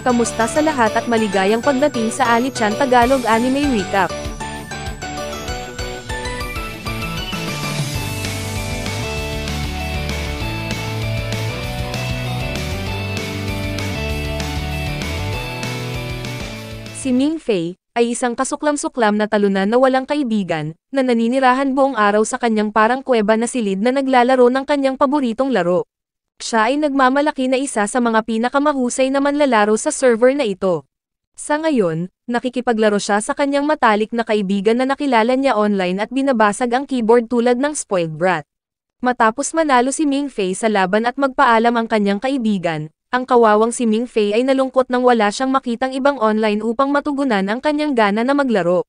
Kamusta sa lahat at maligayang pagdating sa Ani-chan Tagalog Anime Recap. Si Ming Fei ay isang kasuklam-suklam na talunan na walang kaibigan, na naninirahan buong araw sa kanyang parang kuweba na silid na naglalaro ng kanyang paboritong laro. Siya ay nagmamalaki na isa sa mga pinakamahusay na manlalaro sa server na ito. Sa ngayon, nakikipaglaro siya sa kanyang matalik na kaibigan na nakilala niya online at binabasag ang keyboard tulad ng spoiled brat. Matapos manalo si Ming Fei sa laban at magpaalam ang kanyang kaibigan, ang kawawang si Ming Fei ay nalungkot nang wala siyang makitang ibang online upang matugunan ang kanyang gana na maglaro.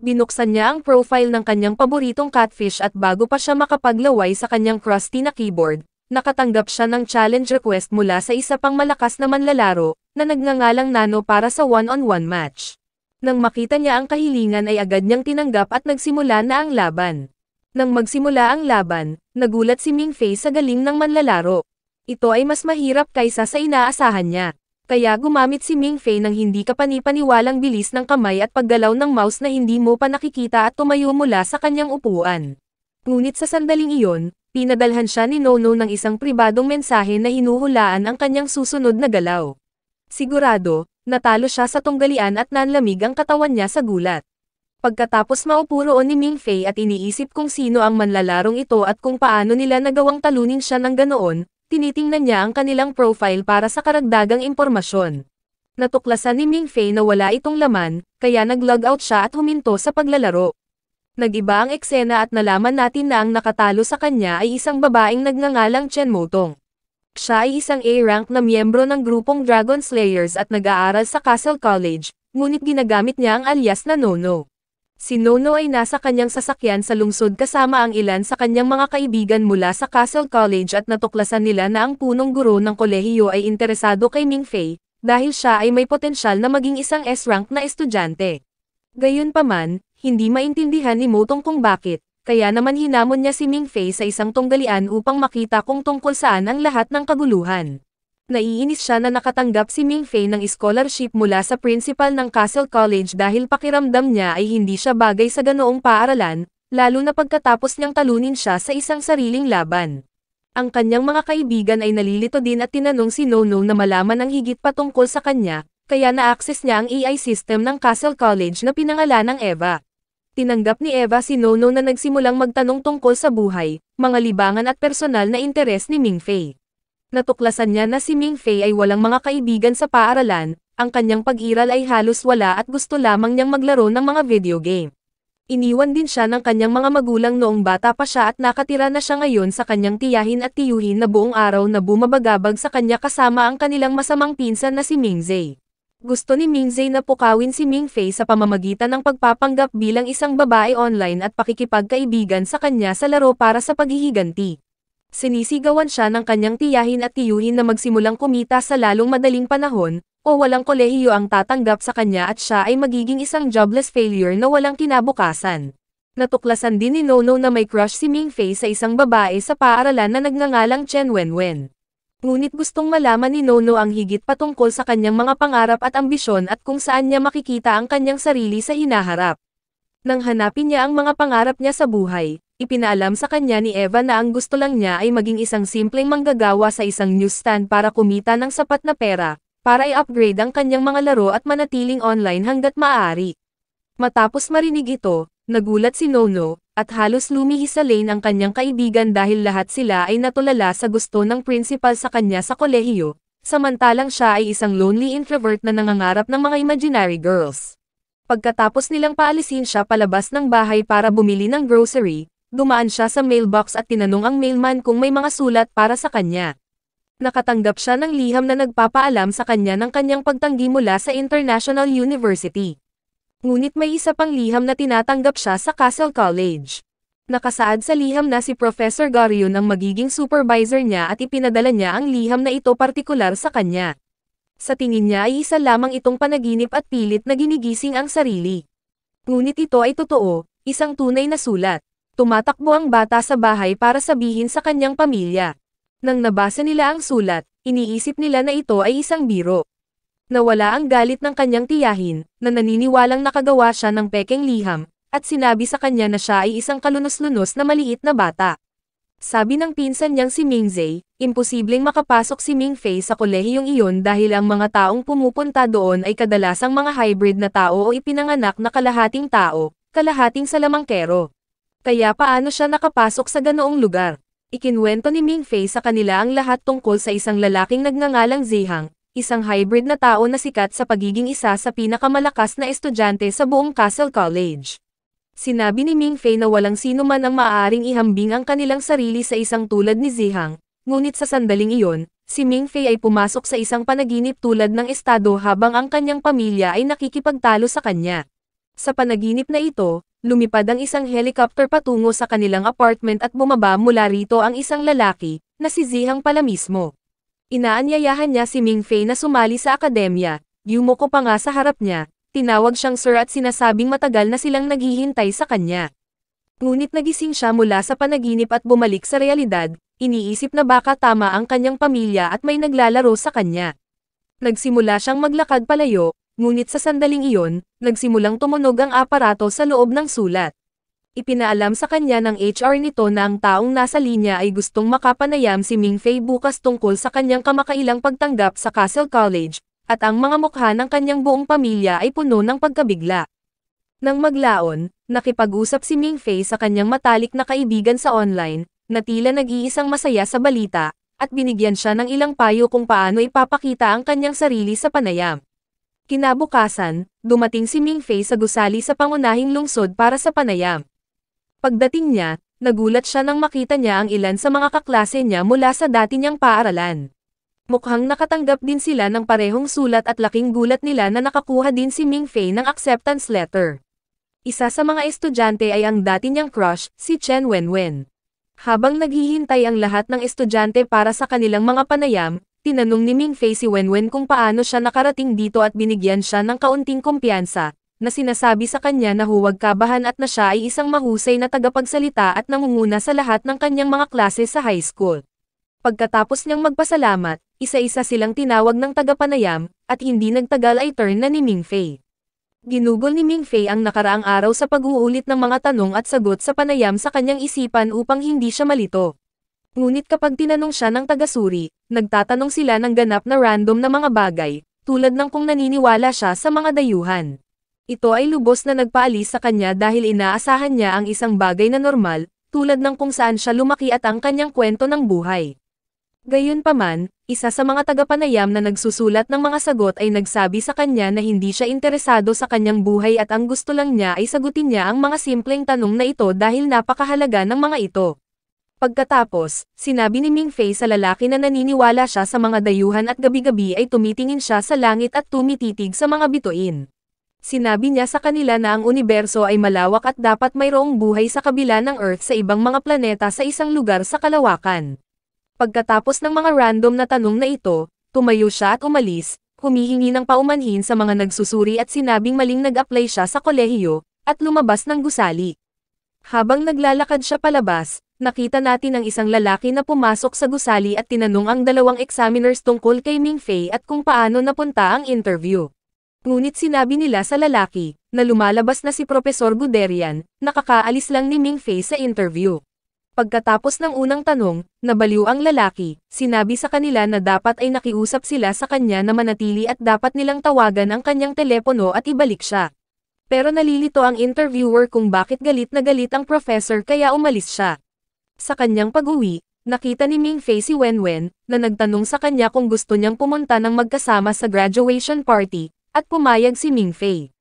Binuksan niya ang profile ng kanyang paboritong catfish at bago pa siya makapaglaway sa kanyang crusty na keyboard, nakatanggap siya ng challenge request mula sa isa pang malakas na manlalaro, na nagngangalang Nano para sa one-on-one match. Nang makita niya ang kahilingan ay agad niyang tinanggap at nagsimula na ang laban. Nang magsimula ang laban, nagulat si Ming Fei sa galing ng manlalaro. Ito ay mas mahirap kaysa sa inaasahan niya. Kaya gumamit si Ming Fei ng hindi kapanipaniwalang bilis ng kamay at paggalaw ng mouse na hindi mo pa nakikita at tumayo mula sa kanyang upuan. Ngunit sa sandaling iyon, pinadalhan siya ni Nono ng isang pribadong mensahe na hinuhulaan ang kanyang susunod na galaw. Sigurado, natalo siya sa tunggalian at nanlamig ang katawan niya sa gulat. Pagkatapos maupo roon ni Ming Fei at iniisip kung sino ang manlalarong ito at kung paano nila nagawang talunin siya ng ganoon, tinitingnan niya ang kanilang profile para sa karagdagang impormasyon. Natuklasan ni Ming Fei na wala itong laman, kaya nag-log out siya at huminto sa paglalaro. Nag-iba ang eksena at nalaman natin na ang nakatalo sa kanya ay isang babaeng nagngangalang Chen Motong. Siya ay isang A-rank na miyembro ng grupong Dragon Slayers at nag-aaral sa Castle College, ngunit ginagamit niya ang alias na Nono. Si Nono ay nasa kanyang sasakyan sa lungsod kasama ang ilan sa kanyang mga kaibigan mula sa Castle College at natuklasan nila na ang punong guro ng kolehiyo ay interesado kay Ming Fei, dahil siya ay may potensyal na maging isang S-rank na estudyante. Gayunpaman, hindi maintindihan ni Motong kung bakit, kaya naman hinamon niya si Ming Fei sa isang tunggalian upang makita kung tungkol saan ang lahat ng kaguluhan. Naiinis siya na nakatanggap si Ming Fei ng scholarship mula sa principal ng Castle College dahil pakiramdam niya ay hindi siya bagay sa ganoong paaralan, lalo na pagkatapos niyang talunin siya sa isang sariling laban. Ang kanyang mga kaibigan ay nalilito din at tinanong si Nono na malaman ang higit pa tungkol sa kanya, kaya na-access niya ang AI system ng Castle College na pinangalanang Eva. Tinanggap ni Eva si Nono na nagsimulang magtanong tungkol sa buhay, mga libangan at personal na interes ni Ming Fei. Natuklasan niya na si Ming Fei ay walang mga kaibigan sa paaralan, ang kanyang pag-iral ay halos wala at gusto lamang niyang maglaro ng mga video game. Iniwan din siya ng kanyang mga magulang noong bata pa siya at nakatira na siya ngayon sa kanyang tiyahin at tiyuhin na buong araw na bumabagabag sa kanya kasama ang kanilang masamang pinsan na si Ming Zhe. Gusto ni Ming Zhe na pukawin si Ming Fei sa pamamagitan ng pagpapanggap bilang isang babae online at pakikipagkaibigan sa kanya sa laro para sa paghihiganti. Sinisigawan siya ng kanyang tiyahin at tiyuhin na magsimulang kumita sa lalong madaling panahon, o walang kolehiyo ang tatanggap sa kanya at siya ay magiging isang jobless failure na walang kinabukasan. Natuklasan din ni Nono na may crush si Ming Fei sa isang babae sa paaralan na nagngangalang Chen Wenwen. Ngunit gustong malaman ni Nono ang higit patungkol sa kanyang mga pangarap at ambisyon at kung saan niya makikita ang kanyang sarili sa hinaharap. Nang hanapin niya ang mga pangarap niya sa buhay, ipinaalam sa kanya ni Eva na ang gusto lang niya ay maging isang simpleng manggagawa sa isang newsstand para kumita ng sapat na pera, para i-upgrade ang kanyang mga laro at manatiling online hanggat maaari. Matapos marinig ito, nagulat si Nono, at halos lumihis sa lane ang kanyang kaibigan dahil lahat sila ay natulala sa gusto ng principal sa kanya sa kolehiyo, samantalang siya ay isang lonely introvert na nangangarap ng mga imaginary girls. Pagkatapos nilang paalisin siya palabas ng bahay para bumili ng grocery, dumaan siya sa mailbox at tinanong ang mailman kung may mga sulat para sa kanya. Nakatanggap siya ng liham na nagpapaalam sa kanya ng kanyang pagtanggi mula sa International University. Ngunit may isa pang liham na tinatanggap siya sa Castle College. Nakasaad sa liham na si Professor Gorion ang magiging supervisor niya at ipinadala niya ang liham na ito partikular sa kanya. Sa tingin niya ay isa lamang itong panaginip at pilit na ginigising ang sarili. Ngunit ito ay totoo, isang tunay na sulat. Tumatakbo ang bata sa bahay para sabihin sa kanyang pamilya. Nang nabasa nila ang sulat, iniisip nila na ito ay isang biro. Nawala ang galit ng kanyang tiyahin, na naniniwalang nakagawa siya ng pekeng liham, at sinabi sa kanya na siya ay isang kalunos-lunos na maliit na bata. Sabi ng pinsan niyang si Mingzei, imposibleng makapasok si Mingfei sa kolehiyong iyon dahil ang mga taong pumupunta doon ay kadalasang mga hybrid na tao o ipinanganak na kalahating tao, kalahating salamangkero. Kaya paano siya nakapasok sa ganoong lugar? Ikinwento ni Mingfei sa kanila ang lahat tungkol sa isang lalaking nagngangalang Zihang, isang hybrid na tao na sikat sa pagiging isa sa pinakamalakas na estudyante sa buong Castle College. Sinabi ni Mingfei na walang sino man ang maaaring ihambing ang kanilang sarili sa isang tulad ni Zihang, ngunit sa sandaling iyon, si Mingfei ay pumasok sa isang panaginip tulad ng estado habang ang kanyang pamilya ay nakikipagtalo sa kanya. Sa panaginip na ito, lumipad ang isang helicopter patungo sa kanilang apartment at bumaba mula rito ang isang lalaki, na si Zihang pala mismo. Inaanyayahan niya si Mingfei na sumali sa akademya, yumuko pa nga sa harap niya. Tinawag siyang sir at sinasabing matagal na silang naghihintay sa kanya. Ngunit nagising siya mula sa panaginip at bumalik sa realidad, iniisip na baka tama ang kanyang pamilya at may naglalaro sa kanya. Nagsimula siyang maglakad palayo, ngunit sa sandaling iyon, nagsimulang tumunog ang aparato sa loob ng sulat. Ipinaalam sa kanya ng HR nito na ang taong nasa linya ay gustong makapanayam si Mingfei bukas tungkol sa kanyang kamakailang pagtanggap sa Castle College, at ang mga mukha ng kanyang buong pamilya ay puno ng pagkabigla. Nang maglaon, nakipag-usap si Mingfei sa kanyang matalik na kaibigan sa online, na tila nag-iisang masaya sa balita, at binigyan siya ng ilang payo kung paano ipapakita ang kanyang sarili sa panayam. Kinabukasan, dumating si Mingfei sa gusali sa pangunahing lungsod para sa panayam. Pagdating niya, nagulat siya nang makita niya ang ilan sa mga kaklase niya mula sa dati niyang paaralan. Mukhang nakatanggap din sila ng parehong sulat at laking gulat nila na nakakuha din si Mingfei ng acceptance letter. Isa sa mga estudyante ay ang dati niyang crush, si Chen Wenwen. Habang naghihintay ang lahat ng estudyante para sa kanilang mga panayam, tinanong ni Mingfei si Wenwen kung paano siya nakarating dito at binigyan siya ng kaunting kumpiyansa, na sinasabi sa kanya na huwag kabahan at na siya ay isang mahusay na tagapagsalita at nangunguna sa lahat ng kanyang mga klase sa high school. Pagkatapos niyang magpasalamat, isa-isa silang tinawag ng tagapanayam, at hindi nagtagal ay turn na ni Mingfei. Ginugol ni Mingfei ang nakaraang araw sa pag-uulit ng mga tanong at sagot sa panayam sa kanyang isipan upang hindi siya malito. Ngunit kapag tinanong siya ng tagasuri, nagtatanong sila ng ganap na random na mga bagay, tulad ng kung naniniwala siya sa mga dayuhan. Ito ay lubos na nagpaalis sa kanya dahil inaasahan niya ang isang bagay na normal, tulad ng kung saan siya lumaki at ang kanyang kwento ng buhay. Gayunpaman, isa sa mga tagapanayam na nagsusulat ng mga sagot ay nagsabi sa kanya na hindi siya interesado sa kanyang buhay at ang gusto lang niya ay sagutin niya ang mga simpleng tanong na ito dahil napakahalaga ng mga ito. Pagkatapos, sinabi ni Mingfei sa lalaki na naniniwala siya sa mga dayuhan at gabi-gabi ay tumitingin siya sa langit at tumititig sa mga bituin. Sinabi niya sa kanila na ang universo ay malawak at dapat mayroong buhay sa kabila ng Earth sa ibang mga planeta sa isang lugar sa kalawakan. Pagkatapos ng mga random na tanong na ito, tumayo siya at umalis, humihingi ng paumanhin sa mga nagsusuri at sinabing maling nag-apply siya sa kolehiyo, at lumabas ng gusali. Habang naglalakad siya palabas, nakita natin ang isang lalaki na pumasok sa gusali at tinanong ang dalawang examiners tungkol kay Mingfei at kung paano napunta ang interview. Ngunit sinabi nila sa lalaki, na lumalabas na si Profesor Guderian, nakakaalis lang ni Mingfei sa interview. Pagkatapos ng unang tanong, nabaliw ang lalaki, sinabi sa kanila na dapat ay nakiusap sila sa kanya na manatili at dapat nilang tawagan ang kanyang telepono at ibalik siya. Pero nalilito ang interviewer kung bakit galit na galit ang professor kaya umalis siya. Sa kanyang pag-uwi, nakita ni Mingfei si Wenwen, na nagtanong sa kanya kung gusto niyang pumunta ng magkasama sa graduation party, at pumayag si Mingfei.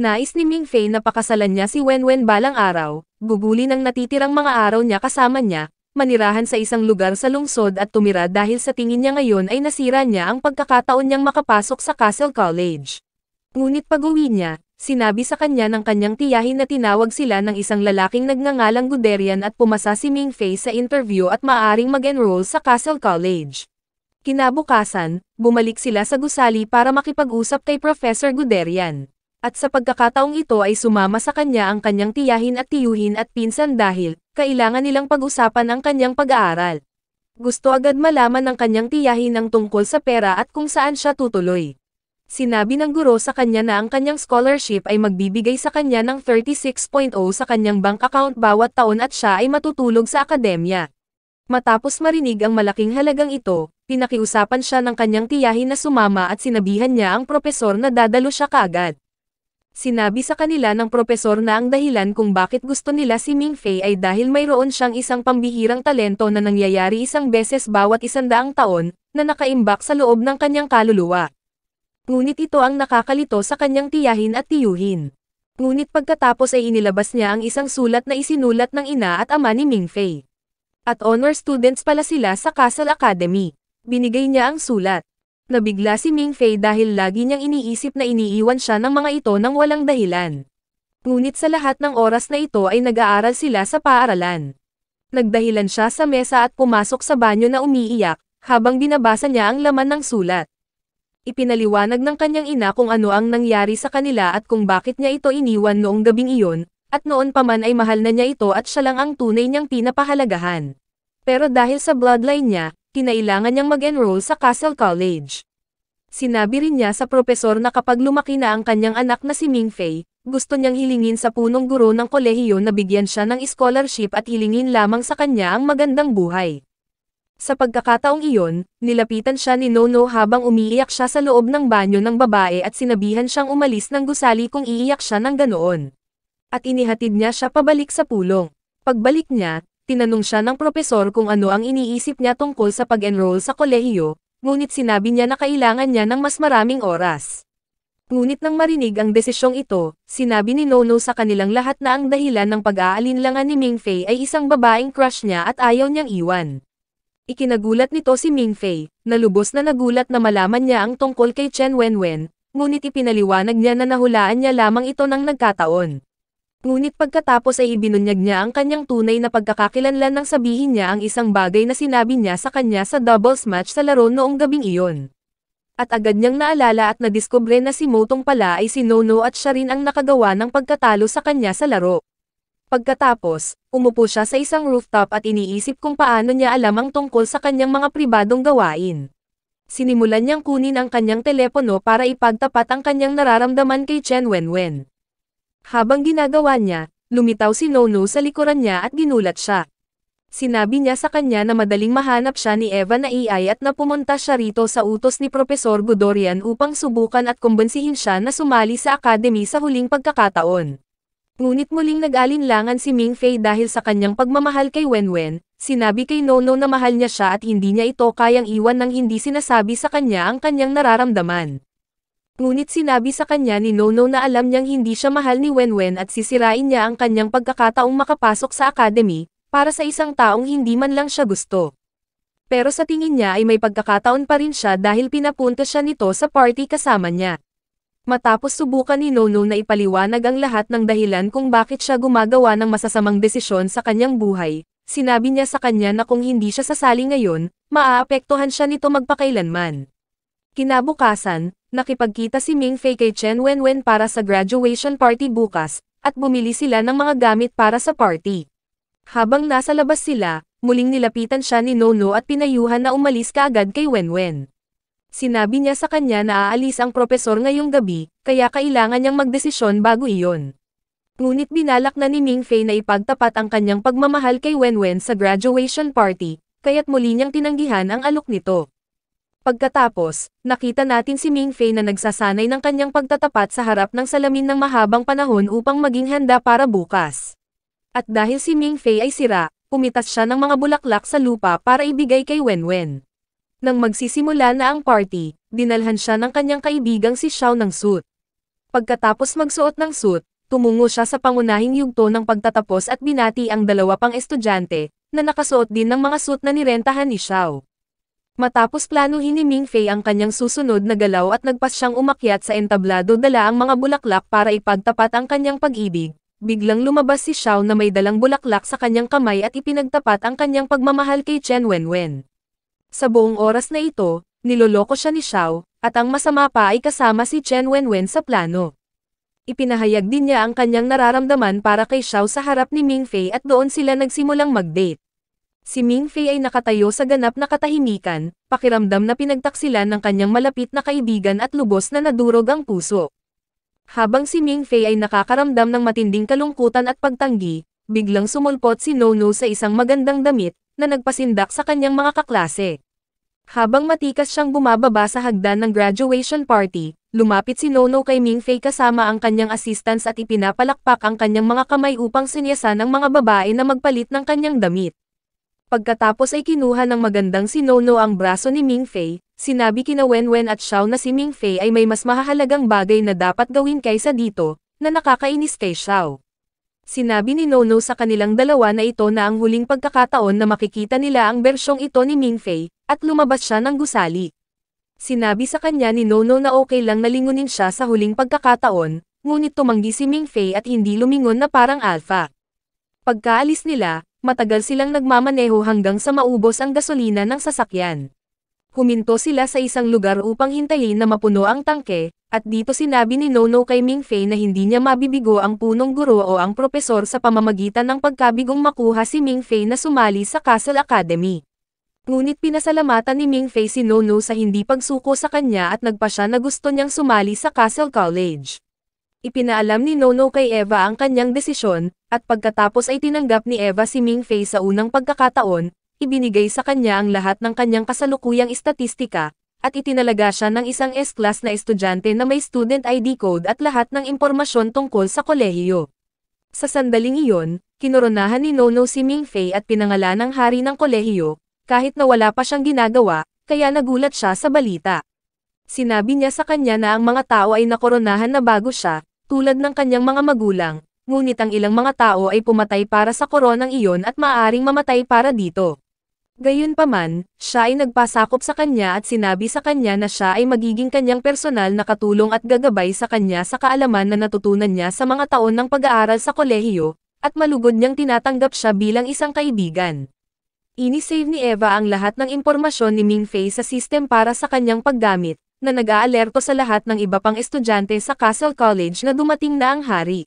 Nais ni Mingfei na pakasalan niya si Wenwen balang araw, gugulin ang natitirang mga araw niya kasama niya, manirahan sa isang lugar sa lungsod at tumira dahil sa tingin niya ngayon ay nasira niya ang pagkakataon niyang makapasok sa Castle College. Ngunit pag-uwi niya, sinabi sa kanya ng kanyang tiyahin na tinawag sila ng isang lalaking nagngangalang Guderian at pumasa si Mingfei sa interview at maaaring mag-enroll sa Castle College. Kinabukasan, bumalik sila sa gusali para makipag-usap kay Professor Guderian. At sa pagkakataong ito ay sumama sa kanya ang kanyang tiyahin at tiyuhin at pinsan dahil, kailangan nilang pag-usapan ang kanyang pag-aaral. Gusto agad malaman ng kanyang tiyahin ang tungkol sa pera at kung saan siya tutuloy. Sinabi ng guro sa kanya na ang kanyang scholarship ay magbibigay sa kanya ng 36.0 sa kanyang bank account bawat taon at siya ay matutulog sa akademya. Matapos marinig ang malaking halagang ito, pinakiusapan siya ng kanyang tiyahin na sumama at sinabihan niya ang propesor na dadalo siya kaagad. Sinabi sa kanila ng propesor na ang dahilan kung bakit gusto nila si Mingfei ay dahil mayroon siyang isang pambihirang talento na nangyayari isang beses bawat 100 taon, na nakaimbak sa loob ng kanyang kaluluwa. Ngunit ito ang nakakalito sa kanyang tiyahin at tiyuhin. Ngunit pagkatapos ay inilabas niya ang isang sulat na isinulat ng ina at ama ni Mingfei. At honor students pala sila sa Castle Academy. Binigay niya ang sulat. Nabigla si Mingfei dahil lagi niyang iniisip na iniiwan siya ng mga ito nang walang dahilan. Ngunit sa lahat ng oras na ito ay nag-aaral sila sa paaralan. Nagdahilan siya sa mesa at pumasok sa banyo na umiiyak, habang binabasa niya ang laman ng sulat. Ipinaliwanag ng kanyang ina kung ano ang nangyari sa kanila at kung bakit niya ito iniwan noong gabing iyon, at noon pa man ay mahal na niya ito at siya lang ang tunay niyang pinapahalagahan. Pero dahil sa bloodline niya, kinailangan niyang mag-enroll sa Castle College. Sinabi rin niya sa propesor na kapag lumaki na ang kanyang anak na si Mingfei, gusto niyang hilingin sa punong guro ng kolehiyo na bigyan siya ng scholarship at hilingin lamang sa kanya ang magandang buhay. Sa pagkakataong iyon, nilapitan siya ni Nono habang umiiyak siya sa loob ng banyo ng babae at sinabihan siyang umalis ng gusali kung iiyak siya ng ganoon. At inihatid niya siya pabalik sa pulong. Pagbalik niya, tinanong siya ng propesor kung ano ang iniisip niya tungkol sa pag-enroll sa kolehiyo, ngunit sinabi niya na kailangan niya ng mas maraming oras. Ngunit nang marinig ang desisyong ito, sinabi ni Nono sa kanilang lahat na ang dahilan ng pag-aalinlangan ni Mingfei ay isang babaeng crush niya at ayaw niyang iwan. Ikinagulat nito si Mingfei, na lubos na nagulat na malaman niya ang tungkol kay Chen Wenwen, ngunit ipinaliwanag niya na nahulaan niya lamang ito ng nagkataon. Ngunit pagkatapos ay ibinunyag niya ang kanyang tunay na pagkakakilanlan nang sabihin niya ang isang bagay na sinabi niya sa kanya sa doubles match sa laro noong gabing iyon. At agad niyang naalala at nadiskubre na si Motong pala ay si Nono at siya rin ang nakagawa ng pagkatalo sa kanya sa laro. Pagkatapos, umupo siya sa isang rooftop at iniisip kung paano niya alam ang tungkol sa kanyang mga pribadong gawain. Sinimulan niyang kunin ang kanyang telepono para ipagtapat ang kanyang nararamdaman kay Chen Wenwen. Habang ginagawa niya, lumitaw si Nono sa likuran niya at ginulat siya. Sinabi niya sa kanya na madaling mahanap siya ni Eva na AI at na pumunta siya rito sa utos ni Propesor Gudorian upang subukan at kumbensihin siya na sumali sa academy sa huling pagkakataon. Ngunit muling nag-alinlangan si Mingfei dahil sa kanyang pagmamahal kay Wenwen, sinabi kay Nono na mahal niya siya at hindi niya ito kayang iwan nang hindi sinasabi sa kanya ang kanyang nararamdaman. Ngunit sinabi sa kanya ni Nono na alam niyang hindi siya mahal ni Wenwen at sisirain niya ang kanyang pagkakataong makapasok sa academy, para sa isang taong hindi man lang siya gusto. Pero sa tingin niya ay may pagkakataon pa rin siya dahil pinapunta siya nito sa party kasama niya. Matapos subukan ni Nono na ipaliwanag ang lahat ng dahilan kung bakit siya gumagawa ng masasamang desisyon sa kanyang buhay, sinabi niya sa kanya na kung hindi siya sasali ngayon, maaapektuhan siya nito magpakailanman. Kinabukasan, nakipagkita si Mingfei kay Chen Wenwen para sa graduation party bukas, at bumili sila ng mga gamit para sa party. Habang nasa labas sila, muling nilapitan siya ni Nono at pinayuhan na umalis kaagad kay Wenwen. Sinabi niya sa kanya na aalis ang propesor ngayong gabi, kaya kailangan niyang magdesisyon bago iyon. Ngunit binalak na ni Mingfei na ipagtapat ang kanyang pagmamahal kay Wenwen sa graduation party, kaya't muli niyang tinanggihan ang alok nito. Pagkatapos, nakita natin si Mingfei na nagsasanay ng kanyang pagtatapat sa harap ng salamin ng mahabang panahon upang maging handa para bukas. At dahil si Mingfei ay sira, pumitas siya ng mga bulaklak sa lupa para ibigay kay Wenwen. Nang magsisimula na ang party, dinalhan siya ng kanyang kaibigang si Xiao ng suit. Pagkatapos magsuot ng suit, tumungo siya sa pangunahing yugto ng pagtatapos at binati ang dalawa pang estudyante, na nakasuot din ng mga suit na nirentahan ni Xiao. Matapos planuhin ni Mingfei ang kanyang susunod na galaw at nagpas siyang umakyat sa entablado dala ang mga bulaklak para ipagtapat ang kanyang pag-ibig, biglang lumabas si Xiao na may dalang bulaklak sa kanyang kamay at ipinagtapat ang kanyang pagmamahal kay Chen Wenwen. Sa buong oras na ito, niloloko siya ni Xiao, at ang masama pa ay kasama si Chen Wenwen sa plano. Ipinahayag din niya ang kanyang nararamdaman para kay Xiao sa harap ni Mingfei at doon sila nagsimulang mag-date. Si Ming Fei ay nakatayo sa ganap na katahimikan, pakiramdam na pinagtaksilan ng kanyang malapit na kaibigan at lubos na nadurog ang puso. Habang si Ming Fei ay nakakaramdam ng matinding kalungkutan at pagtanggi, biglang sumulpot si Nono sa isang magandang damit, na nagpasindak sa kanyang mga kaklase. Habang matikas siyang bumababa sa hagdan ng graduation party, lumapit si Nono kay Ming Fei kasama ang kanyang assistants at ipinapalakpak ang kanyang mga kamay upang sinyasan ang mga babae na magpalit ng kanyang damit. Pagkatapos ay kinuha ng magandang si Nono ang braso ni Ming Fei, sinabi kina Wenwen at Xiao na si Ming Fei ay may mas mahahalagang bagay na dapat gawin kaysa dito, na nakakainis kay Xiao. Sinabi ni Nono sa kanilang dalawa na ito na ang huling pagkakataon na makikita nila ang bersyong ito ni Ming Fei, at lumabas siya ng gusali. Sinabi sa kanya ni Nono na okay lang nalingunin siya sa huling pagkakataon, ngunit tumanggi si Ming Fei at hindi lumingon na parang alpha. Pagkaalis nila, matagal silang nagmamaneho hanggang sa maubos ang gasolina ng sasakyan. Huminto sila sa isang lugar upang hintayin na mapuno ang tangke, at dito sinabi ni Nono kay Ming Fei na hindi niya mabibigo ang punong guro o ang propesor sa pamamagitan ng pagkabigong makuha si Ming Fei na sumali sa Castle Academy. Ngunit pinasalamatan ni Ming Fei si Nono sa hindi pagsuko sa kanya at nagpa siya na gusto niyang sumali sa Castle College. Ipinaalam ni Nono kay Eva ang kanyang desisyon, at pagkatapos ay tinanggap ni Eva si Ming Fei sa unang pagkakataon, ibinigay sa kanya ang lahat ng kanyang kasalukuyang istatistika, at itinalaga siya ng isang S-class na estudyante na may student ID code at lahat ng impormasyon tungkol sa kolehiyo. Sa sandaling iyon, kinoronahan ni Nono si Ming Fei at pinangalanang hari ng kolehiyo, kahit na wala pa siyang ginagawa, kaya nagulat siya sa balita. Sinabi niya sa kanya na ang mga tao ay nakoronahan na bago siya, tulad ng kanyang mga magulang, ngunit ang ilang mga tao ay pumatay para sa koronang iyon at maaaring mamatay para dito. Gayunpaman, siya ay nagpasakop sa kanya at sinabi sa kanya na siya ay magiging kanyang personal na katulong at gagabay sa kanya sa kaalaman na natutunan niya sa mga taon ng pag-aaral sa kolehiyo, at malugod niyang tinatanggap siya bilang isang kaibigan. Inisave ni Eva ang lahat ng impormasyon ni Ming Fei sa system para sa kanyang paggamit, na nag-aalerto sa lahat ng iba pang estudyante sa Castle College na dumating na ang hari.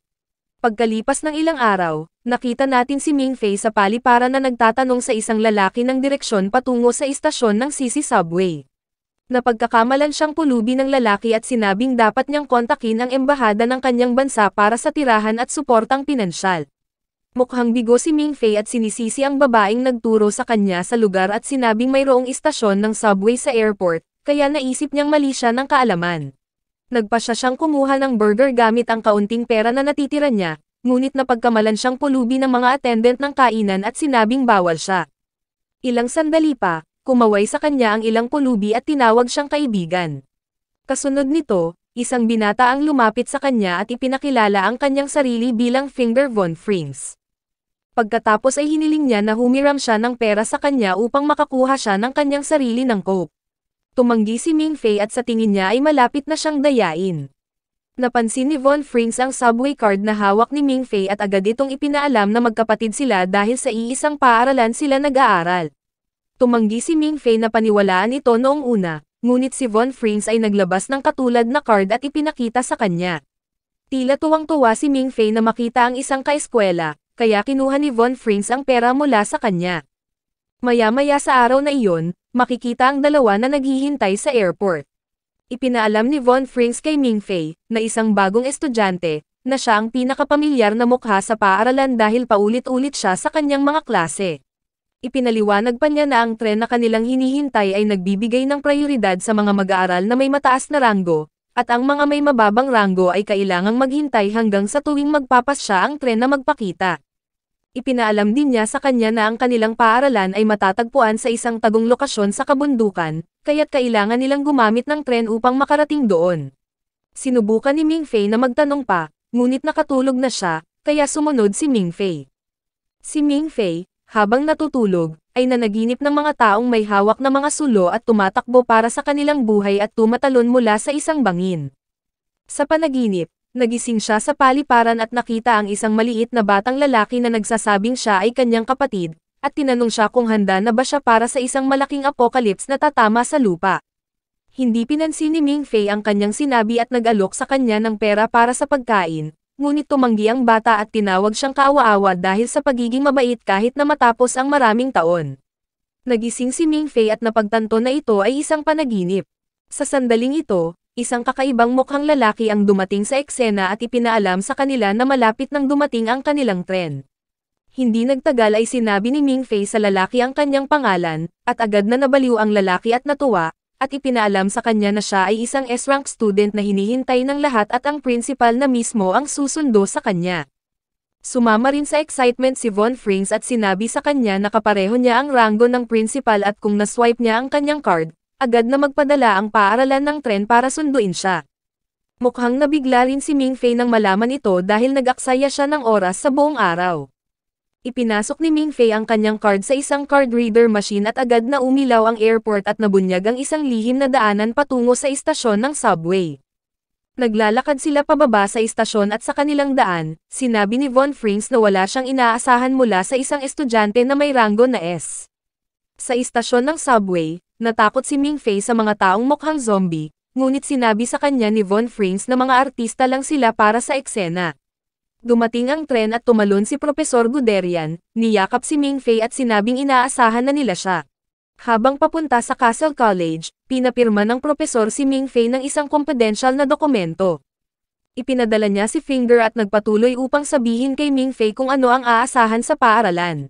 Pagkalipas ng ilang araw, nakita natin si Ming Fei sa paliparan na nagtatanong sa isang lalaki ng direksyon patungo sa istasyon ng CC Subway. Napagkakamalan siyang pulubi ng lalaki at sinabing dapat niyang kontakin ang embahada ng kanyang bansa para sa tirahan at suportang pinansyal. Mukhang bigo si Ming Fei at sinisisi ang babaeng nagturo sa kanya sa lugar at sinabing mayroong istasyon ng subway sa airport, kaya naisip niyang mali siya ng kaalaman. Nagpasya siyang kumuha ng burger gamit ang kaunting pera na natitira niya, ngunit napagkamalan siyang pulubi ng mga attendant ng kainan at sinabing bawal siya. Ilang sandali pa, kumaway sa kanya ang ilang pulubi at tinawag siyang kaibigan. Kasunod nito, isang binata ang lumapit sa kanya at ipinakilala ang kanyang sarili bilang Finger von Frings. Pagkatapos ay hiniling niya na humiram siya ng pera sa kanya upang makakuha siya ng kanyang sarili ng coke. Tumanggi si Ming Fei at sa tingin niya ay malapit na siyang dayain. Napansin ni Von Frings ang subway card na hawak ni Ming Fei at agad itong ipinaalam na magkapatid sila dahil sa iisang paaralan sila nag-aaral. Tumanggi si Ming Fei na paniwalaan ito noong una, ngunit si Von Frings ay naglabas ng katulad na card at ipinakita sa kanya. Tila tuwang-tuwa si Ming Fei na makita ang isang kaeskwela, kaya kinuha ni Von Frings ang pera mula sa kanya. Maya-maya sa araw na iyon, makikita ang dalawa na naghihintay sa airport. Ipinaalam ni Von Frings kay Ming Fei, na isang bagong estudyante, na siya ang pinakapamilyar na mukha sa paaralan dahil paulit-ulit siya sa kanyang mga klase. Ipinaliwanag pa niya na ang tren na kanilang hinihintay ay nagbibigay ng prioridad sa mga mag-aaral na may mataas na ranggo, at ang mga may mababang ranggo ay kailangang maghintay hanggang sa tuwing magpapasya ang tren na magpakita. Ipinaalam din niya sa kanya na ang kanilang paaralan ay matatagpuan sa isang tagong lokasyon sa kabundukan, kaya't kailangan nilang gumamit ng tren upang makarating doon. Sinubukan ni Ming Fei na magtanong pa, ngunit nakatulog na siya, kaya sumunod si Ming Fei. Si Ming Fei, habang natutulog, ay nanaginip ng mga taong may hawak na mga sulo at tumatakbo para sa kanilang buhay at tumatalon mula sa isang bangin. Sa panaginip, nagising siya sa paliparan at nakita ang isang maliit na batang lalaki na nagsasabing siya ay kanyang kapatid, at tinanong siya kung handa na ba siya para sa isang malaking apocalypse na tatama sa lupa. Hindi pinansin ni Ming Fei ang kanyang sinabi at nag-alok sa kanya ng pera para sa pagkain, ngunit tumanggi ang bata at tinawag siyang kaawa-awa dahil sa pagiging mabait kahit na matapos ang maraming taon. Nagising si Ming Fei at napagtanto na ito ay isang panaginip. Sa sandaling ito, isang kakaibang mukhang lalaki ang dumating sa eksena at ipinaalam sa kanila na malapit nang dumating ang kanilang tren. Hindi nagtagal ay sinabi ni Ming Fei sa lalaki ang kanyang pangalan, at agad na nabaliw ang lalaki at natuwa, at ipinaalam sa kanya na siya ay isang S-rank student na hinihintay ng lahat at ang principal na mismo ang susundo sa kanya. Sumama rin sa excitement si Von Frings at sinabi sa kanya na kapareho niya ang ranggo ng principal at kung naswipe niya ang kanyang card, agad na magpadala ang paaralan ng tren para sunduin siya. Mukhang nabigla rin si Ming Fei nang malaman ito dahil nag-aksaya siya ng oras sa buong araw. Ipinasok ni Ming Fei ang kanyang card sa isang card reader machine at agad na umilaw ang airport at nabunyag ang isang lihim na daanan patungo sa istasyon ng subway. Naglalakad sila pababa sa istasyon at sa kanilang daan, sinabi ni Von Frings na wala siyang inaasahan mula sa isang estudyante na may ranggo na S. Sa istasyon ng subway, natakot si Ming Fei sa mga taong mukhang zombie, ngunit sinabi sa kanya ni Von Frings na mga artista lang sila para sa eksena. Dumating ang tren at tumalon si Propesor Guderian, niyakap si Ming Fei at sinabing inaasahan na nila siya. Habang papunta sa Castle College, pinapirma ng propesor si Ming Fei ng isang confidential na dokumento. Ipinadala niya si Finger at nagpatuloy upang sabihin kay Ming Fei kung ano ang aasahan sa paaralan.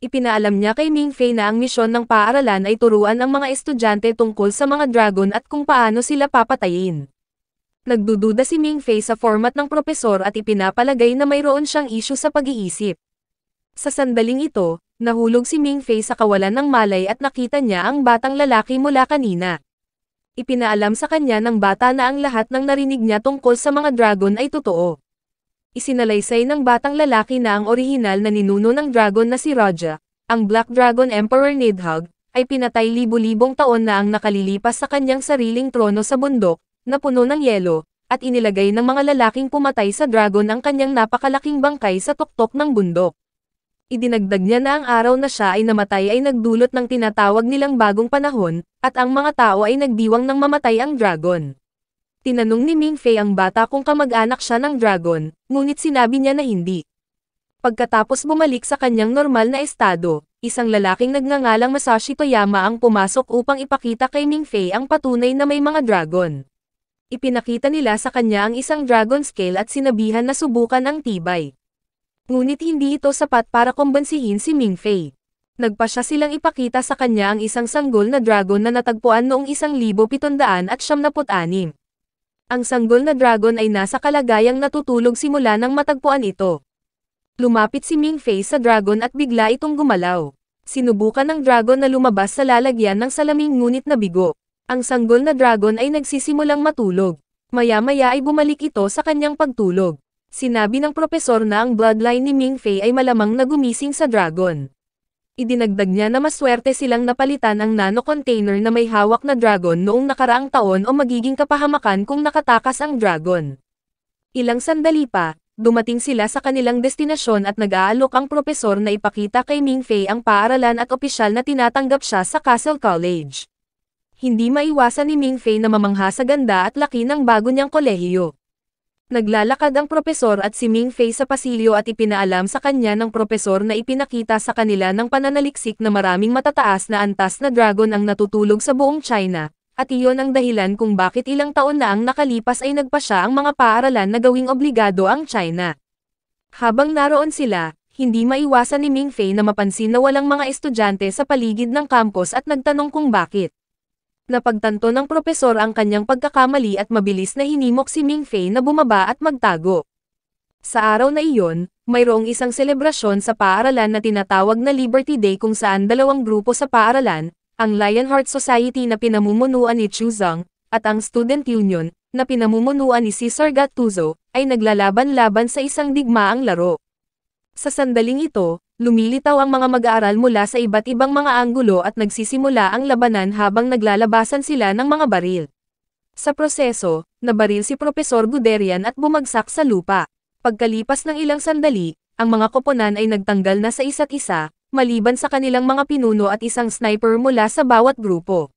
Ipinaalam niya kay Ming Fei na ang misyon ng paaralan ay turuan ang mga estudyante tungkol sa mga dragon at kung paano sila papatayin. Nagdududa si Ming Fei sa format ng propesor at ipinapalagay na mayroon siyang issue sa pag-iisip. Sa sandaling ito, nahulog si Ming Fei sa kawalan ng malay at nakita niya ang batang lalaki mula kanina. Ipinaalam sa kanya ng bata na ang lahat ng narinig niya tungkol sa mga dragon ay totoo. Isinalaysay ng batang lalaki na ang orihinal na ninuno ng dragon na si Raja, ang Black Dragon Emperor Nidhogg, ay pinatay libu-libong taon na ang nakalilipas sa kanyang sariling trono sa bundok, na puno ng yelo, at inilagay ng mga lalaking pumatay sa dragon ang kanyang napakalaking bangkay sa tuktok ng bundok. Idinagdag niya na ang araw na siya ay namatay ay nagdulot ng tinatawag nilang bagong panahon, at ang mga tao ay nagdiwang ng mamatay ang dragon. Tinanong ni Ming Fei ang bata kung kamag-anak siya ng dragon, ngunit sinabi niya na hindi. Pagkatapos bumalik sa kanyang normal na estado, isang lalaking nagngangalang Masashi Toyama ang pumasok upang ipakita kay Ming Fei ang patunay na may mga dragon. Ipinakita nila sa kanya ang isang dragon scale at sinabihan na subukan ang tibay. Ngunit hindi ito sapat para kumbansihin si Ming Fei. Nagpasya silang ipakita sa kanya ang isang sanggol na dragon na natagpuan noong 1776. Ang sanggol na dragon ay nasa kalagayang natutulog simula nang matagpuan ito. Lumapit si Ming Fei sa dragon at bigla itong gumalaw. Sinubukan ng dragon na lumabas sa lalagyan ng salamin ngunit nabigo. Ang sanggol na dragon ay nagsisimulang matulog. Maya-maya ay bumalik ito sa kanyang pagtulog. Sinabi ng propesor na ang bloodline ni Ming Fei ay malamang na gumising sa dragon. Idinagdag niya na maswerte silang napalitan ang nano-container na may hawak na dragon noong nakaraang taon o magiging kapahamakan kung nakatakas ang dragon. Ilang sandali pa, dumating sila sa kanilang destinasyon at nag-aalok ang propesor na ipakita kay Ming Fei ang paaralan at opisyal na tinatanggap siya sa Castle College. Hindi maiwasan ni Ming Fei na mamangha sa ganda at laki ng bago niyang kolehiyo. Naglalakad ang propesor at si Ming Fei sa pasilyo at ipinaalam sa kanya ng propesor na ipinakita sa kanila ng pananaliksik na maraming matataas na antas na dragon ang natutulog sa buong China, at iyon ang dahilan kung bakit ilang taon na ang nakalipas ay nagpasya ang mga paaralan na gawing obligado ang China. Habang naroon sila, hindi maiwasan ni Ming Fei na mapansin na walang mga estudyante sa paligid ng campus at nagtanong kung bakit. Napagtanto ng propesor ang kanyang pagkakamali at mabilis na hinimok si Ming Fei na bumaba at magtago. Sa araw na iyon, mayroong isang selebrasyon sa paaralan na tinatawag na Liberty Day kung saan dalawang grupo sa paaralan, ang Lionheart Society na pinamumunuan ni Chu Zhang, at ang Student Union, na pinamumunuan ni Cesar Gattuso, ay naglalaban-laban sa isang digmaang laro. Sa sandaling ito, lumilitaw ang mga mag-aaral mula sa iba't ibang mga anggulo at nagsisimula ang labanan habang naglalabasan sila ng mga baril. Sa proseso, nabaril si Propesor Guderian at bumagsak sa lupa. Pagkalipas ng ilang sandali, ang mga koponan ay nagtanggal na sa isa't isa, maliban sa kanilang mga pinuno at isang sniper mula sa bawat grupo.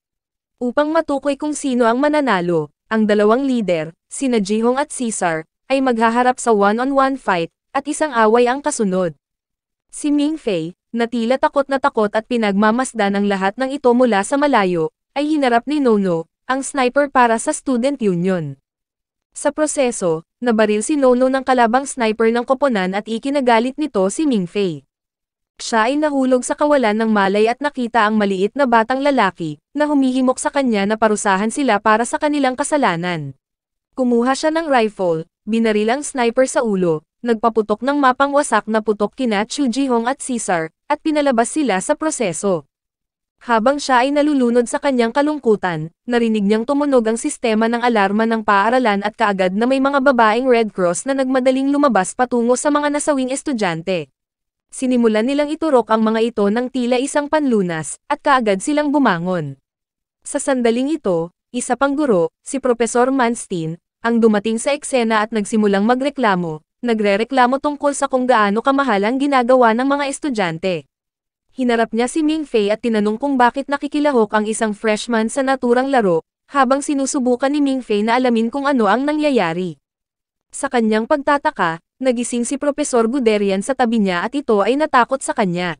Upang matukoy kung sino ang mananalo, ang dalawang lider, sina Jihong at Cesar, ay maghaharap sa one-on-one fight, at isang away ang kasunod. Si Ming Fei, na tila takot at pinagmamasdan ang lahat ng ito mula sa malayo, ay hinarap ni Nono, ang sniper para sa student union. Sa proseso, nabaril si Nono ng kalabang sniper ng koponan at ikinagalit nito si Ming Fei. Siya ay nahulog sa kawalan ng malay at nakita ang maliit na batang lalaki, na humihimok sa kanya na parusahan sila para sa kanilang kasalanan. Kumuha siya ng rifle, binaril ang sniper sa ulo, nagpaputok ng mapangwasak na putok kina Chu Jihong at Caesar, at pinalabas sila sa proseso. Habang siya ay nalulunod sa kanyang kalungkutan, narinig niyang tumunog ang sistema ng alarma ng paaralan at kaagad na may mga babaeng Red Cross na nagmadaling lumabas patungo sa mga nasawing estudyante. Sinimulan nilang iturok ang mga ito ng tila isang panlunas, at kaagad silang bumangon. Sa sandaling ito, isa pang guro, si Profesor Manstein, ang dumating sa eksena at nagsimulang magreklamo, nagrereklamo tungkol sa kung gaano kamahal ang ginagawa ng mga estudyante. Hinarap niya si Ming Fei at tinanong kung bakit nakikilahok ang isang freshman sa naturang laro, habang sinusubukan ni Ming Fei na alamin kung ano ang nangyayari. Sa kanyang pagtataka, nagising si Profesor Guderian sa tabi niya at ito ay natakot sa kanya.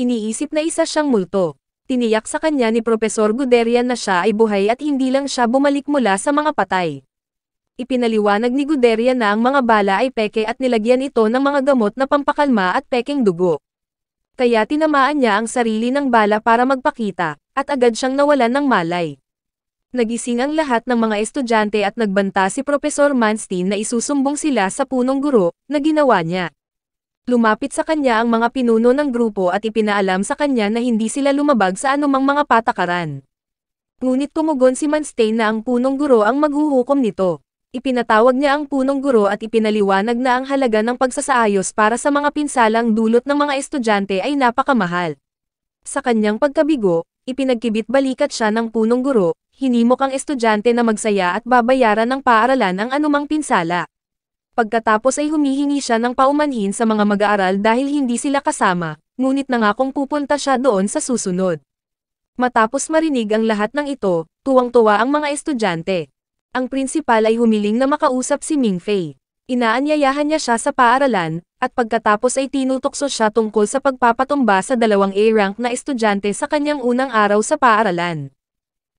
Iniisip na isa siyang multo. Tiniyak sa kanya ni Profesor Guderian na siya ay buhay at hindi lang siya bumalik mula sa mga patay. Ipinaliwanag ni Guderian na ang mga bala ay peke at nilagyan ito ng mga gamot na pampakalma at pekeng dugo. Kaya tinamaan niya ang sarili ng bala para magpakita, at agad siyang nawalan ng malay. Nagising ang lahat ng mga estudyante at nagbanta si Profesor Manstein na isusumbong sila sa punong guro, na ginawa niya. Lumapit sa kanya ang mga pinuno ng grupo at ipinaalam sa kanya na hindi sila lumabag sa anumang mga patakaran. Ngunit tumugon si Manstein na ang punong guro ang maghuhukom nito. Ipinatawag niya ang punong guro at ipinaliwanag na ang halaga ng pagsasaayos para sa mga pinsalang dulot ng mga estudyante ay napakamahal. Sa kanyang pagkabigo, ipinagkibit-balikat siya ng punong guro, hinimok ang estudyante na magsaya at babayaran ng paaralan ang anumang pinsala. Pagkatapos ay humihingi siya ng paumanhin sa mga mag-aaral dahil hindi sila kasama, ngunit nangakong pupunta siya doon sa susunod. Matapos marinig ang lahat ng ito, tuwang-tuwa ang mga estudyante. Ang prinsipal ay humiling na makausap si Ming Fei. Inaanyayahan niya siya sa paaralan, at pagkatapos ay tinutokso siya tungkol sa pagpapatumba sa 2 A-rank na estudyante sa kanyang unang araw sa paaralan.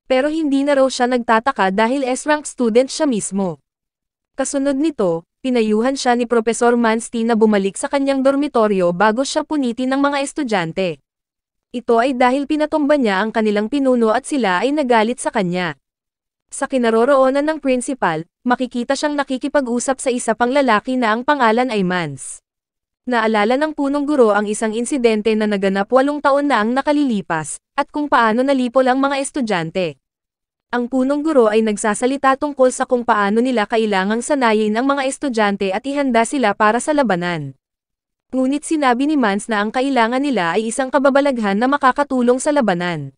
Pero hindi na raw siya nagtataka dahil S-rank student siya mismo. Kasunod nito, pinayuhan siya ni Profesor Manstein na bumalik sa kanyang dormitoryo bago siya punitin ng mga estudyante. Ito ay dahil pinatumba niya ang kanilang pinuno at sila ay nagalit sa kanya. Sa kinaroroonan ng principal, makikita siyang nakikipag-usap sa isa pang lalaki na ang pangalan ay Mans. Naalala ng punong guro ang isang insidente na naganap 8 taon na ang nakalilipas, at kung paano nalipol ang mga estudyante. Ang punong guro ay nagsasalita tungkol sa kung paano nila kailangang sanayin ang mga estudyante at ihanda sila para sa labanan. Ngunit sinabi ni Mans na ang kailangan nila ay isang kababalaghan na makakatulong sa labanan.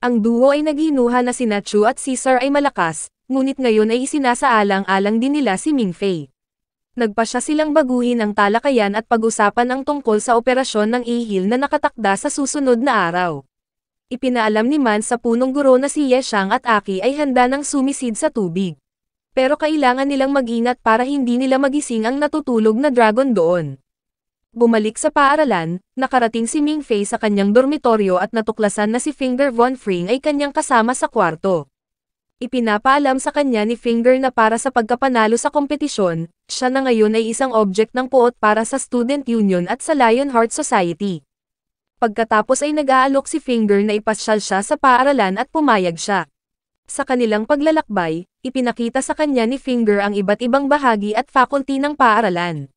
Ang duo ay naghinuha na sina Chu at Caesar ay malakas, ngunit ngayon ay isinasaalang-alang din nila si Ming Fei. Nagpasya silang baguhin ang talakayan at pag-usapan ang tungkol sa operasyon ng ihil na nakatakda sa susunod na araw. Ipinaalam ni Mans sa punong guro na si Ye Xiang at Aki ay handa ng sumisid sa tubig. Pero kailangan nilang mag-ingat para hindi nila magising ang natutulog na dragon doon. Bumalik sa paaralan, nakarating si Ming Fei sa kanyang dormitoryo at natuklasan na si Finger Von Fring ay kanyang kasama sa kwarto. Ipinapaalam sa kanya ni Finger na para sa pagkapanalo sa kompetisyon, siya na ngayon ay isang object ng puot para sa Student Union at sa Lionheart Society. Pagkatapos ay nag-aalok si Finger na ipasyal siya sa paaralan at pumayag siya. Sa kanilang paglalakbay, ipinakita sa kanya ni Finger ang iba't ibang bahagi at faculty ng paaralan.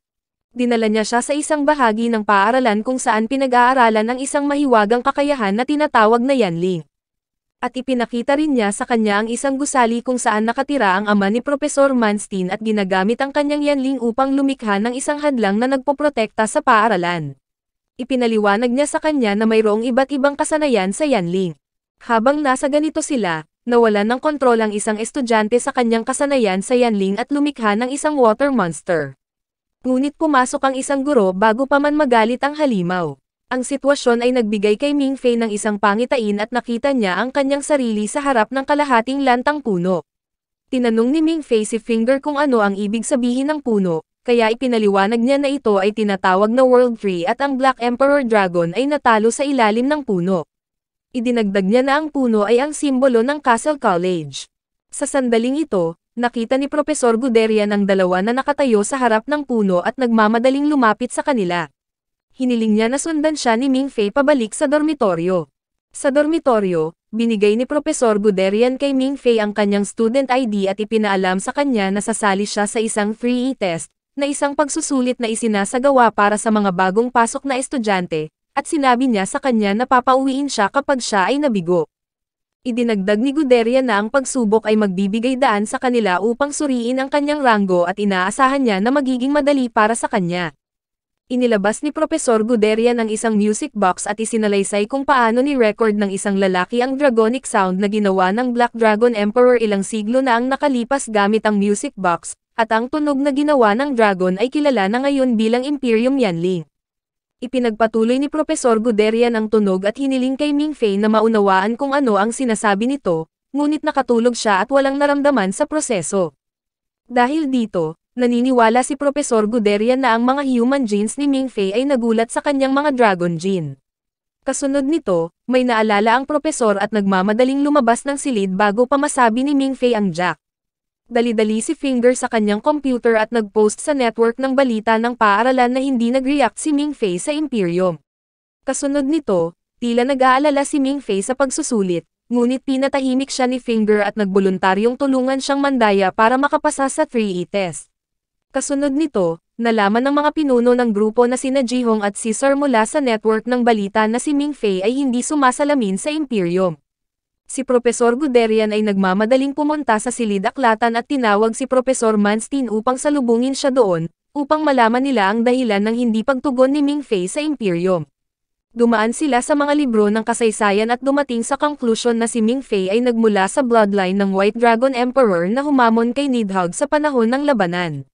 Dinala niya siya sa isang bahagi ng paaralan kung saan pinag-aaralan ang isang mahiwagang kakayahan na tinatawag na Yanling. At ipinakita rin niya sa kanya ang isang gusali kung saan nakatira ang ama ni Profesor Manstein at ginagamit ang kanyang Yanling upang lumikha ng isang hadlang na nagpoprotekta sa paaralan. Ipinaliwanag niya sa kanya na mayroong iba't ibang kasanayan sa Yanling. Habang nasa ganito sila, nawalan ng kontrol ang isang estudyante sa kanyang kasanayan sa Yanling at lumikha ng isang water monster. Ngunit pumasok ang isang guro bago pa man magalit ang halimaw. Ang sitwasyon ay nagbigay kay Ming Fei ng isang pangitain at nakita niya ang kanyang sarili sa harap ng kalahating lantang puno. Tinanong ni Mingfei si Finger kung ano ang ibig sabihin ng puno, kaya ipinaliwanag niya na ito ay tinatawag na World Tree at ang Black Emperor Dragon ay natalo sa ilalim ng puno. Idinagdag niya na ang puno ay ang simbolo ng Castle College. Sa sandaling ito, nakita ni Profesor Guderian ang dalawa na nakatayo sa harap ng puno at nagmamadaling lumapit sa kanila. Hiniling niya na sundan siya ni Mingfei pabalik sa dormitoryo. Sa dormitoryo, binigay ni Profesor Guderian kay Mingfei ang kanyang student ID at ipinaalam sa kanya na sasali siya sa isang 3E test, na isang pagsusulit na isinasagawa para sa mga bagong pasok na estudyante, at sinabi niya sa kanya na papauwiin siya kapag siya ay nabigo. Idinagdag ni Guderian na ang pagsubok ay magbibigay daan sa kanila upang suriin ang kanyang ranggo at inaasahan niya na magiging madali para sa kanya. Inilabas ni Profesor Guderian ang isang music box at isinalaysay kung paano ni-record ng isang lalaki ang dragonic sound na ginawa ng Black Dragon Emperor ilang siglo na ang nakalipas gamit ang music box, at ang tunog na ginawa ng dragon ay kilala na ngayon bilang Imperium Yanling. Ipinagpatuloy ni Profesor Guderian ang tunog at hiniling kay Mingfei na maunawaan kung ano ang sinasabi nito, ngunit nakatulog siya at walang naramdaman sa proseso. Dahil dito, naniniwala si Profesor Guderian na ang mga human genes ni Mingfei ay nagulat sa kanyang mga dragon gene. Kasunod nito, may naalala ang profesor at nagmamadaling lumabas ng silid bago pa masabi ni Mingfei ang Jack. Dali-dali si Finger sa kanyang computer at nag-post sa network ng balita ng paaralan na hindi nag-react si Mingfei sa Imperium. Kasunod nito, tila nag-aalala si Mingfei sa pagsusulit, ngunit pinatahimik siya ni Finger at nagboluntaryong tulungan siyang mandaya para makapasa sa 3E test. Kasunod nito, nalaman ng mga pinuno ng grupo na sina Jihong at Caesar mula sa network ng balita na si Mingfei ay hindi sumasalamin sa Imperium. Si Profesor Guderian ay nagmamadaling pumunta sa silid-aklatan at tinawag si Profesor Manstein upang salubungin siya doon, upang malaman nila ang dahilan ng hindi pagtugon ni Mingfei sa Imperium. Dumaan sila sa mga libro ng kasaysayan at dumating sa conclusion na si Mingfei ay nagmula sa bloodline ng White Dragon Emperor na humamon kay Nidhogg sa panahon ng labanan.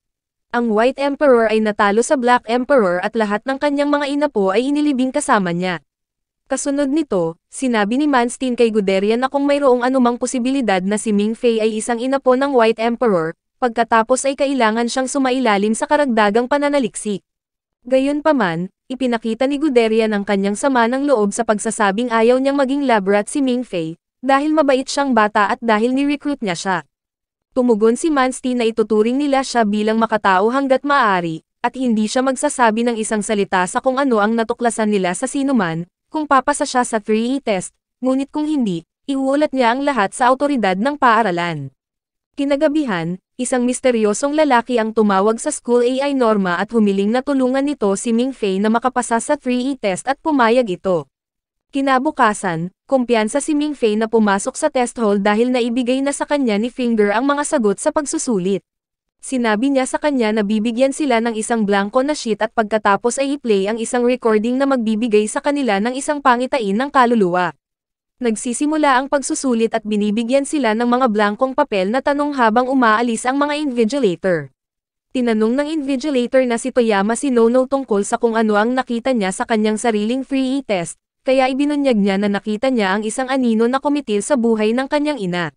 Ang White Emperor ay natalo sa Black Emperor at lahat ng kanyang mga inapo ay inilibing kasama niya. Kasunod nito, sinabi ni Manstein kay Guderian na kung mayroong anumang posibilidad na si Mingfei ay isang inapo ng White Emperor, pagkatapos ay kailangan siyang sumailalim sa karagdagang pananaliksik. Gayunpaman, ipinakita ni Guderian ang kanyang sama ng loob sa pagsasabing ayaw niyang maging lab rat si Mingfei, dahil mabait siyang bata at dahil ni-recruit niya siya. Tumugon si Manstein na ituturing nila siya bilang makatao hanggat maaari, at hindi siya magsasabi ng isang salita sa kung ano ang natuklasan nila sa sinuman, kung papasa siya sa 3E test, ngunit kung hindi, iuulat niya ang lahat sa awtoridad ng paaralan. Kinagabihan, isang misteryosong lalaki ang tumawag sa School AI Norma at humiling na tulungan nito si Mingfei na makapasa sa 3E test at pumayag ito. Kinabukasan, kumpiyansa si Mingfei na pumasok sa test hall dahil naibigay na sa kanya ni Finger ang mga sagot sa pagsusulit. Sinabi niya sa kanya na bibigyan sila ng isang blanco na sheet at pagkatapos ay i-play ang isang recording na magbibigay sa kanila ng isang pangitain ng kaluluwa. Nagsisimula ang pagsusulit at binibigyan sila ng mga blankong papel na tanong habang umaalis ang mga invigilator. Tinanong ng invigilator na si Toyama si Nono tungkol sa kung ano ang nakita niya sa kanyang sariling 3E test, kaya ibinunyag niya na nakita niya ang isang anino na kumitil sa buhay ng kanyang ina.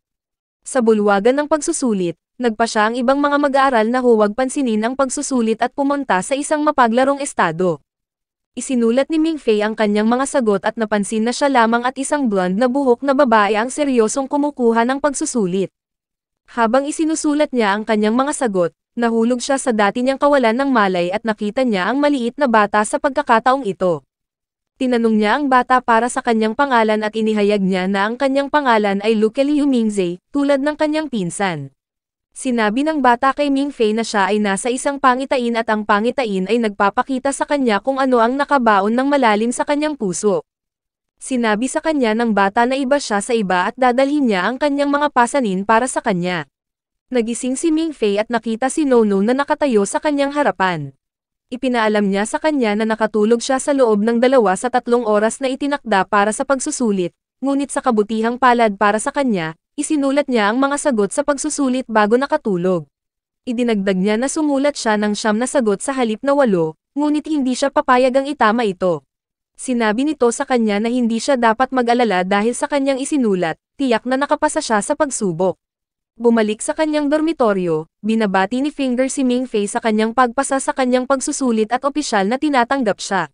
Sa bulwagan ng pagsusulit, nagpa siya ang ibang mga mag-aaral na huwag pansinin ang pagsusulit at pumunta sa isang mapaglarong estado. Isinulat ni Mingfei ang kanyang mga sagot at napansin na siya lamang at isang blonde na buhok na babae ang seryosong kumukuha ng pagsusulit. Habang isinusulat niya ang kanyang mga sagot, nahulog siya sa dati niyang kawalan ng malay at nakita niya ang maliit na bata sa pagkakataong ito. Tinanong niya ang bata para sa kanyang pangalan at inihayag niya na ang kanyang pangalan ay Luke Liu Mingzhe, tulad ng kanyang pinsan. Sinabi ng bata kay Mingfei na siya ay nasa isang pangitain at ang pangitain ay nagpapakita sa kanya kung ano ang nakabaon ng malalim sa kanyang puso. Sinabi sa kanya ng bata na iba siya sa iba at dadalhin niya ang kanyang mga pasanin para sa kanya. Nagising si Mingfei at nakita si Nono na nakatayo sa kanyang harapan. Ipinaalam niya sa kanya na nakatulog siya sa loob ng 2 sa 3 oras na itinakda para sa pagsusulit, ngunit sa kabutihang palad para sa kanya, isinulat niya ang mga sagot sa pagsusulit bago nakatulog. Idinagdag niya na sumulat siya ng 9 na sagot sa halip na 8, ngunit hindi siya papayag ang itama ito. Sinabi nito sa kanya na hindi siya dapat mag-alala dahil sa kanyang isinulat, tiyak na nakapasa siya sa pagsubok. Bumalik sa kanyang dormitoryo, binabati ni Finger si Mingfei sa kanyang pagpasa sa kanyang pagsusulit at opisyal na tinatanggap siya.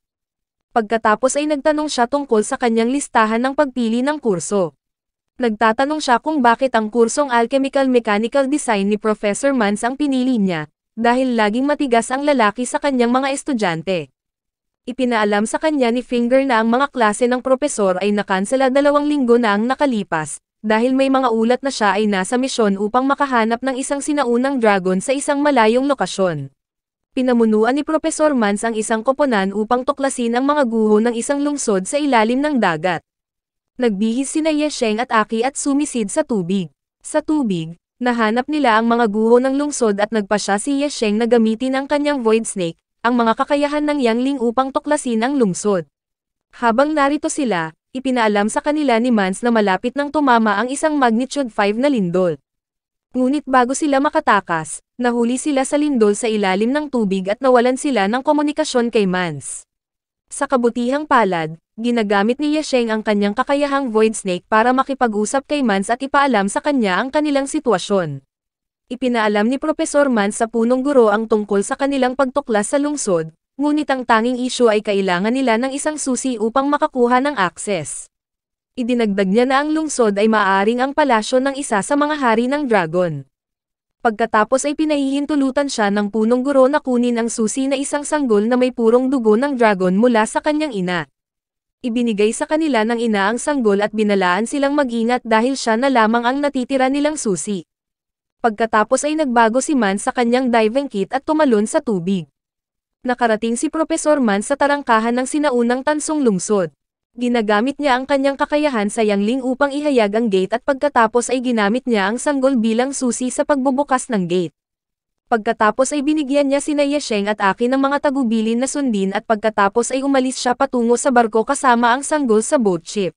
Pagkatapos ay nagtanong siya tungkol sa kanyang listahan ng pagpili ng kurso. Nagtatanong siya kung bakit ang kursong Alchemical Mechanical Design ni Professor Mans ang pinili niya, dahil laging matigas ang lalaki sa kanyang mga estudyante. Ipinaalam sa kanya ni Finger na ang mga klase ng propesor ay nakansela 2 linggo na ang nakalipas, dahil may mga ulat na siya ay nasa misyon upang makahanap ng isang sinaunang dragon sa isang malayong lokasyon. Pinamunuan ni Professor Mans ang isang koponan upang tuklasin ang mga guho ng isang lungsod sa ilalim ng dagat. Nagbihis sina Ye Sheng at Aki at sumisid sa tubig. Sa tubig, nahanap nila ang mga guho ng lungsod at nagpasya si Ye Sheng na gamitin ang kanyang Void Snake, ang mga kakayahan ng Yang Ling upang tuklasin ang lungsod. Habang narito sila, ipinaalam sa kanila ni Mans na malapit nang tumama ang isang magnitude 5 na lindol. Ngunit bago sila makatakas, nahuli sila sa lindol sa ilalim ng tubig at nawalan sila ng komunikasyon kay Mans. Sa kabutihang palad, ginagamit ni Ye Sheng ang kanyang kakayahang Void Snake para makipag-usap kay Mans at ipaalam sa kanya ang kanilang sitwasyon. Ipinaalam ni Professor Mans sa punong guro ang tungkol sa kanilang pagtuklas sa lungsod, ngunit ang tanging issue ay kailangan nila ng isang susi upang makakuha ng access. Idinagdag niya na ang lungsod ay maaaring ang palasyo ng isa sa mga hari ng dragon. Pagkatapos ay pinahihintulutan siya ng punong guro na kunin ang susi na isang sanggol na may purong dugo ng dragon mula sa kanyang ina. Ibinigay sa kanila ng ina ang sanggol at binalaan silang mag-ingat dahil siya na lamang ang natitira nilang susi. Pagkatapos ay nagbago si Mans sa kanyang diving kit at tumalon sa tubig. Nakarating si Professor Mans sa tarangkahan ng sinaunang tansong lungsod. Ginagamit niya ang kanyang kakayahan sa Yang Ling upang ihayag ang gate at pagkatapos ay ginamit niya ang sanggol bilang susi sa pagbubukas ng gate. Pagkatapos ay binigyan niya sina Ye Sheng at Aki ng mga tagubilin na sundin at pagkatapos ay umalis siya patungo sa barko kasama ang sanggol sa boat ship.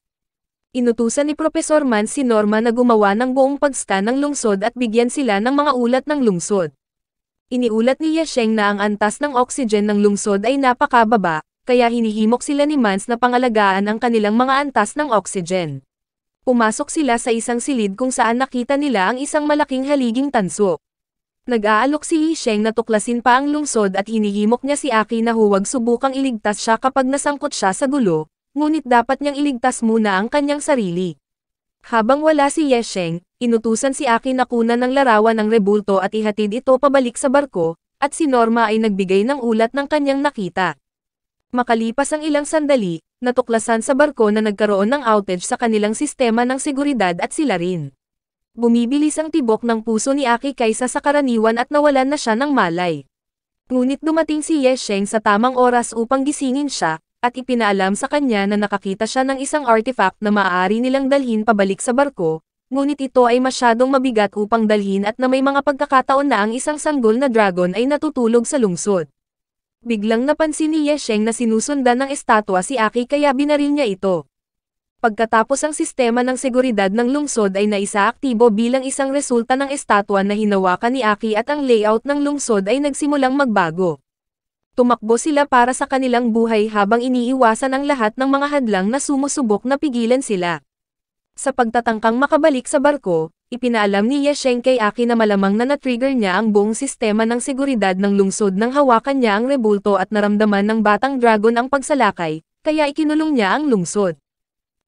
Inutusan ni Professor Mans si Norma na gumawa ng buong pag-scan ng lungsod at bigyan sila ng mga ulat ng lungsod. Iniulat ni Ye Sheng na ang antas ng oxygen ng lungsod ay napakababa, kaya hinihimok sila ni Mans na pangalagaan ang kanilang mga antas ng oxygen. Pumasok sila sa isang silid kung saan nakita nila ang isang malaking haliging tanso. Nag-aalok si Ye Sheng na tuklasin pa ang lungsod at hinihimok niya si Aki na huwag subukang iligtas siya kapag nasangkot siya sa gulo, ngunit dapat niyang iligtas muna ang kanyang sarili. Habang wala si Ye Sheng, inutusan si Aki na kunan ng larawan ng rebulto at ihatid ito pabalik sa barko, at si Norma ay nagbigay ng ulat ng kanyang nakita. Makalipas ang ilang sandali, natuklasan sa barko na nagkaroon ng outage sa kanilang sistema ng seguridad at sila rin. Bumibilis ang tibok ng puso ni Aki kaysa sa karaniwan at nawalan na siya ng malay. Ngunit dumating si Ye Sheng sa tamang oras upang gisingin siya, at ipinaalam sa kanya na nakakita siya ng isang artifact na maaari nilang dalhin pabalik sa barko, ngunit ito ay masyadong mabigat upang dalhin at na may mga pagkakataon na ang isang sanggol na dragon ay natutulog sa lungsod. Biglang napansin ni Ye Sheng na sinusundan ng estatwa si Aki kaya binaril niya ito. Pagkatapos ang sistema ng seguridad ng lungsod ay naisaaktibo bilang isang resulta ng estatwa na hinawakan ni Aki at ang layout ng lungsod ay nagsimulang magbago. Tumakbo sila para sa kanilang buhay habang iniiwasan ang lahat ng mga hadlang na sumusubok na pigilan sila. Sa pagtatangkang makabalik sa barko, ipinaalam ni Ye Sheng kay Aki na malamang na na-trigger niya ang buong sistema ng seguridad ng lungsod nang hawakan niya ang rebulto at naramdaman ng batang dragon ang pagsalakay, kaya ikinulong niya ang lungsod.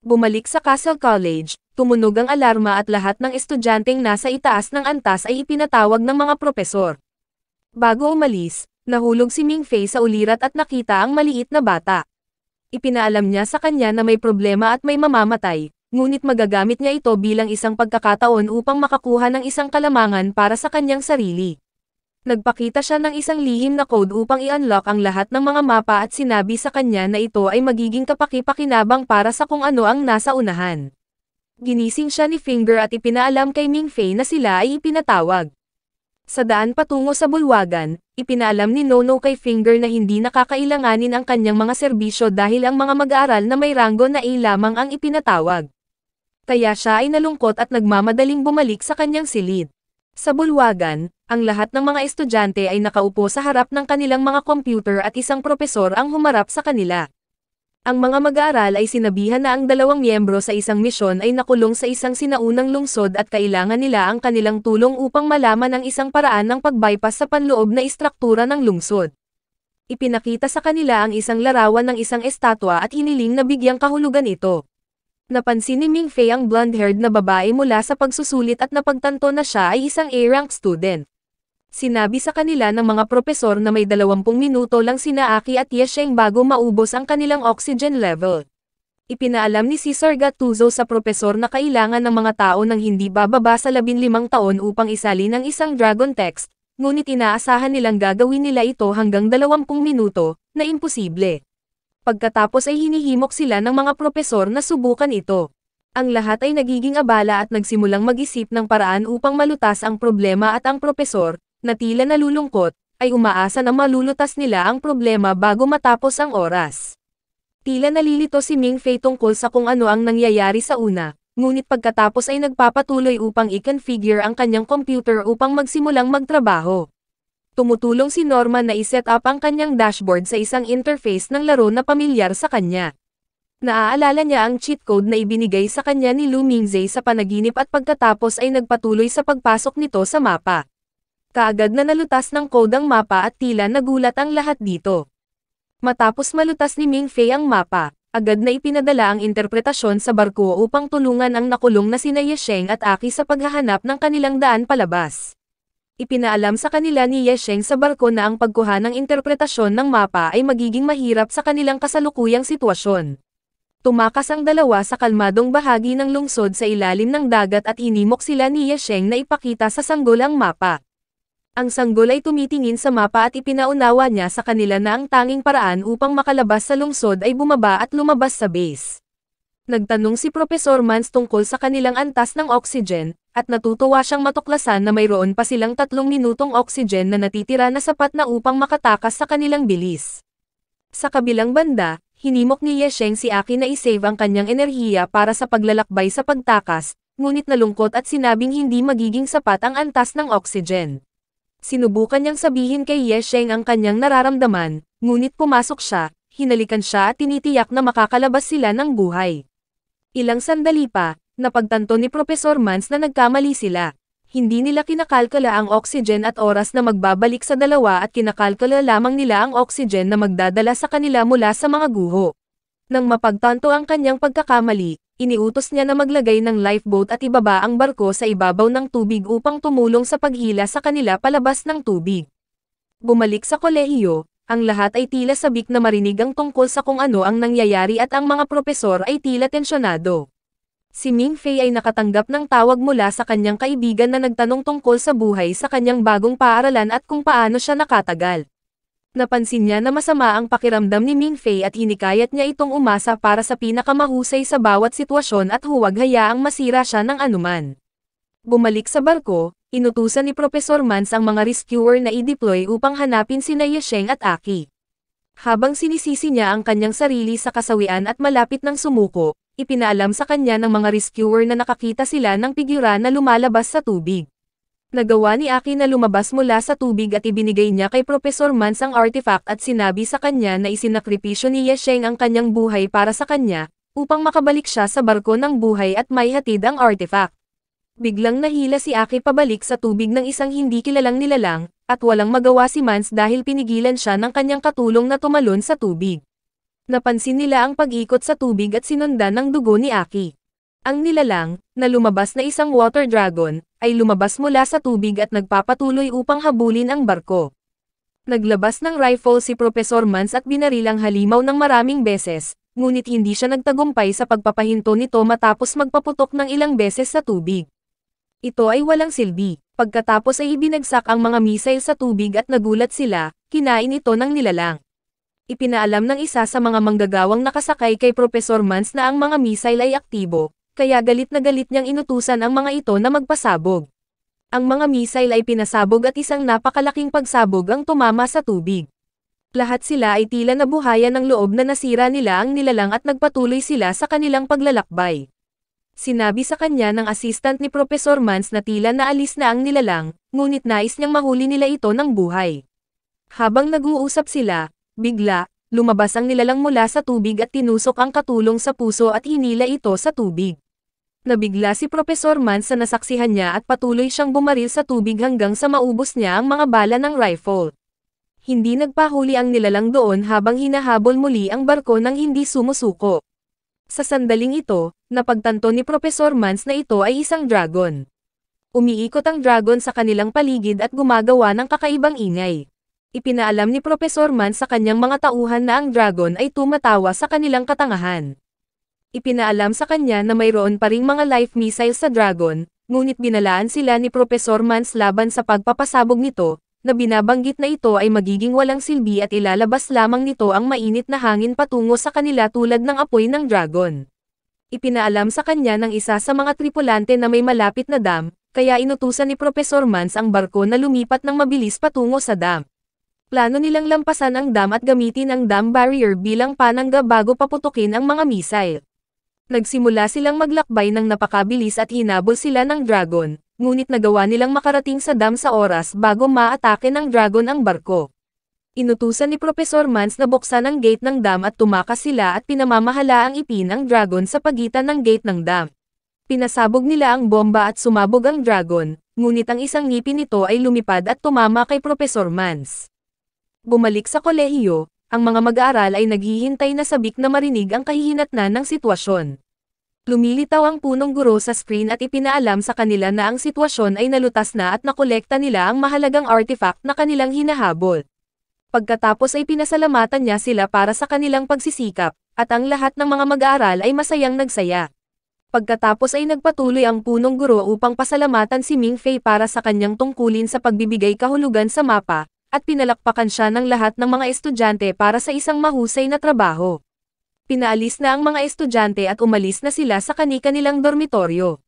Bumalik sa Castle College, tumunog ang alarma at lahat ng estudyanteng nasa itaas ng antas ay ipinatawag ng mga propesor. Bago umalis, nahulog si Mingfei sa ulirat at nakita ang maliit na bata. Ipinaalam niya sa kanya na may problema at may mamamatay, ngunit magagamit niya ito bilang isang pagkakataon upang makakuha ng isang kalamangan para sa kanyang sarili. Nagpakita siya ng isang lihim na code upang i-unlock ang lahat ng mga mapa at sinabi sa kanya na ito ay magiging kapaki-pakinabang para sa kung ano ang nasa unahan. Ginising siya ni Finger at ipinaalam kay Mingfei na sila ay ipinatawag. Sa daan patungo sa bulwagan, ipinaalam ni Nono kay Finger na hindi nakakailanganin ang kanyang mga serbisyo dahil ang mga mag-aaral na may ranggo na A lamang ang ipinatawag. Kaya siya ay nalungkot at nagmamadaling bumalik sa kanyang silid. Sa bulwagan, ang lahat ng mga estudyante ay nakaupo sa harap ng kanilang mga computer at isang propesor ang humarap sa kanila. Ang mga mag-aaral ay sinabihan na ang dalawang miyembro sa isang misyon ay nakulong sa isang sinaunang lungsod at kailangan nila ang kanilang tulong upang malaman ang isang paraan ng pag-bypass sa panloob na istruktura ng lungsod. Ipinakita sa kanila ang isang larawan ng isang estatwa at hiniling na bigyang kahulugan ito. Napansin ni Ming Fei ang blonde-haired na babae mula sa pagsusulit at napagtanto na siya ay isang A-rank student. Sinabi sa kanila ng mga propesor na may 20 minuto lang sina Aki at Ye Sheng bago maubos ang kanilang oxygen level. Ipinaalam ni Cesar Gattuso sa propesor na kailangan ng mga tao ng hindi bababa sa 15 taon upang isalin ang isang dragon text, ngunit inaasahan nilang gagawin nila ito hanggang 20 minuto, na imposible. Pagkatapos ay hinihimok sila ng mga propesor na subukan ito. Ang lahat ay nagiging abala at nagsimulang mag-isip ng paraan upang malutas ang problema at ang propesor, na tila nalulungkot, ay umaasa na malulutas nila ang problema bago matapos ang oras. Tila nalilito si Ming Fei tungkol sa kung ano ang nangyayari sa una, ngunit pagkatapos ay nagpapatuloy upang i-configure ang kanyang computer upang magsimulang magtrabaho. Tumutulong si Norman na i-set up ang kanyang dashboard sa isang interface ng laro na pamilyar sa kanya. Naaalala niya ang cheat code na ibinigay sa kanya ni Lu Mingzhe sa panaginip at pagkatapos ay nagpatuloy sa pagpasok nito sa mapa. Kaagad na nalutas ng code ang mapa at tila nagulat ang lahat dito. Matapos malutas ni Ming Fei ang mapa, agad na ipinadala ang interpretasyon sa barko upang tulungan ang nakulong na sina Ye Sheng at Aki sa paghahanap ng kanilang daan palabas. Ipinaalam sa kanila ni Ye Sheng sa barko na ang pagkuha ng interpretasyon ng mapa ay magiging mahirap sa kanilang kasalukuyang sitwasyon. Tumakas ang dalawa sa kalmadong bahagi ng lungsod sa ilalim ng dagat at hinimok sila ni Ye Sheng na ipakita sa sanggol ang mapa. Ang sanggol ay tumitingin sa mapa at ipinaunawa niya sa kanila na ang tanging paraan upang makalabas sa lungsod ay bumaba at lumabas sa base. Nagtanong si Professor Mans tungkol sa kanilang antas ng oxygen, at natutuwa siyang matuklasan na mayroon pa silang 3 minutong oxygen na natitira na sapat na upang makatakas sa kanilang bilis. Sa kabilang banda, hinimok ni Ye Sheng si Aki na isave ang kanyang enerhiya para sa paglalakbay sa pagtakas, ngunit nalungkot at sinabing hindi magiging sapat ang antas ng oxygen. Sinubukan niyang sabihin kay Ye Sheng ang kanyang nararamdaman, ngunit pumasok siya, hinalikan siya at tinitiyak na makakalabas sila ng buhay. Ilang sandali pa, napagtanto ni Professor Mans na nagkamali sila. Hindi nila kinakalkula ang oxygen at oras na magbabalik sa dalawa at kinakalkula lamang nila ang oxygen na magdadala sa kanila mula sa mga guho. Nang mapagtanto ang kanyang pagkakamali, iniutos niya na maglagay ng lifeboat at ibaba ang barko sa ibabaw ng tubig upang tumulong sa paghila sa kanila palabas ng tubig. Bumalik sa kolehiyo, ang lahat ay tila sabik na marinig ang tungkol sa kung ano ang nangyayari at ang mga propesor ay tila tensyonado. Si Ming Fei ay nakatanggap ng tawag mula sa kanyang kaibigan na nagtanong tungkol sa buhay sa kanyang bagong paaralan at kung paano siya nakatagal. Napansin niya na masama ang pakiramdam ni Ming Fei at hinikayat niya itong umasa para sa pinakamahusay sa bawat sitwasyon at huwag hayaang masira siya ng anuman. Bumalik sa barko, inutusan ni Professor Mans ang mga rescuer na i-deploy upang hanapin sina Ye Sheng at Aki. Habang sinisisi niya ang kanyang sarili sa kasawian at malapit ng sumuko, ipinaalam sa kanya ng mga rescuer na nakakita sila ng figura na lumalabas sa tubig. Nagawa ni Aki na lumabas mula sa tubig at ibinigay niya kay Professor Mans ang artifact at sinabi sa kanya na isinakripisyo ni Ye Sheng ang kanyang buhay para sa kanya, upang makabalik siya sa barko ng buhay at maihatid ang artifact. Biglang nahila si Aki pabalik sa tubig ng isang hindi kilalang nilalang, at walang magawa si Mans dahil pinigilan siya ng kanyang katulong na tumalon sa tubig. Napansin nila ang pag-ikot sa tubig at sinundan ng dugo ni Aki. Ang nilalang, na lumabas na isang water dragon, ay lumabas mula sa tubig at nagpapatuloy upang habulin ang barko. Naglabas ng rifle si Professor Mans at binarilang halimaw ng maraming beses, ngunit hindi siya nagtagumpay sa pagpapahinto nito matapos magpaputok ng ilang beses sa tubig. Ito ay walang silbi. Pagkatapos ay ibinagsak ang mga missile sa tubig at nagulat sila, kinain ito ng nilalang. Ipinaalam ng isa sa mga manggagawang nakasakay kay Professor Mans na ang mga missile ay aktibo, kaya galit na galit niyang inutusan ang mga ito na magpasabog. Ang mga missile ay pinasabog at isang napakalaking pagsabog ang tumama sa tubig. Lahat sila ay tila nabuhayan ng loob na nasira nila ang nilalang at nagpatuloy sila sa kanilang paglalakbay. Sinabi sa kanya ng assistant ni Professor Mans na tila naalis na ang nilalang, ngunit nais niyang mahuli nila ito ng buhay. Habang nag-uusap sila, bigla, lumabas ang nilalang mula sa tubig at tinusok ang katulong sa puso at hinila ito sa tubig. Nabigla si Professor Mans sa nasaksihan niya at patuloy siyang bumaril sa tubig hanggang sa maubos niya ang mga bala ng rifle. Hindi nagpahuli ang nilalang doon habang hinahabol muli ang barko ng hindi sumusuko. Sa sandaling ito, napagtanto ni Professor Mans na ito ay isang dragon. Umiikot ang dragon sa kanilang paligid at gumagawa ng kakaibang ingay. Ipinaalam ni Professor Mans sa kanyang mga tauhan na ang dragon ay tumatawa sa kanilang katangahan. Ipinaalam sa kanya na mayroon pa ring mga life missiles sa dragon, ngunit binalaan sila ni Professor Mans laban sa pagpapasabog nito, na binabanggit na ito ay magiging walang silbi at ilalabas lamang nito ang mainit na hangin patungo sa kanila tulad ng apoy ng dragon. Ipinaalam sa kanya ng isa sa mga tripulante na may malapit na dam, kaya inutusan ni Professor Mans ang barko na lumipat ng mabilis patungo sa dam. Plano nilang lampasan ang dam at gamitin ang dam barrier bilang panangga bago paputukin ang mga missile. Nagsimula silang maglakbay ng napakabilis at hinabol sila ng dragon, ngunit nagawa nilang makarating sa dam sa oras bago maatake ng dragon ang barko. Inutusan ni Professor Mans na buksan ang gate ng dam at tumakas sila at pinamamahala ang ipin ang dragon sa pagitan ng gate ng dam. Pinasabog nila ang bomba at sumabog ang dragon, ngunit ang isang ngipin nito ay lumipad at tumama kay Professor Mans. Bumalik sa kolehiyo, ang mga mag-aaral ay naghihintay na sabik na marinig ang kahihinatnan ng sitwasyon. Lumilitaw ang punong guro sa screen at ipinaalam sa kanila na ang sitwasyon ay nalutas na at nakolekta nila ang mahalagang artifact na kanilang hinahabol. Pagkatapos ay pinasalamatan niya sila para sa kanilang pagsisikap, at ang lahat ng mga mag-aaral ay masayang nagsaya. Pagkatapos ay nagpatuloy ang punong guro upang pasalamatan si Ming Fei para sa kanyang tungkulin sa pagbibigay kahulugan sa mapa, at pinalakpakan siya ng lahat ng mga estudyante para sa isang mahusay na trabaho. Pinaalis na ang mga estudyante at umalis na sila sa kani-kanilang dormitoryo.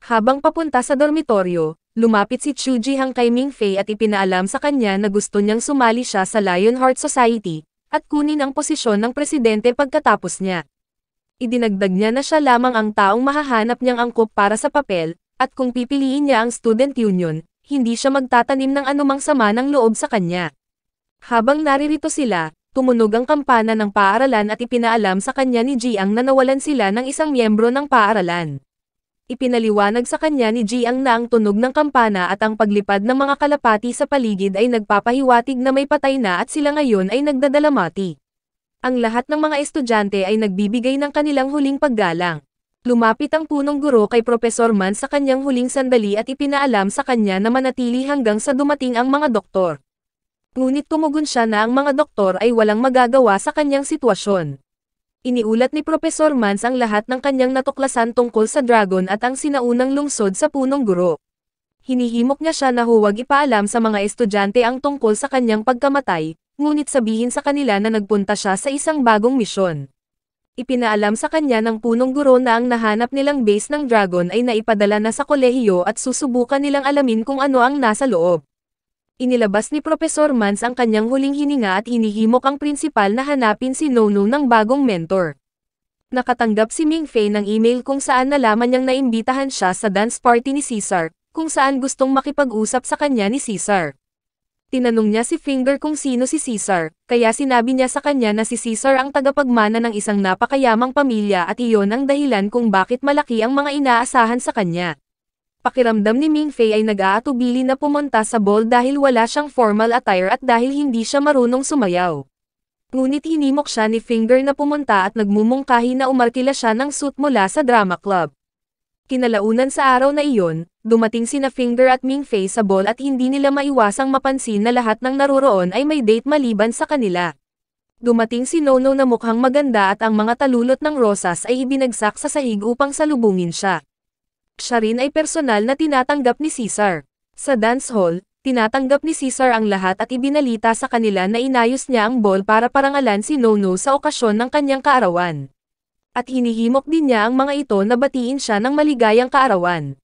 Habang papunta sa dormitoryo, lumapit si Chu Jihang kay Ming Fei at ipinaalam sa kanya na gusto niyang sumali siya sa Lionheart Society, at kunin ang posisyon ng presidente pagkatapos niya. Idinagdag niya na siya lamang ang taong mahahanap niyang angkop para sa papel, at kung pipiliin niya ang student union, hindi siya magtatanim ng anumang sama ng loob sa kanya. Habang naririto sila, tumunog ang kampana ng paaralan at ipinaalam sa kanya ni Jiang na nawalan sila ng isang miyembro ng paaralan. Ipinaliwanag sa kanya ni Jiang na ang tunog ng kampana at ang paglipad ng mga kalapati sa paligid ay nagpapahiwatig na may patay na at sila ngayon ay nagdadalamati. Ang lahat ng mga estudyante ay nagbibigay ng kanilang huling paggalang. Lumapit ang punong guro kay Professor Mans sa kanyang huling sandali at ipinaalam sa kanya na manatili hanggang sa dumating ang mga doktor. Ngunit tumugon siya na ang mga doktor ay walang magagawa sa kanyang sitwasyon. Iniulat ni Professor Mans ang lahat ng kanyang natuklasan tungkol sa dragon at ang sinaunang lungsod sa punong guro. Hinihimok niya siya na huwag ipaalam sa mga estudyante ang tungkol sa kanyang pagkamatay, ngunit sabihin sa kanila na nagpunta siya sa isang bagong misyon. Ipinaalam sa kanya ng punong guro na ang nahanap nilang base ng dragon ay naipadala na sa kolehiyo at susubukan nilang alamin kung ano ang nasa loob. Inilabas ni Professor Mans ang kanyang huling hininga at hinihimok ang prinsipal na hanapin si Nono ng bagong mentor. Nakatanggap si Ming Fei ng email kung saan nalaman niyang naimbitahan siya sa dance party ni Caesar, kung saan gustong makipag-usap sa kanya ni Caesar. Tinanong niya si Finger kung sino si Caesar, kaya sinabi niya sa kanya na si Caesar ang tagapagmana ng isang napakayamang pamilya at iyon ang dahilan kung bakit malaki ang mga inaasahan sa kanya. Pakiramdam ni Ming Fei ay nag-aatubili na pumunta sa ball dahil wala siyang formal attire at dahil hindi siya marunong sumayaw. Ngunit hinimok siya ni Finger na pumunta at nagmumungkahi na umarkila siya ng suit mula sa drama club. Kinalaunan sa araw na iyon, dumating sina Finger at Ming Fei sa ball at hindi nila maiwasang mapansin na lahat ng naroroon ay may date maliban sa kanila. Dumating si Nono na mukhang maganda at ang mga talulot ng rosas ay ibinagsak sa sahig upang salubungin siya. Siya rin ay personal na tinatanggap ni Caesar. Sa dance hall, tinatanggap ni Caesar ang lahat at ibinalita sa kanila na inayos niya ang ball para parangalan si Nono sa okasyon ng kanyang kaarawan. At hinihimok din niya ang mga ito na batiin siya ng maligayang kaarawan.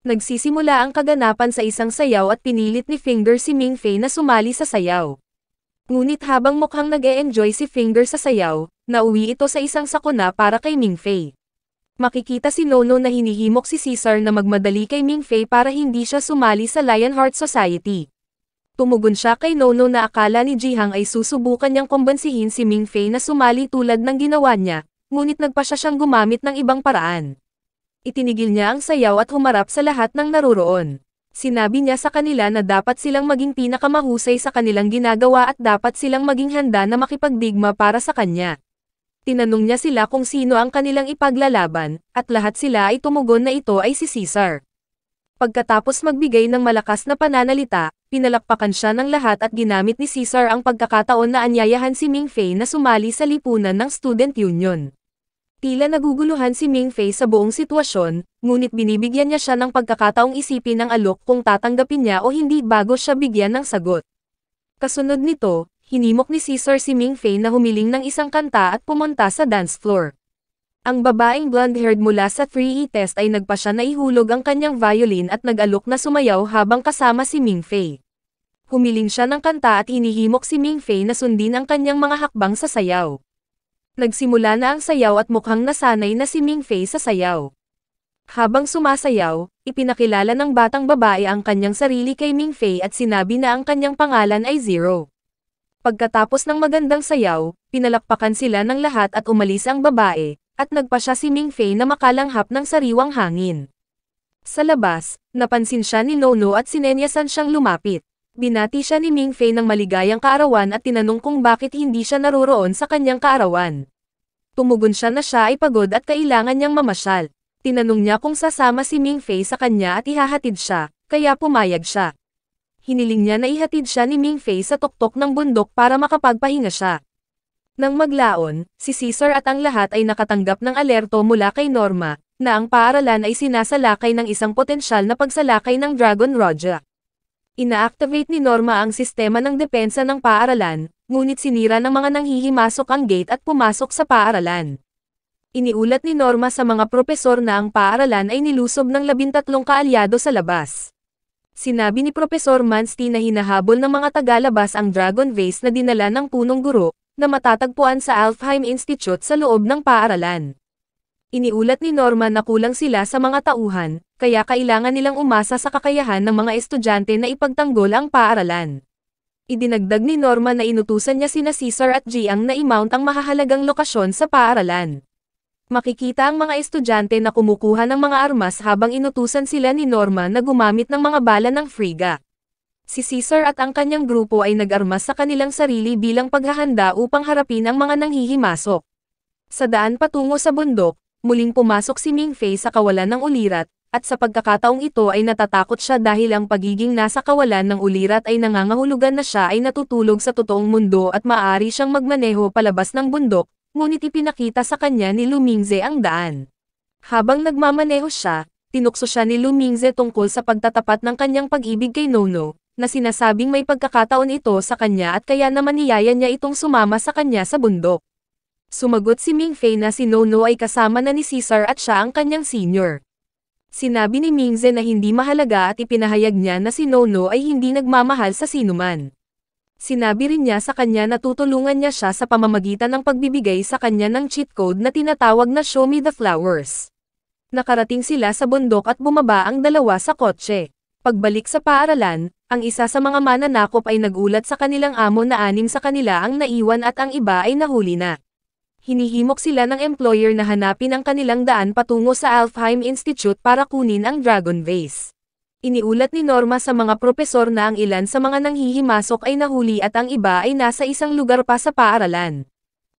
Nagsisimula ang kaganapan sa isang sayaw at pinilit ni Finger si Ming Fei na sumali sa sayaw. Ngunit habang mukhang nag-e-enjoy si Finger sa sayaw, nauwi ito sa isang sakuna para kay Ming Fei. Makikita si Nono na hinihimok si Caesar na magmadali kay Ming Fei para hindi siya sumali sa Lionheart Society. Tumugon siya kay Nono na akala ni Jihang ay susubukan niyang kumbansihin si Mingfei na sumali tulad ng ginawa niya, ngunit nagpa siya siyang gumamit ng ibang paraan. Itinigil niya ang sayaw at humarap sa lahat ng naroroon. Sinabi niya sa kanila na dapat silang maging pinakamahusay sa kanilang ginagawa at dapat silang maging handa na makipagdigma para sa kanya. Tinanong niya sila kung sino ang kanilang ipaglalaban, at lahat sila ay tumugon na ito ay si Caesar. Pagkatapos magbigay ng malakas na pananalita, pinalakpakan siya ng lahat at ginamit ni Caesar ang pagkakataon na anyayahan si Mingfei na sumali sa lipunan ng Student Union. Tila naguguluhan si Mingfei sa buong sitwasyon, ngunit binibigyan niya siya ng pagkakataong isipin ng alok kung tatanggapin niya o hindi bago siya bigyan ng sagot. Kasunod nito, hinimok ni Caesar si Mingfei na humiling ng isang kanta at pumunta sa dance floor. Ang babaeng blonde-haired mula sa 3E test ay nagpa siya na ihulog ang kanyang violin at nag-alok na sumayaw habang kasama si Mingfei. Humiling siya ng kanta at hinihimok si Mingfei na sundin ang kanyang mga hakbang sa sayaw. Nagsimula na ang sayaw at mukhang nasanay na si Mingfei sa sayaw. Habang sumasayaw, ipinakilala ng batang babae ang kanyang sarili kay Mingfei at sinabi na ang kanyang pangalan ay Zero. Pagkatapos ng magandang sayaw, pinalakpakan sila ng lahat at umalis ang babae, at nagpa siya si Mingfei na makalanghap ng sariwang hangin. Sa labas, napansin siya ni Nono at sinenyasan siyang lumapit. Binati siya ni Mingfei ng maligayang kaarawan at tinanong kung bakit hindi siya naroroon sa kanyang kaarawan. Tumugon siya na siya ay pagod at kailangan niyang mamasyal. Tinanong niya kung sasama si Mingfei sa kanya at ihahatid siya, kaya pumayag siya. Hiniling niya na ihatid siya ni Mingfei sa tuktok ng bundok para makapagpahinga siya. Nang maglaon, si Caesar at ang lahat ay nakatanggap ng alerto mula kay Norma, na ang paaralan ay sinasalakay ng isang potensyal na pagsalakay ng Dragon Roja. Ina-activate ni Norma ang sistema ng depensa ng paaralan, ngunit sinira ng mga nanghihimasok ang gate at pumasok sa paaralan. Iniulat ni Norma sa mga propesor na ang paaralan ay nilusob ng 13 kaalyado sa labas. Sinabi ni Propesor Manstein na hinahabol ng mga tagalabas ang Dragon Vase na dinala ng punong guro, na matatagpuan sa Alfheim Institute sa loob ng paaralan. Iniulat ni Norma na kulang sila sa mga tauhan, kaya kailangan nilang umasa sa kakayahan ng mga estudyante na ipagtanggol ang paaralan. Idinagdag ni Norma na inutusan niya sina Caesar at Jiang na i-mount ang mahahalagang lokasyon sa paaralan. Makikita ang mga estudyante na kumukuha ng mga armas habang inutusan sila ni Norma na gumamit ng mga bala ng Frigga. Si Caesar at ang kanyang grupo ay nag-armas sa kanilang sarili bilang paghahanda upang harapin ang mga nanghihimasok. Sa daan patungo sa bundok, muling pumasok si Mingfei sa kawalan ng ulirat, at sa pagkakataong ito ay natatakot siya dahil ang pagiging nasa kawalan ng ulirat ay nangangahulugan na siya ay natutulog sa totoong mundo at maaari siyang magmaneho palabas ng bundok, ngunit ipinakita sa kanya ni Lu Mingze ang daan. Habang nagmamaneho siya, tinukso siya ni Lu Mingze tungkol sa pagtatapat ng kanyang pag-ibig kay Nono, na sinasabing may pagkakataon ito sa kanya at kaya naman niyaya niya itong sumama sa kanya sa bundok. Sumagot si Mingfei na si Nono ay kasama na ni Caesar at siya ang kanyang senior. Sinabi ni Mingze na hindi mahalaga at ipinahayag niya na si Nono ay hindi nagmamahal sa sinuman. Sinabi rin niya sa kanya na tutulungan niya siya sa pamamagitan ng pagbibigay sa kanya ng cheat code na tinatawag na Show Me the Flowers. Nakarating sila sa bundok at bumaba ang dalawa sa kotse. Pagbalik sa paaralan, ang isa sa mga mananakop ay nagulat sa kanilang amo na 6 sa kanila ang naiwan at ang iba ay nahuli na. Hinihimok sila ng employer na hanapin ang kanilang daan patungo sa Alfheim Institute para kunin ang Dragon Vase. Iniulat ni Norma sa mga propesor na ang ilan sa mga nanghihimasok ay nahuli at ang iba ay nasa isang lugar pa sa paaralan.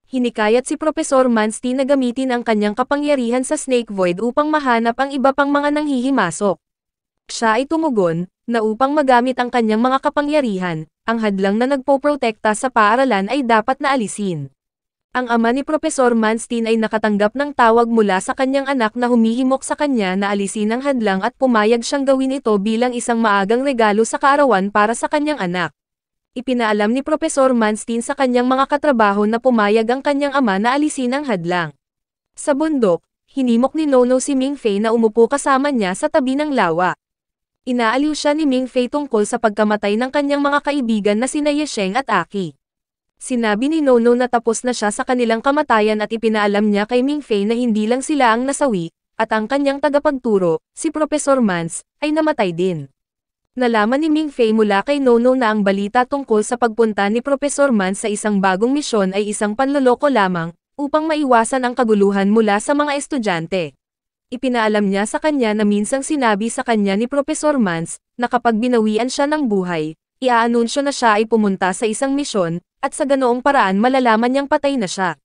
Hinikayat si Propesor Manstein na gamitin ang kanyang kapangyarihan sa Snake Void upang mahanap ang iba pang mga nanghihimasok. Siya ay tumugon, na upang magamit ang kanyang mga kapangyarihan, ang hadlang na nagpoprotekta sa paaralan ay dapat na alisin. Ang ama ni Propesor Manstein ay nakatanggap ng tawag mula sa kanyang anak na humihimok sa kanya na alisin ang hadlang at pumayag siyang gawin ito bilang isang maagang regalo sa kaarawan para sa kanyang anak. Ipinaalam ni Propesor Manstein sa kanyang mga katrabaho na pumayag ang kanyang ama na alisin ang hadlang. Sa bundok, hinimok ni Nono si Mingfei na umupo kasama niya sa tabi ng lawa. Inaaliw siya ni Mingfei tungkol sa pagkamatay ng kanyang mga kaibigan na sina Yesheng at Aki. Sinabi ni Nono na tapos na siya sa kanilang kamatayan at ipinaalam niya kay Mingfei na hindi lang sila ang nasawi, at ang kanyang tagapagturo, si Propesor Mans, ay namatay din. Nalaman ni Ming Fei mula kay Nono na ang balita tungkol sa pagpunta ni Professor Man sa isang bagong misyon ay isang panloloko lamang, upang maiwasan ang kaguluhan mula sa mga estudyante. Ipinaalam niya sa kanya na minsang sinabi sa kanya ni Professor Mans, na kapag binawian siya ng buhay, iaanunsyo na siya ay pumunta sa isang misyon, at sa ganoong paraan malalaman niyang patay na siya.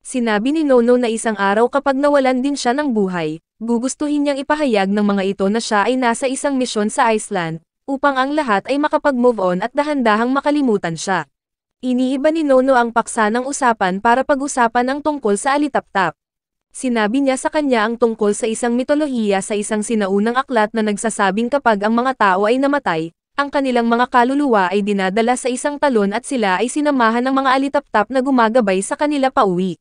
Sinabi ni Nono na isang araw kapag nawalan din siya ng buhay, gugustuhin niyang ipahayag ng mga ito na siya ay nasa isang misyon sa Iceland, upang ang lahat ay makapag-move on at dahan-dahang makalimutan siya. Iniiba ni Nono ang paksa ng usapan para pag-usapan ang tungkol sa alitaptap. Sinabi niya sa kanya ang tungkol sa isang mitolohiya sa isang sinaunang aklat na nagsasabing kapag ang mga tao ay namatay, ang kanilang mga kaluluwa ay dinadala sa isang talon at sila ay sinamahan ng mga alitaptap na gumagabay sa kanila pauwi.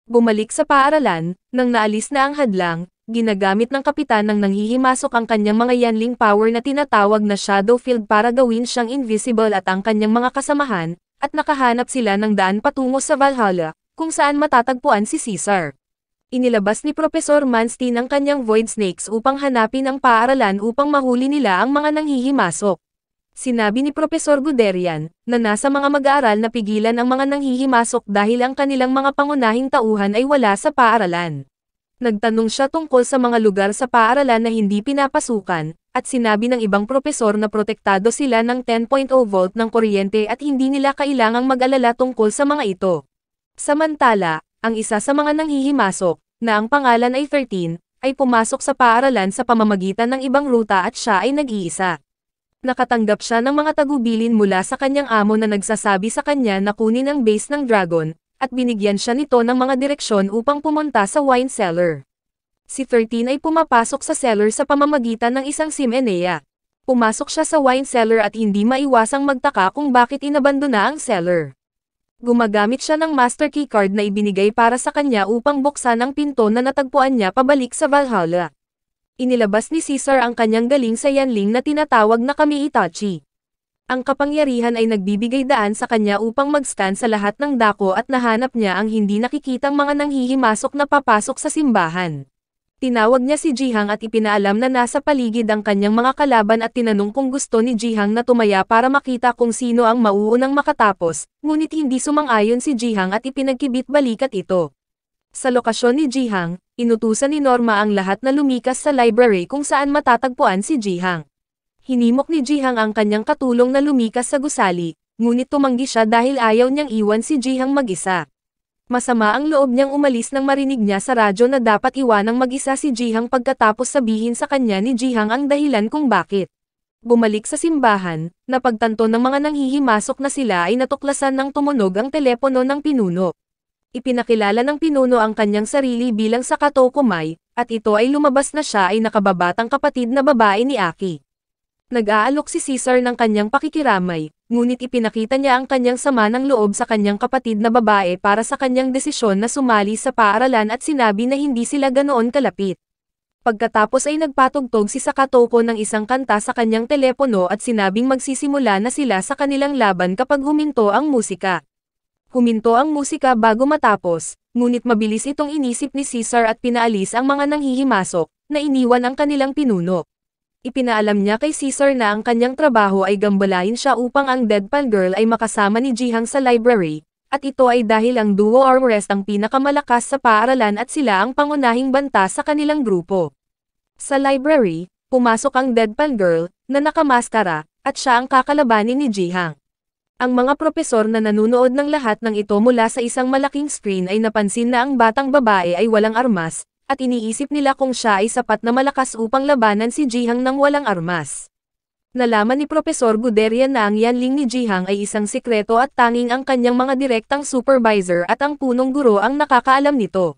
Bumalik sa paaralan, nang naalis na ang hadlang, ginagamit ng kapitan ng nanghihimasok ang kanyang mga yanling power na tinatawag na shadow field para gawin siyang invisible at ang kanyang mga kasamahan, at nakahanap sila ng daan patungo sa Valhalla, kung saan matatagpuan si Caesar. Inilabas ni Professor Manstein ang kanyang Void Snakes upang hanapin ang paaralan upang mahuli nila ang mga nanghihimasok. Sinabi ni Professor Guderian, na nasa mga mag-aaral na pigilan ang mga nanghihimasok dahil ang kanilang mga pangunahing tauhan ay wala sa paaralan. Nagtanong siya tungkol sa mga lugar sa paaralan na hindi pinapasukan, at sinabi ng ibang propesor na protektado sila ng 10.0 volt ng kuryente at hindi nila kailangang mag-alala tungkol sa mga ito. Samantala, ang isa sa mga nanghihimasok, na ang pangalan ay 13, ay pumasok sa paaralan sa pamamagitan ng ibang ruta at siya ay nag-iisa. Nakatanggap siya ng mga tagubilin mula sa kanyang amo na nagsasabi sa kanya na kunin ang base ng dragon, at binigyan siya nito ng mga direksyon upang pumunta sa wine cellar. Si 13 ay pumapasok sa cellar sa pamamagitan ng isang sim-Enea. Pumasok siya sa wine cellar at hindi maiwasang magtaka kung bakit inabandona ang cellar. Gumagamit siya ng master key card na ibinigay para sa kanya upang buksan ang pinto na natagpuan niya pabalik sa Valhalla. Inilabas ni Caesar ang kanyang galing sa yanling na tinatawag na Kami-Itachi. Ang kapangyarihan ay nagbibigay daan sa kanya upang mag-scan sa lahat ng dako at nahanap niya ang hindi nakikitang mga nanghihimasok na papasok sa simbahan. Tinawag niya si Jihang at ipinaalam na nasa paligid ang kanyang mga kalaban at tinanong kung gusto ni Jihang na tumaya para makita kung sino ang mauunang makatapos, ngunit hindi sumang-ayon si Jihang at ipinagkibit-balikat ito. Sa lokasyon ni Jihang, inutusan ni Norma ang lahat na lumikas sa library kung saan matatagpuan si Jihang. Hinimok ni Jihang ang kanyang katulong na lumikas sa gusali, ngunit tumanggi siya dahil ayaw niyang iwan si Jihang mag-isa. Masama ang loob niyang umalis nang marinig niya sa radyo na dapat iwanang mag-isa si Jihang pagkatapos sabihin sa kanya ni Jihang ang dahilan kung bakit. Bumalik sa simbahan, napagtanto ng mga nanghihimasok na sila ay natuklasan ng tumunog ang telepono ng pinuno. Ipinakilala ng pinuno ang kanyang sarili bilang Sakato Komai, at ito ay lumabas na siya ay nakababatang kapatid na babae ni Aki. Nag-aalok si Caesar ng kanyang pakikiramay, ngunit ipinakita niya ang kanyang sama ng loob sa kanyang kapatid na babae para sa kanyang desisyon na sumali sa paaralan at sinabi na hindi sila ganoon kalapit. Pagkatapos ay nagpatugtog si Sakatoko ng isang kanta sa kanyang telepono at sinabing magsisimula na sila sa kanilang laban kapag huminto ang musika. Huminto ang musika bago matapos, ngunit mabilis itong inisip ni Caesar at pinaalis ang mga nanghihimasok, na iniwan ang kanilang pinuno. Ipinaalam niya kay Caesar na ang kanyang trabaho ay gambalain siya upang ang Deadpan Girl ay makasama ni Jihang sa library, at ito ay dahil ang duo Armrest ang pinakamalakas sa paaralan at sila ang pangunahing banta sa kanilang grupo. Sa library, pumasok ang Deadpan Girl, na nakamaskara, at siya ang kakalabanin ni Jihang. Ang mga propesor na nanunood ng lahat ng ito mula sa isang malaking screen ay napansin na ang batang babae ay walang armas, at iniisip nila kung siya ay sapat na malakas upang labanan si Jihang nang walang armas. Nalaman ni Professor Guderian na ang yanling ni Jihang ay isang sikreto at tanging ang kanyang mga direktang supervisor at ang punong guro ang nakakaalam nito.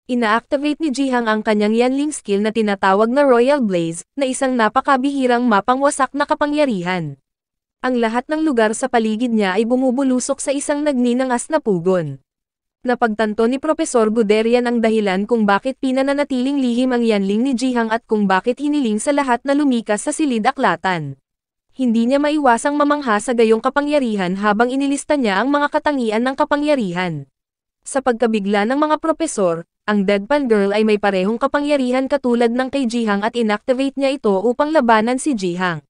Ina-activate ni Jihang ang kanyang yanling skill na tinatawag na Royal Blaze, na isang napakabihirang mapangwasak na kapangyarihan. Ang lahat ng lugar sa paligid niya ay bumubulusok sa isang nagninangas na pugon. Napagtanto ni Professor Guderian ang dahilan kung bakit pinananatiling lihim ang yanling ni Jihang at kung bakit hiniling sa lahat na lumikas sa silid-aklatan. Hindi niya maiwasang mamangha sa gayong kapangyarihan habang inilista niya ang mga katangian ng kapangyarihan. Sa pagkabigla ng mga propesor, ang Deadpan Girl ay may parehong kapangyarihan katulad ng kay Jihang at inactivate niya ito upang labanan si Jihang.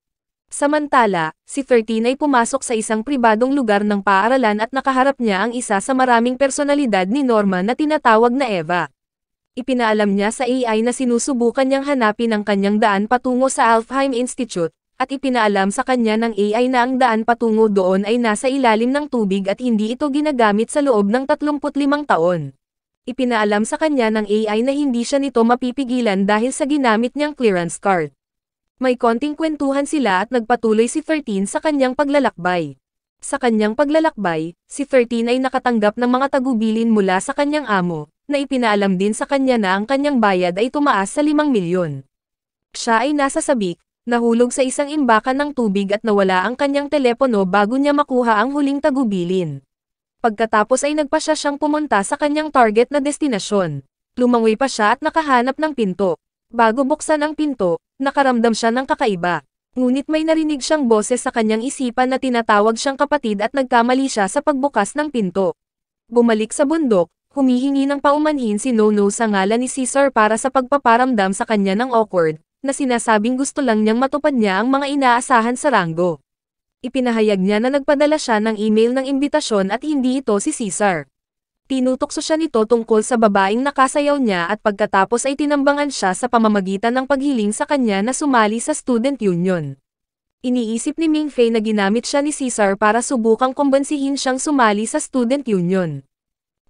Samantala, si 13 ay pumasok sa isang pribadong lugar ng paaralan at nakaharap niya ang isa sa maraming personalidad ni Norma na tinatawag na Eva. Ipinaalam niya sa AI na sinusubukan niyang hanapin ang kanyang daan patungo sa Alfheim Institute, at ipinaalam sa kanya ng AI na ang daan patungo doon ay nasa ilalim ng tubig at hindi ito ginagamit sa loob ng 35 taon. Ipinaalam sa kanya ng AI na hindi siya nito mapipigilan dahil sa ginamit niyang clearance card. May konting kwentuhan sila at nagpatuloy si 13 sa kanyang paglalakbay. Sa kanyang paglalakbay, si 13 ay nakatanggap ng mga tagubilin mula sa kanyang amo, na ipinaalam din sa kanya na ang kanyang bayad ay tumaas sa 5 milyon. Siya ay nasa sabik, nahulog sa isang imbakan ng tubig at nawala ang kanyang telepono bago niya makuha ang huling tagubilin. Pagkatapos ay nagpasya siyang pumunta sa kanyang target na destinasyon. Lumangoy pa siya at nakahanap ng pinto. Bago buksan ang pinto, nakaramdam siya ng kakaiba. Ngunit may narinig siyang boses sa kanyang isipan na tinatawag siyang kapatid at nagkamali siya sa pagbukas ng pinto. Bumalik sa bundok, humihingi ng paumanhin si Nono sa ngalan ni Caesar para sa pagpaparamdam sa kanya ng awkward, na sinasabing gusto lang niyang matupad niya ang mga inaasahan sa ranggo. Ipinahayag niya na nagpadala siya ng email ng imbitasyon at hindi ito si Caesar. Tinutokso siya nito tungkol sa babaeng nakasayaw niya at pagkatapos ay tinambangan siya sa pamamagitan ng paghiling sa kanya na sumali sa student union. Iniisip ni Ming Fei na ginamit siya ni Caesar para subukang kumbansihin siyang sumali sa student union.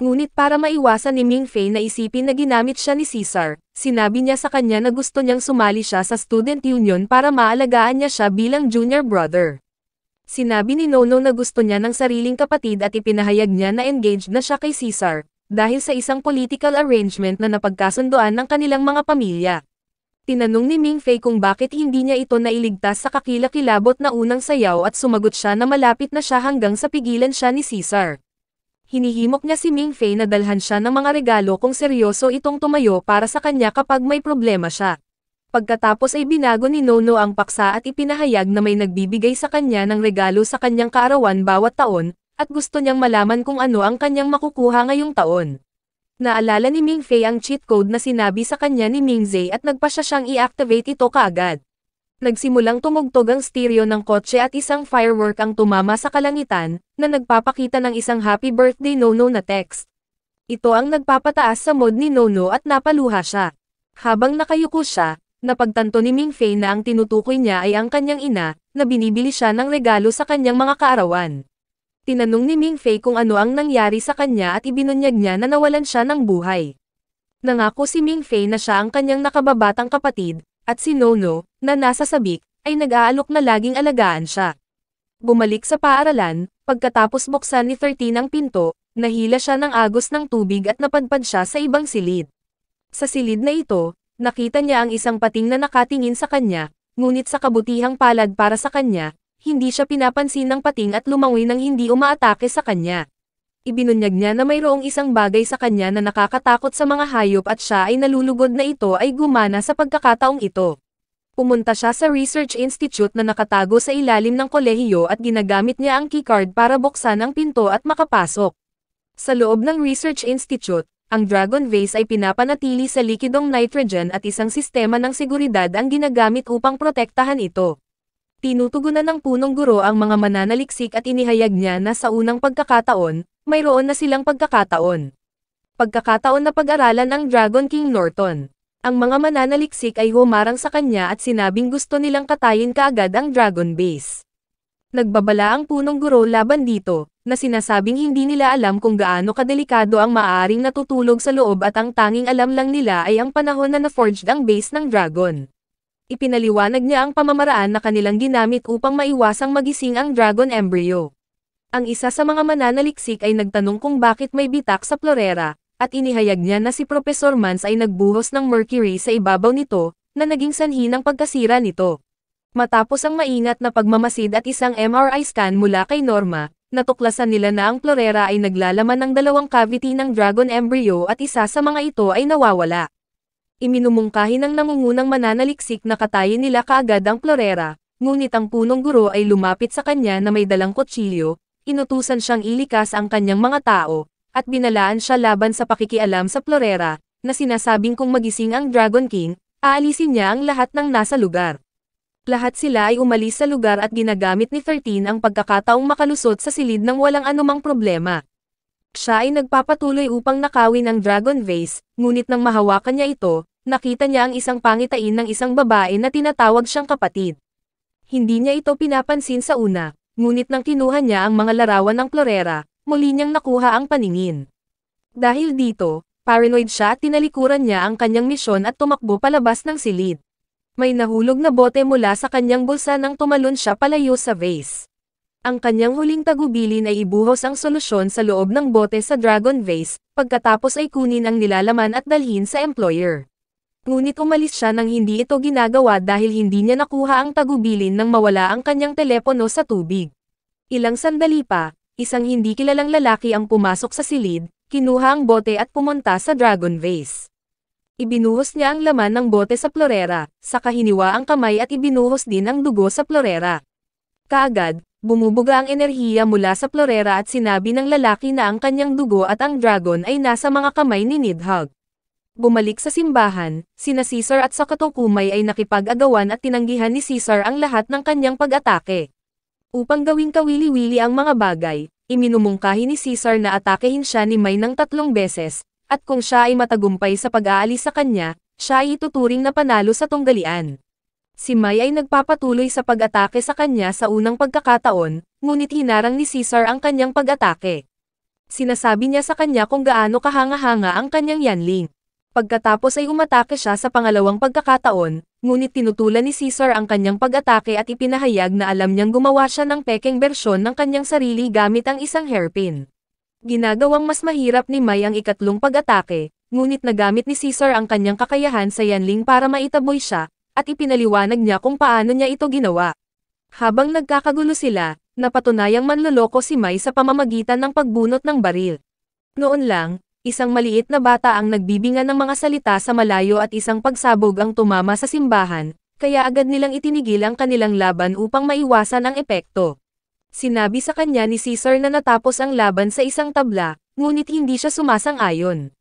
Ngunit para maiwasan ni Ming Fei na isipin na ginamit siya ni Caesar, sinabi niya sa kanya na gusto niyang sumali siya sa student union para maalagaan niya siya bilang junior brother. Sinabi ni Nono na gusto niya ng sariling kapatid at ipinahayag niya na engaged na siya kay Caesar, dahil sa isang political arrangement na napagkasundoan ng kanilang mga pamilya. Tinanong ni Ming Fei kung bakit hindi niya ito nailigtas sa kakilakilabot na unang sayaw at sumagot siya na malapit na siya hanggang sa pigilan siya ni Caesar. Hinihimok niya si Ming Fei na dalhan siya ng mga regalo kung seryoso itong tumayo para sa kanya kapag may problema siya. Pagkatapos ay binago ni Nono ang paksa at ipinahayag na may nagbibigay sa kanya ng regalo sa kanyang kaarawan bawat taon, at gusto niyang malaman kung ano ang kanyang makukuha ngayong taon. Naalala ni Ming Fei ang cheat code na sinabi sa kanya ni Ming Zhe at nagpasya siyang i-activate ito kaagad. Nagsimulang tumugtog ang stereo ng kotse at isang firework ang tumama sa kalangitan, na nagpapakita ng isang happy birthday Nono na text. Ito ang nagpapataas sa mood ni Nono at napaluha siya. Habang nakayuko siya, napagtanto ni Ming Fei na ang tinutukoy niya ay ang kanyang ina, na binibili siya ng regalo sa kanyang mga kaarawan. Tinanong ni Ming Fei kung ano ang nangyari sa kanya at ibinunyag niya na nawalan siya ng buhay. Nangako si Ming Fei na siya ang kanyang nakababatang kapatid, at si Nono, na nasa sabik, ay nag-aalok na laging alagaan siya. Bumalik sa paaralan, pagkatapos buksan ni 13 ang pinto, nahila siya ng agos ng tubig at napadpad siya sa ibang silid. Sa silid na ito, nakita niya ang isang pating na nakatingin sa kanya, ngunit sa kabutihang palad para sa kanya, hindi siya pinapansin ng pating at lumangoy nang hindi umaatake sa kanya. Ibinunyag niya na mayroong isang bagay sa kanya na nakakatakot sa mga hayop at siya ay nalulugod na ito ay gumana sa pagkakataong ito. Pumunta siya sa Research Institute na nakatago sa ilalim ng kolehiyo at ginagamit niya ang keycard para buksan ang pinto at makapasok. Sa loob ng Research Institute, ang Dragon Vase ay pinapanatili sa likidong nitrogen at isang sistema ng seguridad ang ginagamit upang protektahan ito. Tinutugunan ng punong guro ang mga mananaliksik at inihayag niya na sa unang pagkakataon, mayroon na silang pagkakataon. Pagkakataon na pag-aralan ang Dragon King Norton. Ang mga mananaliksik ay humarang sa kanya at sinabing gusto nilang katayin kaagad ang Dragon Base. Nagbabala ang punong guro laban dito, na sinasabing hindi nila alam kung gaano kadelikado ang maaaring natutulog sa loob at ang tanging alam lang nila ay ang panahon na na-forged ang base ng dragon. Ipinaliwanag niya ang pamamaraan na kanilang ginamit upang maiwasang magising ang dragon embryo. Ang isa sa mga mananaliksik ay nagtanong kung bakit may bitak sa florera, at inihayag niya na si Professor Mans ay nagbuhos ng mercury sa ibabaw nito, na naging sanhi ng pagkasira nito. Matapos ang maingat na pagmamasid at isang MRI scan mula kay Norma, natuklasan nila na ang florera ay naglalaman ng 2 cavity ng dragon embryo at isa sa mga ito ay nawawala. Iminumungkahi ng nangungunang mananaliksik na katayin nila kaagad ang florera, ngunit ang punong guro ay lumapit sa kanya na may dalang kutsilyo, inutusan siyang ilikas ang kanyang mga tao, at binalaan siya laban sa pakikialam sa florera, na sinasabing kung magising ang Dragon King, aalisin niya ang lahat ng nasa lugar. Lahat sila ay umalis sa lugar at ginagamit ni 13 ang pagkakataong makalusot sa silid ng walang anumang problema. Siya ay nagpapatuloy upang nakawin ang Dragon Vase, ngunit nang mahawakan niya ito, nakita niya ang isang pangitain ng isang babae na tinatawag siyang kapatid. Hindi niya ito pinapansin sa una, ngunit nang kinuha niya ang mga larawan ng Florera, muli niyang nakuha ang paningin. Dahil dito, paranoid siya at tinalikuran niya ang kanyang misyon at tumakbo palabas ng silid. May nahulog na bote mula sa kanyang bulsa nang tumalon siya palayo sa vase. Ang kanyang huling tagubilin ay ibuhos ang solusyon sa loob ng bote sa Dragon Vase, pagkatapos ay kunin ang nilalaman at dalhin sa employer. Ngunit umalis siya nang hindi ito ginagawa dahil hindi niya nakuha ang tagubilin nang mawala ang kanyang telepono sa tubig. Ilang sandali pa, isang hindi kilalang lalaki ang pumasok sa silid, kinuha ang bote at pumunta sa Dragon Vase. Ibinuhos niya ang laman ng bote sa Florera, saka hiniwa ang kamay at ibinuhos din ang dugo sa Florera. Kaagad, bumubuga ang enerhiya mula sa Florera at sinabi ng lalaki na ang kanyang dugo at ang dragon ay nasa mga kamay ni Nidhogg. Bumalik sa simbahan, sina Caesar at Sakatokumay ay nakipag-agawan at tinanggihan ni Caesar ang lahat ng kanyang pag-atake. Upang gawing kawili-wili ang mga bagay, iminumungkahi ni Caesar na atakehin siya ni May ng 3 beses, at kung siya ay matagumpay sa pag-aalis sa kanya, siya ay ituturing na panalo sa tunggalian. Si May ay nagpapatuloy sa pag-atake sa kanya sa unang pagkakataon, ngunit hinarang ni Caesar ang kanyang pag-atake. Sinasabi niya sa kanya kung gaano kahanga-hanga ang kanyang yanling. Pagkatapos ay umatake siya sa pangalawang pagkakataon, ngunit tinutulan ni Caesar ang kanyang pag-atake at ipinahayag na alam niyang gumawa siya ng pekeng bersyon ng kanyang sarili gamit ang isang hairpin. Ginagawang mas mahirap ni May ang ikatlong pag-atake, ngunit nagamit ni Caesar ang kanyang kakayahan sa yanling para maitaboy siya, at ipinaliwanag niya kung paano niya ito ginawa. Habang nagkakagulo sila, napatunayang manloloko si May sa pamamagitan ng pagbunot ng baril. Noon lang, isang maliit na bata ang nagbibingan ng mga salita sa malayo at isang pagsabog ang tumama sa simbahan, kaya agad nilang itinigil ang kanilang laban upang maiwasan ang epekto. Sinabi sa kanya ni Caesar na natapos ang laban sa isang tabla, ngunit hindi siya sumasang-ayon.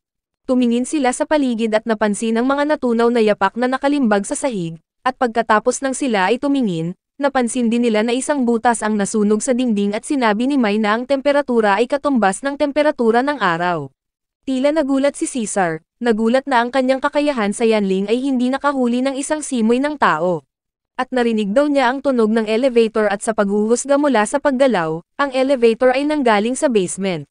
Tumingin sila sa paligid at napansin ang mga natunaw na yapak na nakalimbag sa sahig, at pagkatapos ng sila ay tumingin, napansin din nila na isang butas ang nasunog sa dingding at sinabi ni May na ang temperatura ay katumbas ng temperatura ng araw. Tila nagulat si Caesar, nagulat na ang kanyang kakayahan sa yanling ay hindi nakahuli ng isang simoy ng tao. At narinig daw niya ang tunog ng elevator at sa paghuhusga mula sa paggalaw, ang elevator ay nanggaling sa basement.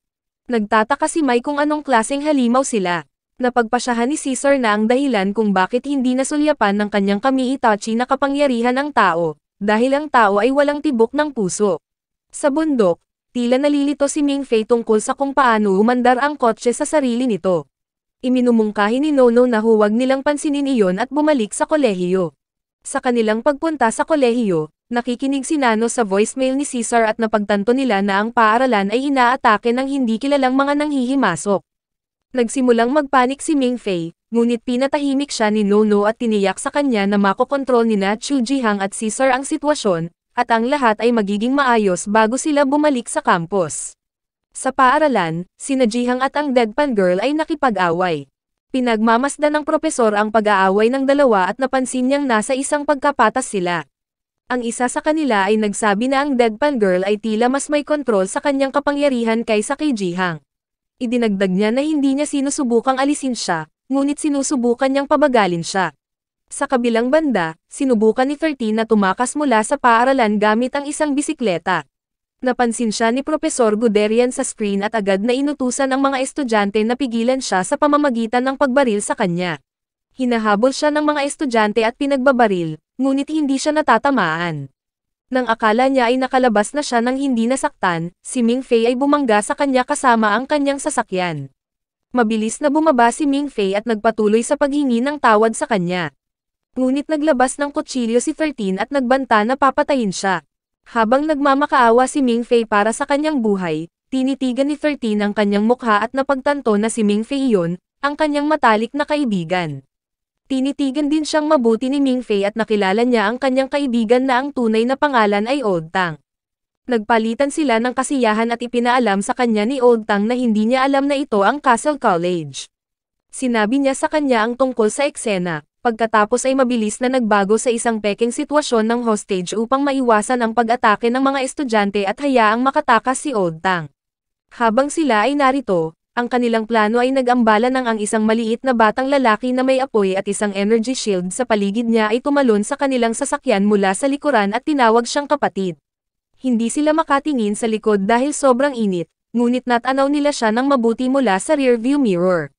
Nagtataka si May kung anong klaseng halimaw sila. Napagpasyahan ni Caesar na ang dahilan kung bakit hindi nasulyapan ng kanyang kami-itachi na kapangyarihan ang tao, dahil ang tao ay walang tibok ng puso. Sa bundok, tila nalilito si Ming Fei tungkol sa kung paano umandar ang kotse sa sarili nito. Iminumungkahi ni Nono na huwag nilang pansinin iyon at bumalik sa kolehiyo. Sa kanilang pagpunta sa kolehiyo, nakikinig si Nano sa voicemail ni Caesar at napagtanto nila na ang paaralan ay inaatake ng hindi kilalang mga nanghihimasok. Nagsimulang magpanik si Ming Fei, ngunit pinatahimik siya ni Nono at tiniyak sa kanya na makokontrol nina Chu Jihang at Caesar ang sitwasyon, at ang lahat ay magiging maayos bago sila bumalik sa campus. Sa paaralan, sina Jihang at ang Deadpan Girl ay nakipag-away. Pinagmamasdan ng propesor ang pag-aaway ng dalawa at napansin niyang nasa isang pagkapatas sila. Ang isa sa kanila ay nagsabi na ang Deadpan Girl ay tila mas may kontrol sa kanyang kapangyarihan kaysa kay Jihang. Idinagdag niya na hindi niya sinusubukang alisin siya, ngunit sinusubukan niyang pabagalin siya. Sa kabilang banda, sinubukan ni 13 na tumakas mula sa paaralan gamit ang isang bisikleta. Napansin siya ni Profesor Guderian sa screen at agad na inutusan ang mga estudyante na pigilan siya sa pamamagitan ng pagbaril sa kanya. Hinahabol siya ng mga estudyante at pinagbabaril, ngunit hindi siya natatamaan. Nang akala niya ay nakalabas na siya nang hindi nasaktan, si Ming Fei ay bumangga sa kanya kasama ang kanyang sasakyan. Mabilis na bumaba si Ming Fei at nagpatuloy sa paghingi ng tawad sa kanya. Ngunit naglabas ng kutsilyo si 13 at nagbanta na papatayin siya. Habang nagmamakaawa si Ming Fei para sa kanyang buhay, tinitigan ni 13 ang kanyang mukha at napagtanto na si Ming Fei iyon, ang kanyang matalik na kaibigan. Tinitigan din siyang mabuti ni Ming Fei at nakilala niya ang kanyang kaibigan na ang tunay na pangalan ay Old Tang. Nagpalitan sila ng kasiyahan at ipinaalam sa kanya ni Old Tang na hindi niya alam na ito ang Castle College. Sinabi niya sa kanya ang tungkol sa eksena, Pagkatapos ay mabilis na nagbago sa isang peking sitwasyon ng hostage upang maiwasan ang pag-atake ng mga estudyante at hayaang makatakas si Old Tang. Habang sila ay narito, ang kanilang plano ay nag-ambala nang ang isang maliit na batang lalaki na may apoy at isang energy shield sa paligid niya ay tumalon sa kanilang sasakyan mula sa likuran at tinawag siyang kapatid. Hindi sila makatingin sa likod dahil sobrang init, ngunit natanaw nila siya ng mabuti mula sa rearview mirror.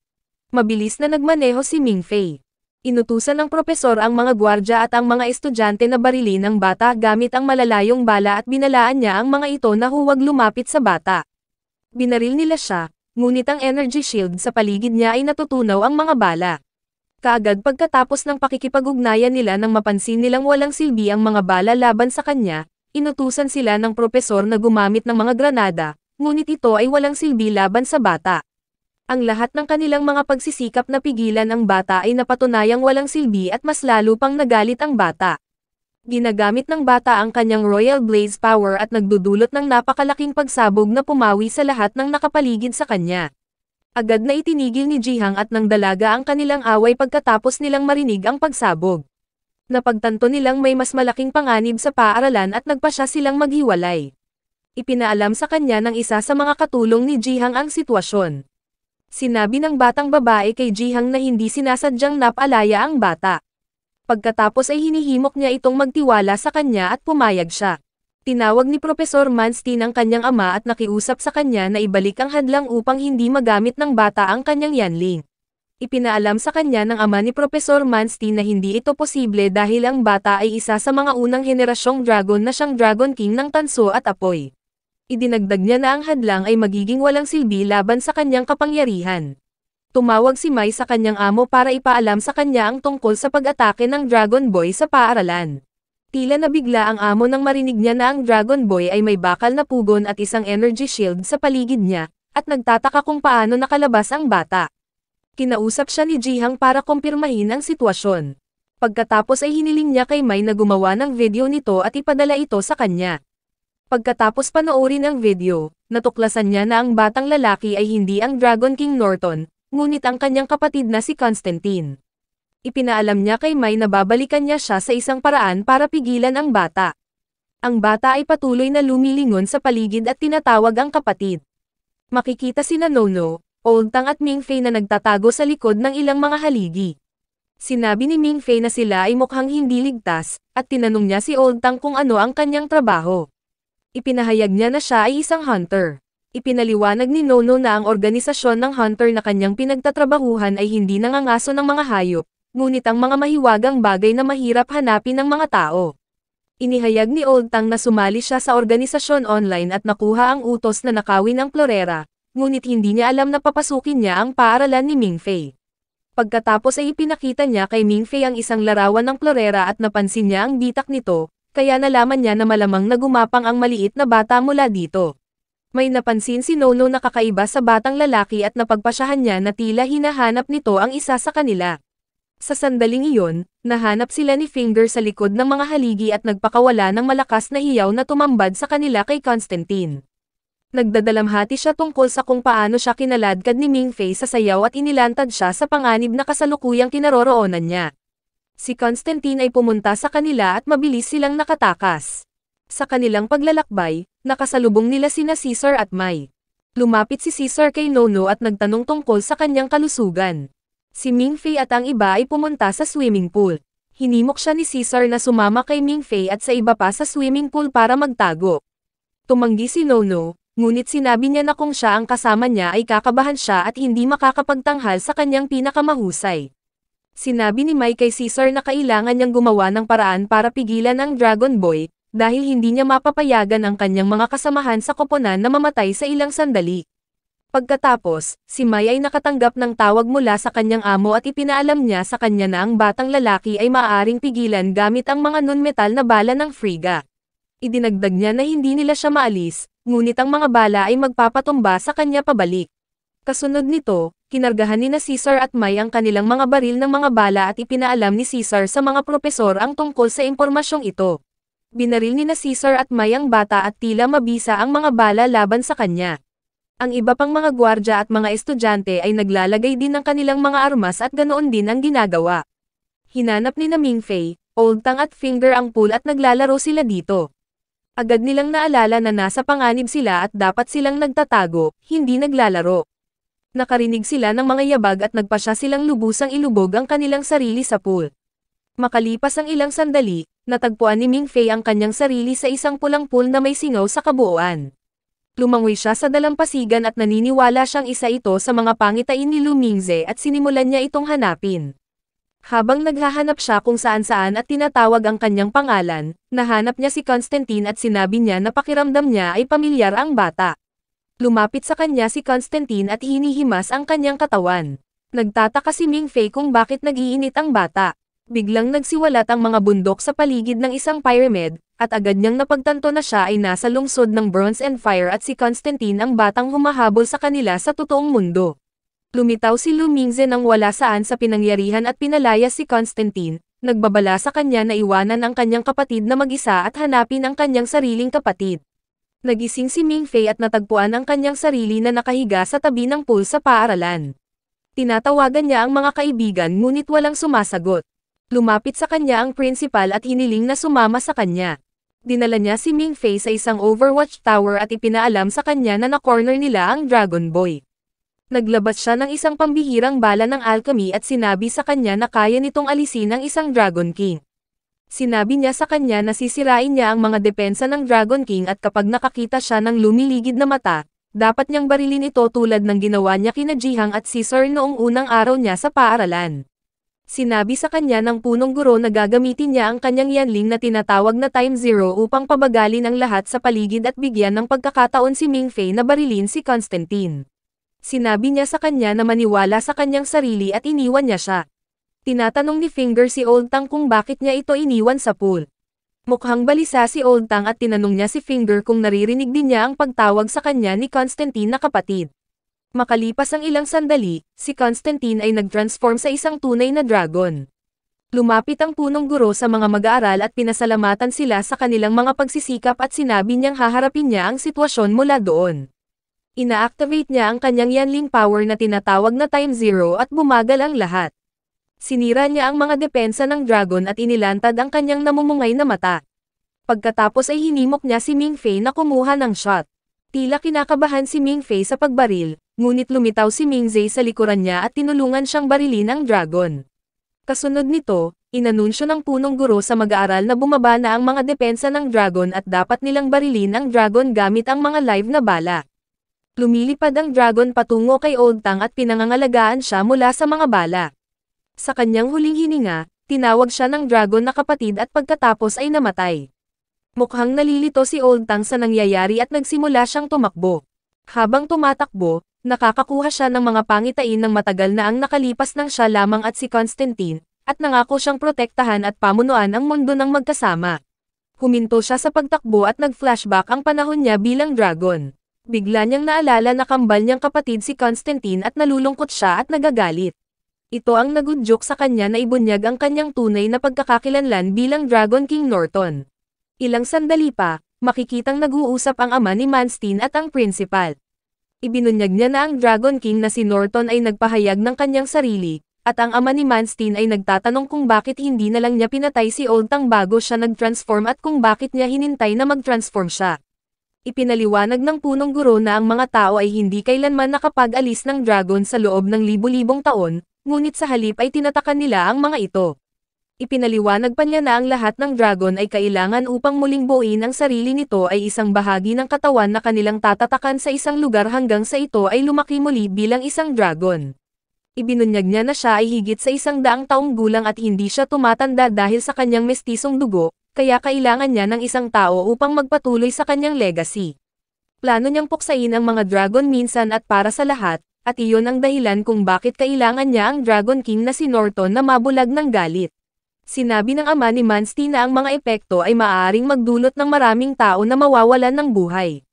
Mabilis na nagmaneho si Ming Fei. Inutusan ng propesor ang mga gwardya at ang mga estudyante na barilin ang bata gamit ang malalayong bala at binalaan niya ang mga ito na huwag lumapit sa bata. Binaril nila siya, ngunit ang energy shield sa paligid niya ay natutunaw ang mga bala. Kaagad pagkatapos ng pakikipag-ugnayan nila nang mapansin nilang walang silbi ang mga bala laban sa kanya, inutusan sila ng propesor na gumamit ng mga granada, ngunit ito ay walang silbi laban sa bata. Ang lahat ng kanilang mga pagsisikap na pigilan ang bata ay napatunayang walang silbi at mas lalo pang nagalit ang bata. Ginagamit ng bata ang kanyang Royal Blaze Power at nagdudulot ng napakalaking pagsabog na pumawi sa lahat ng nakapaligid sa kanya. Agad na itinigil ni Jihang at ng dalaga ang kanilang away pagkatapos nilang marinig ang pagsabog. Napagtanto nilang may mas malaking panganib sa paaralan at nagpasya silang maghiwalay. Ipinaalam sa kanya ng isa sa mga katulong ni Jihang ang sitwasyon. Sinabi ng batang babae kay Jihang na hindi sinasadyang napalaya ang bata. Pagkatapos ay hinihimok niya itong magtiwala sa kanya at pumayag siya. Tinawag ni Profesor Manstein ang kanyang ama at nakiusap sa kanya na ibalik ang hadlang upang hindi magamit ng bata ang kanyang yanling. Ipinaalam sa kanya ng ama ni Profesor Manstein na hindi ito posible dahil ang bata ay isa sa mga unang henerasyong dragon na siyang Dragon King ng tanso at apoy. Idinagdag niya na ang hadlang ay magiging walang silbi laban sa kanyang kapangyarihan. Tumawag si Mai sa kanyang amo para ipaalam sa kanya ang tungkol sa pag-atake ng Dragon Boy sa paaralan. Tila nabigla ang amo nang marinig niya na ang Dragon Boy ay may bakal na pugon at isang energy shield sa paligid niya, at nagtataka kung paano nakalabas ang bata. Kinausap siya ni Jihang para kumpirmahin ang sitwasyon. Pagkatapos ay hiniling niya kay Mai na gumawa ng video nito at ipadala ito sa kanya. Pagkatapos panoorin ang video, natuklasan niya na ang batang lalaki ay hindi ang Dragon King Norton, ngunit ang kanyang kapatid na si Constantine. Ipinaalam niya kay Mai na babalikan niya siya sa isang paraan para pigilan ang bata. Ang bata ay patuloy na lumilingon sa paligid at tinatawag ang kapatid. Makikita sina Nono, Old Tang at Ming Fei na nagtatago sa likod ng ilang mga haligi. Sinabi ni Ming Fei na sila ay mukhang hindi ligtas, at tinanong niya si Old Tang kung ano ang kanyang trabaho. Ipinahayag niya na siya ay isang hunter. Ipinaliwanag ni Nono na ang organisasyon ng hunter na kanyang pinagtatrabahuhan ay hindi nangangaso ng mga hayop, ngunit ang mga mahiwagang bagay na mahirap hanapin ng mga tao. Inihayag ni Old Tang na sumali siya sa organisasyon online at nakuha ang utos na nakawin ang Florera, ngunit hindi niya alam na papasukin niya ang paaralan ni Ming Fei. Pagkatapos ay ipinakita niya kay Ming Fei ang isang larawan ng Florera at napansin niya ang bitak nito, kaya nalaman niya na malamang na gumapang ang maliit na bata mula dito. May napansin si Nono na kakaiba sa batang lalaki at napagpasyahan niya na tila hinahanap nito ang isa sa kanila. Sa sandaling iyon, nahanap sila ni Finger sa likod ng mga haligi at nagpakawala ng malakas na hiyaw na tumambad sa kanila kay Constantine. Nagdadalamhati siya tungkol sa kung paano siya kinaladkad ni Ming Fei sa sayaw at inilantad siya sa panganib na kasalukuyang kinaroroonan niya. Si Constantine ay pumunta sa kanila at mabilis silang nakatakas. Sa kanilang paglalakbay, nakasalubong nila sina Caesar at Mai. Lumapit si Caesar kay Nono at nagtanong tungkol sa kanyang kalusugan. Si Ming Fei at ang iba ay pumunta sa swimming pool. Hinimok siya ni Caesar na sumama kay Ming Fei at sa iba pa sa swimming pool para magtago. Tumanggi si Nono, ngunit sinabi niya na kung siya ang kasama niya ay kakabahan siya at hindi makakapagtanghal sa kanyang pinakamahusay. Sinabi ni Mai kay Caesar na kailangan niyang gumawa ng paraan para pigilan ang Dragon Boy, dahil hindi niya mapapayagan ang kanyang mga kasamahan sa koponan na mamatay sa ilang sandali. Pagkatapos, si Mai ay nakatanggap ng tawag mula sa kanyang amo at ipinaalam niya sa kanya na ang batang lalaki ay maaaring pigilan gamit ang mga non-metal na bala ng Frigga. Idinagdag niya na hindi nila siya maalis, ngunit ang mga bala ay magpapatumba sa kanya pabalik. Kasunod nito, kinargahan ni na Caesar at Mai ang kanilang mga baril ng mga bala at ipinaalam ni Caesar sa mga propesor ang tungkol sa impormasyong ito. Binaril ni na Caesar at Mai ang bata at tila mabisa ang mga bala laban sa kanya. Ang iba pang mga gwardya at mga estudyante ay naglalagay din ng kanilang mga armas at ganoon din ang ginagawa. Hinanap ni na Mingfei, Old Tang at Finger ang pool at naglalaro sila dito. Agad nilang naalala na nasa panganib sila at dapat silang nagtatago, hindi naglalaro. Nakarinig sila ng mga yabag at nagpasya silang lubusang ilubog ang kanilang sarili sa pool. Makalipas ang ilang sandali, natagpuan ni Mingfei ang kanyang sarili sa isang pulang pool na may singaw sa kabuuan. Lumangoy siya sa dalampasigan at naniniwala siyang isa ito sa mga pangitain ni Lu Mingze at sinimulan niya itong hanapin. Habang naghahanap siya kung saan-saan at tinatawag ang kanyang pangalan, nahanap niya si Constantine at sinabi niya na pakiramdam niya ay pamilyar ang bata. Lumapit sa kanya si Constantine at hinihimas ang kanyang katawan. Nagtataka si Mingfei kung bakit nag-iinit ang bata. Biglang nagsiwalat ang mga bundok sa paligid ng isang pyramid, at agad niyang napagtanto na siya ay nasa lungsod ng Bronze and Fire at si Constantine ang batang humahabol sa kanila sa totoong mundo. Lumitaw si Lu Mingze nang wala saan sa pinangyarihan at pinalayas si Constantine, nagbabala sa kanya na iwanan ang kanyang kapatid na mag-isa at hanapin ang kanyang sariling kapatid. Nagising si Mingfei at natagpuan ang kanyang sarili na nakahiga sa tabi ng pool sa paaralan. Tinatawagan niya ang mga kaibigan ngunit walang sumasagot. Lumapit sa kanya ang principal at hiniling na sumama sa kanya. Dinala niya si Mingfei sa isang Overwatch Tower at ipinaalam sa kanya na na-corner nila ang Dragon Boy. Naglabas siya ng isang pambihirang bala ng alchemy at sinabi sa kanya na kaya nitong alisin ang isang Dragon King. Sinabi niya sa kanya na sisirain niya ang mga depensa ng Dragon King at kapag nakakita siya ng lumiligid na mata, dapat niyang barilin ito tulad ng ginawa niya kina Jihang at Caesar noong unang araw niya sa paaralan. Sinabi sa kanya ng punong guro na gagamitin niya ang kanyang yanling na tinatawag na Time Zero upang pabagalin ang lahat sa paligid at bigyan ng pagkakataon si Mingfei na barilin si Constantine. Sinabi niya sa kanya na maniwala sa kanyang sarili at iniwan niya siya. Tinatanong ni Finger si Old Tang kung bakit niya ito iniwan sa pool. Mukhang balisa si Old Tang at tinanong niya si Finger kung naririnig din niya ang pagtawag sa kanya ni Constantine na kapatid. Makalipas ang ilang sandali, si Constantine ay nag-transform sa isang tunay na dragon. Lumapit ang punong guro sa mga mag-aaral at pinasalamatan sila sa kanilang mga pagsisikap at sinabi niyang haharapin niya ang sitwasyon mula doon. Ina-activate niya ang kanyang yanling power na tinatawag na Time Zero at bumagal ang lahat. Sinira niya ang mga depensa ng dragon at inilantad ang kanyang namumungay na mata. Pagkatapos ay hinimok niya si Mingfei na kumuha ng shot. Tila kinakabahan si Mingfei sa pagbaril, ngunit lumitaw si Mingze sa likuran niya at tinulungan siyang barilin ang dragon. Kasunod nito, inanunsyo ng punong guro sa mag-aaral na bumaba na ang mga depensa ng dragon at dapat nilang barilin ang dragon gamit ang mga live na bala. Lumilipad ang dragon patungo kay Old Tang at pinangangalagaan siya mula sa mga bala. Sa kanyang huling hininga, tinawag siya ng dragon na kapatid at pagkatapos ay namatay. Mukhang nalilito si Old Tang sa nangyayari at nagsimula siyang tumakbo. Habang tumatakbo, nakakakuha siya ng mga pangitain ng matagal na ang nakalipas ng siya lamang at si Constantine, at nangako siyang protektahan at pamunuan ang mundo ng magkasama. Huminto siya sa pagtakbo at nag-flashback ang panahon niya bilang dragon. Bigla niyang naalala na kambal niyang kapatid si Constantine at nalulungkot siya at nagagalit. Ito ang nagudyok sa kanya na ibunyag ang kanyang tunay na pagkakakilanlan bilang Dragon King Norton. Ilang sandali pa, makikitang nag-uusap ang ama ni Manstein at ang principal. Ibinunyag niya na ang Dragon King na si Norton ay nagpahayag ng kanyang sarili, at ang ama ni Manstein ay nagtatanong kung bakit hindi na lang niya pinatay si Old Tang bago siya nag-transform at kung bakit niya hinintay na mag-transform siya. Ipinaliwanag ng punong guro na ang mga tao ay hindi kailanman nakapag-alis ng dragon sa loob ng libu-libong taon, ngunit sa halip ay tinatakan nila ang mga ito. Ipinaliwanag pa niya na ang lahat ng dragon ay kailangan upang muling buuin ang sarili nito ay isang bahagi ng katawan na kanilang tatatakan sa isang lugar hanggang sa ito ay lumaki muli bilang isang dragon. Ibinunyag niya na siya ay higit sa 100 taong gulang at hindi siya tumatanda dahil sa kanyang mestisong dugo, kaya kailangan niya ng isang tao upang magpatuloy sa kanyang legacy. Plano niyang puksain ang mga dragon minsan at para sa lahat, at iyon ang dahilan kung bakit kailangan niya ang Dragon King na si Norton na mabulag ng galit. Sinabi ng ama ni Manstein na ang mga epekto ay maaaring magdulot ng maraming tao na mawawalan ng buhay.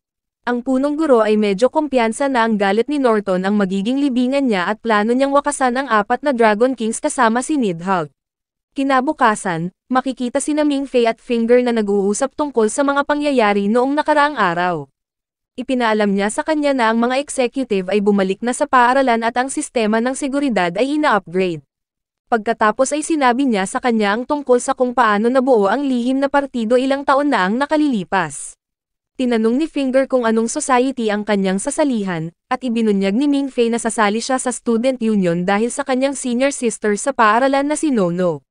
Ang punong guro ay medyo kumpiyansa na ang galit ni Norton ang magiging libingan niya at plano niyang wakasan ang 4 na Dragon Kings kasama si Nidhogg. Kinabukasan, makikita sina Mingfei at Finger na nag-uusap tungkol sa mga pangyayari noong nakaraang araw. Ipinaalam niya sa kanya na ang mga executive ay bumalik na sa paaralan at ang sistema ng seguridad ay ina-upgrade. Pagkatapos ay sinabi niya sa kanya ang tungkol sa kung paano nabuo ang lihim na partido ilang taon na ang nakalilipas. Tinanong ni Finger kung anong society ang kanyang sasalihan, at ibinunyag ni Mingfei na sasali siya sa student union dahil sa kanyang senior sister sa paaralan na si Nono.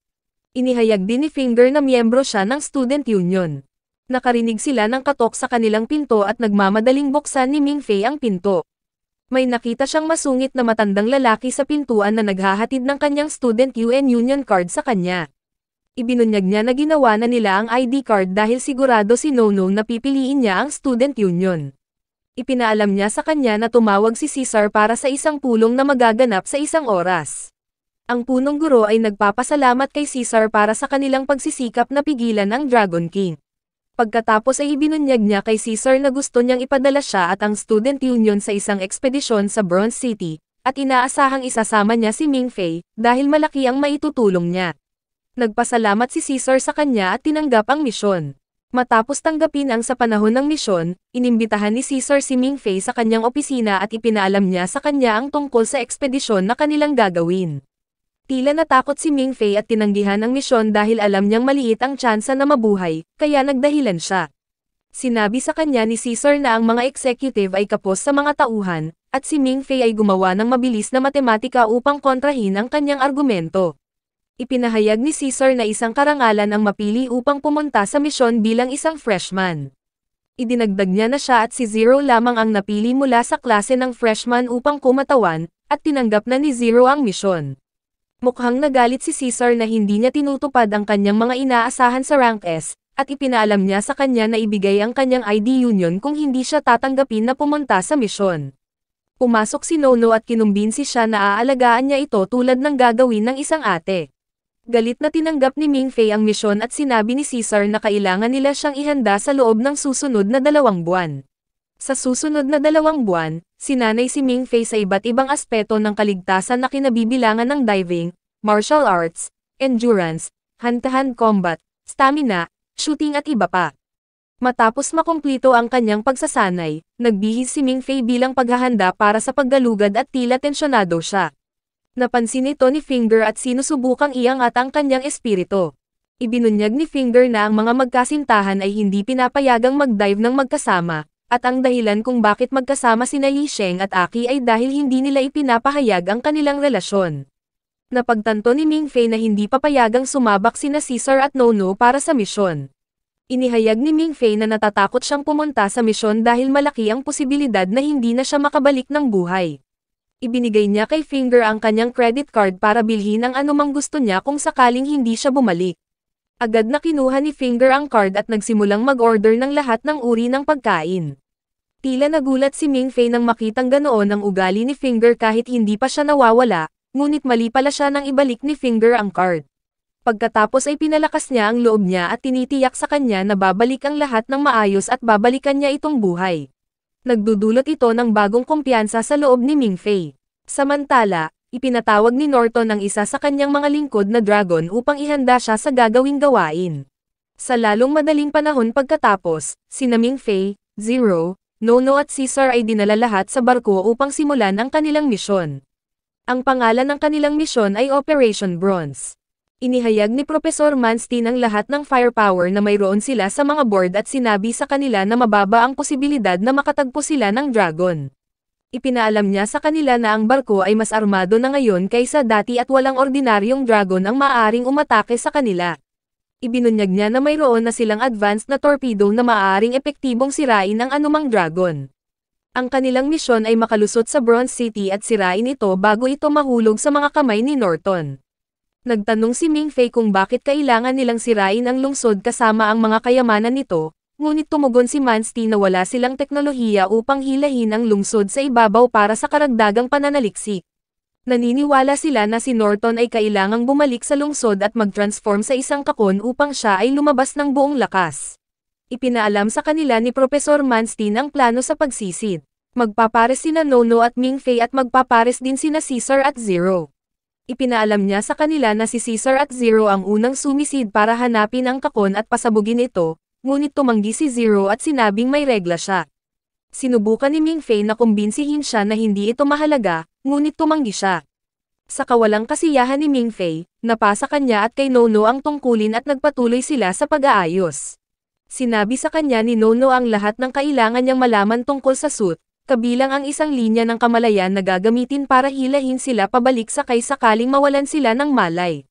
Inihayag din ni Finger na miyembro siya ng student union. Nakarinig sila ng katok sa kanilang pinto at nagmamadaling buksan ni Mingfei ang pinto. May nakita siyang masungit na matandang lalaki sa pintuan na naghahatid ng kanyang student union card sa kanya. Ibinunyag niya na ginawa na nila ang ID card dahil sigurado si Nono na pipiliin niya ang student union. Ipinaalam niya sa kanya na tumawag si Caesar para sa isang pulong na magaganap sa isang oras. Ang punong guro ay nagpapasalamat kay Caesar para sa kanilang pagsisikap na pigilan ang Dragon King. Pagkatapos ay ibinunyag niya kay Caesar na gusto niyang ipadala siya at ang student union sa isang ekspedisyon sa Bronze City, at inaasahang isasama niya si Mingfei, dahil malaki ang maitutulong niya. Nagpasalamat si Caesar sa kanya at tinanggap ang misyon. Matapos tanggapin ang sa panahon ng misyon, inimbitahan ni Caesar si Mingfei sa kanyang opisina at ipinaalam niya sa kanya ang tungkol sa ekspedisyon na kanilang gagawin. Tila natakot si Mingfei at tinanggihan ang misyon dahil alam niyang maliit ang tsansa na mabuhay, kaya nagdahilan siya. Sinabi sa kanya ni Caesar na ang mga executive ay kapos sa mga tauhan, at si Mingfei ay gumawa ng mabilis na matematika upang kontrahin ang kanyang argumento. Ipinahayag ni Caesar na isang karangalan ang mapili upang pumunta sa misyon bilang isang freshman. Idinagdag niya na siya at si Zero lamang ang napili mula sa klase ng freshman upang kumatawan, at tinanggap na ni Zero ang misyon. Mukhang nagalit si Caesar na hindi niya tinutupad ang kanyang mga inaasahan sa rank S, at ipinaalam niya sa kanya na ibigay ang kanyang ID union kung hindi siya tatanggapin na pumunta sa misyon. Pumasok si Nono at kinumbinsi siya na aalagaan niya ito tulad ng gagawin ng isang ate. Galit na tinanggap ni Mingfei ang misyon at sinabi ni Caesar na kailangan nila siyang ihanda sa loob ng susunod na 2 buwan. Sa susunod na 2 buwan, sinanay si Mingfei sa iba't ibang aspeto ng kaligtasan na kinabibilangan ng diving, martial arts, endurance, hand-to-hand combat, stamina, shooting at iba pa. Matapos makumpleto ang kanyang pagsasanay, nagbihis si Mingfei bilang paghahanda para sa paggalugad at tila tensyonado siya. Napansin ito ni Finger at sinusubukang iangat ang kanyang espiritu. Ibinunyag ni Finger na ang mga magkasintahan ay hindi pinapayagang mag-dive ng magkasama, at ang dahilan kung bakit magkasama sina Yi Sheng at Aki ay dahil hindi nila ipinapahayag ang kanilang relasyon. Napagtanto ni Mingfei na hindi papayagang sumabak sina Caesar at Nono para sa misyon. Inihayag ni Mingfei na natatakot siyang pumunta sa misyon dahil malaki ang posibilidad na hindi na siya makabalik ng buhay. Ibinigay niya kay Finger ang kanyang credit card para bilhin ang anumang gusto niya kung sakaling hindi siya bumalik. Agad na kinuha ni Finger ang card at nagsimulang mag-order ng lahat ng uri ng pagkain. Tila nagulat si Mingfei nang makitang ganoon ang ugali ni Finger kahit hindi pa siya nawawala, ngunit mali pala siya nang ibalik ni Finger ang card. Pagkatapos ay pinalakas niya ang loob niya at tinitiyak sa kanya na babalik ang lahat ng maayos at babalikan niya itong buhay. Nagdudulot ito ng bagong kumpiyansa sa loob ni Mingfei. Samantala, ipinatawag ni Norton ang isa sa kanyang mga lingkod na dragon upang ihanda siya sa gagawing gawain. Sa lalong madaling panahon pagkatapos, sina Mingfei, Zero, Nono at Caesar ay dinala lahat sa barko upang simulan ang kanilang misyon. Ang pangalan ng kanilang misyon ay Operation Bronze. Inihayag ni Professor Manstein ang lahat ng firepower na mayroon sila sa mga board at sinabi sa kanila na mababa ang posibilidad na makatagpo sila ng dragon. Ipinaalam niya sa kanila na ang barko ay mas armado na ngayon kaysa dati at walang ordinaryong dragon ang maaaring umatake sa kanila. Ibinunyag niya na mayroon na silang advanced na torpedo na maaaring epektibong sirain ang anumang dragon. Ang kanilang misyon ay makalusot sa Bronze City at sirain ito bago ito mahulog sa mga kamay ni Norton. Nagtanong si Mingfei kung bakit kailangan nilang sirain ang lungsod kasama ang mga kayamanan nito, ngunit tumugon si Manstein na wala silang teknolohiya upang hilahin ang lungsod sa ibabaw para sa karagdagang pananaliksik. Naniniwala sila na si Norton ay kailangang bumalik sa lungsod at mag-transform sa isang kakon upang siya ay lumabas ng buong lakas. Ipinaalam sa kanila ni Professor Manstein ang plano sa pagsisid. Magpapares sina Nono at Mingfei at magpapares din sina Caesar at Zero. Ipinaalam niya sa kanila na si Caesar at Zero ang unang sumisid para hanapin ang kakon at pasabugin ito, ngunit tumanggi si Zero at sinabing may regla siya. Sinubukan ni Mingfei na kumbinsihin siya na hindi ito mahalaga, ngunit tumanggi siya. Sa kawalang kasiyahan ni Mingfei, napasa kanya at kay Nono ang tungkulin at nagpatuloy sila sa pag-aayos. Sinabi sa kanya ni Nono ang lahat ng kailangan niyang malaman tungkol sa suit, kabilang ang isang linya ng kamalayan na gagamitin para hilahin sila pabalik sakay sakaling mawalan sila ng malay.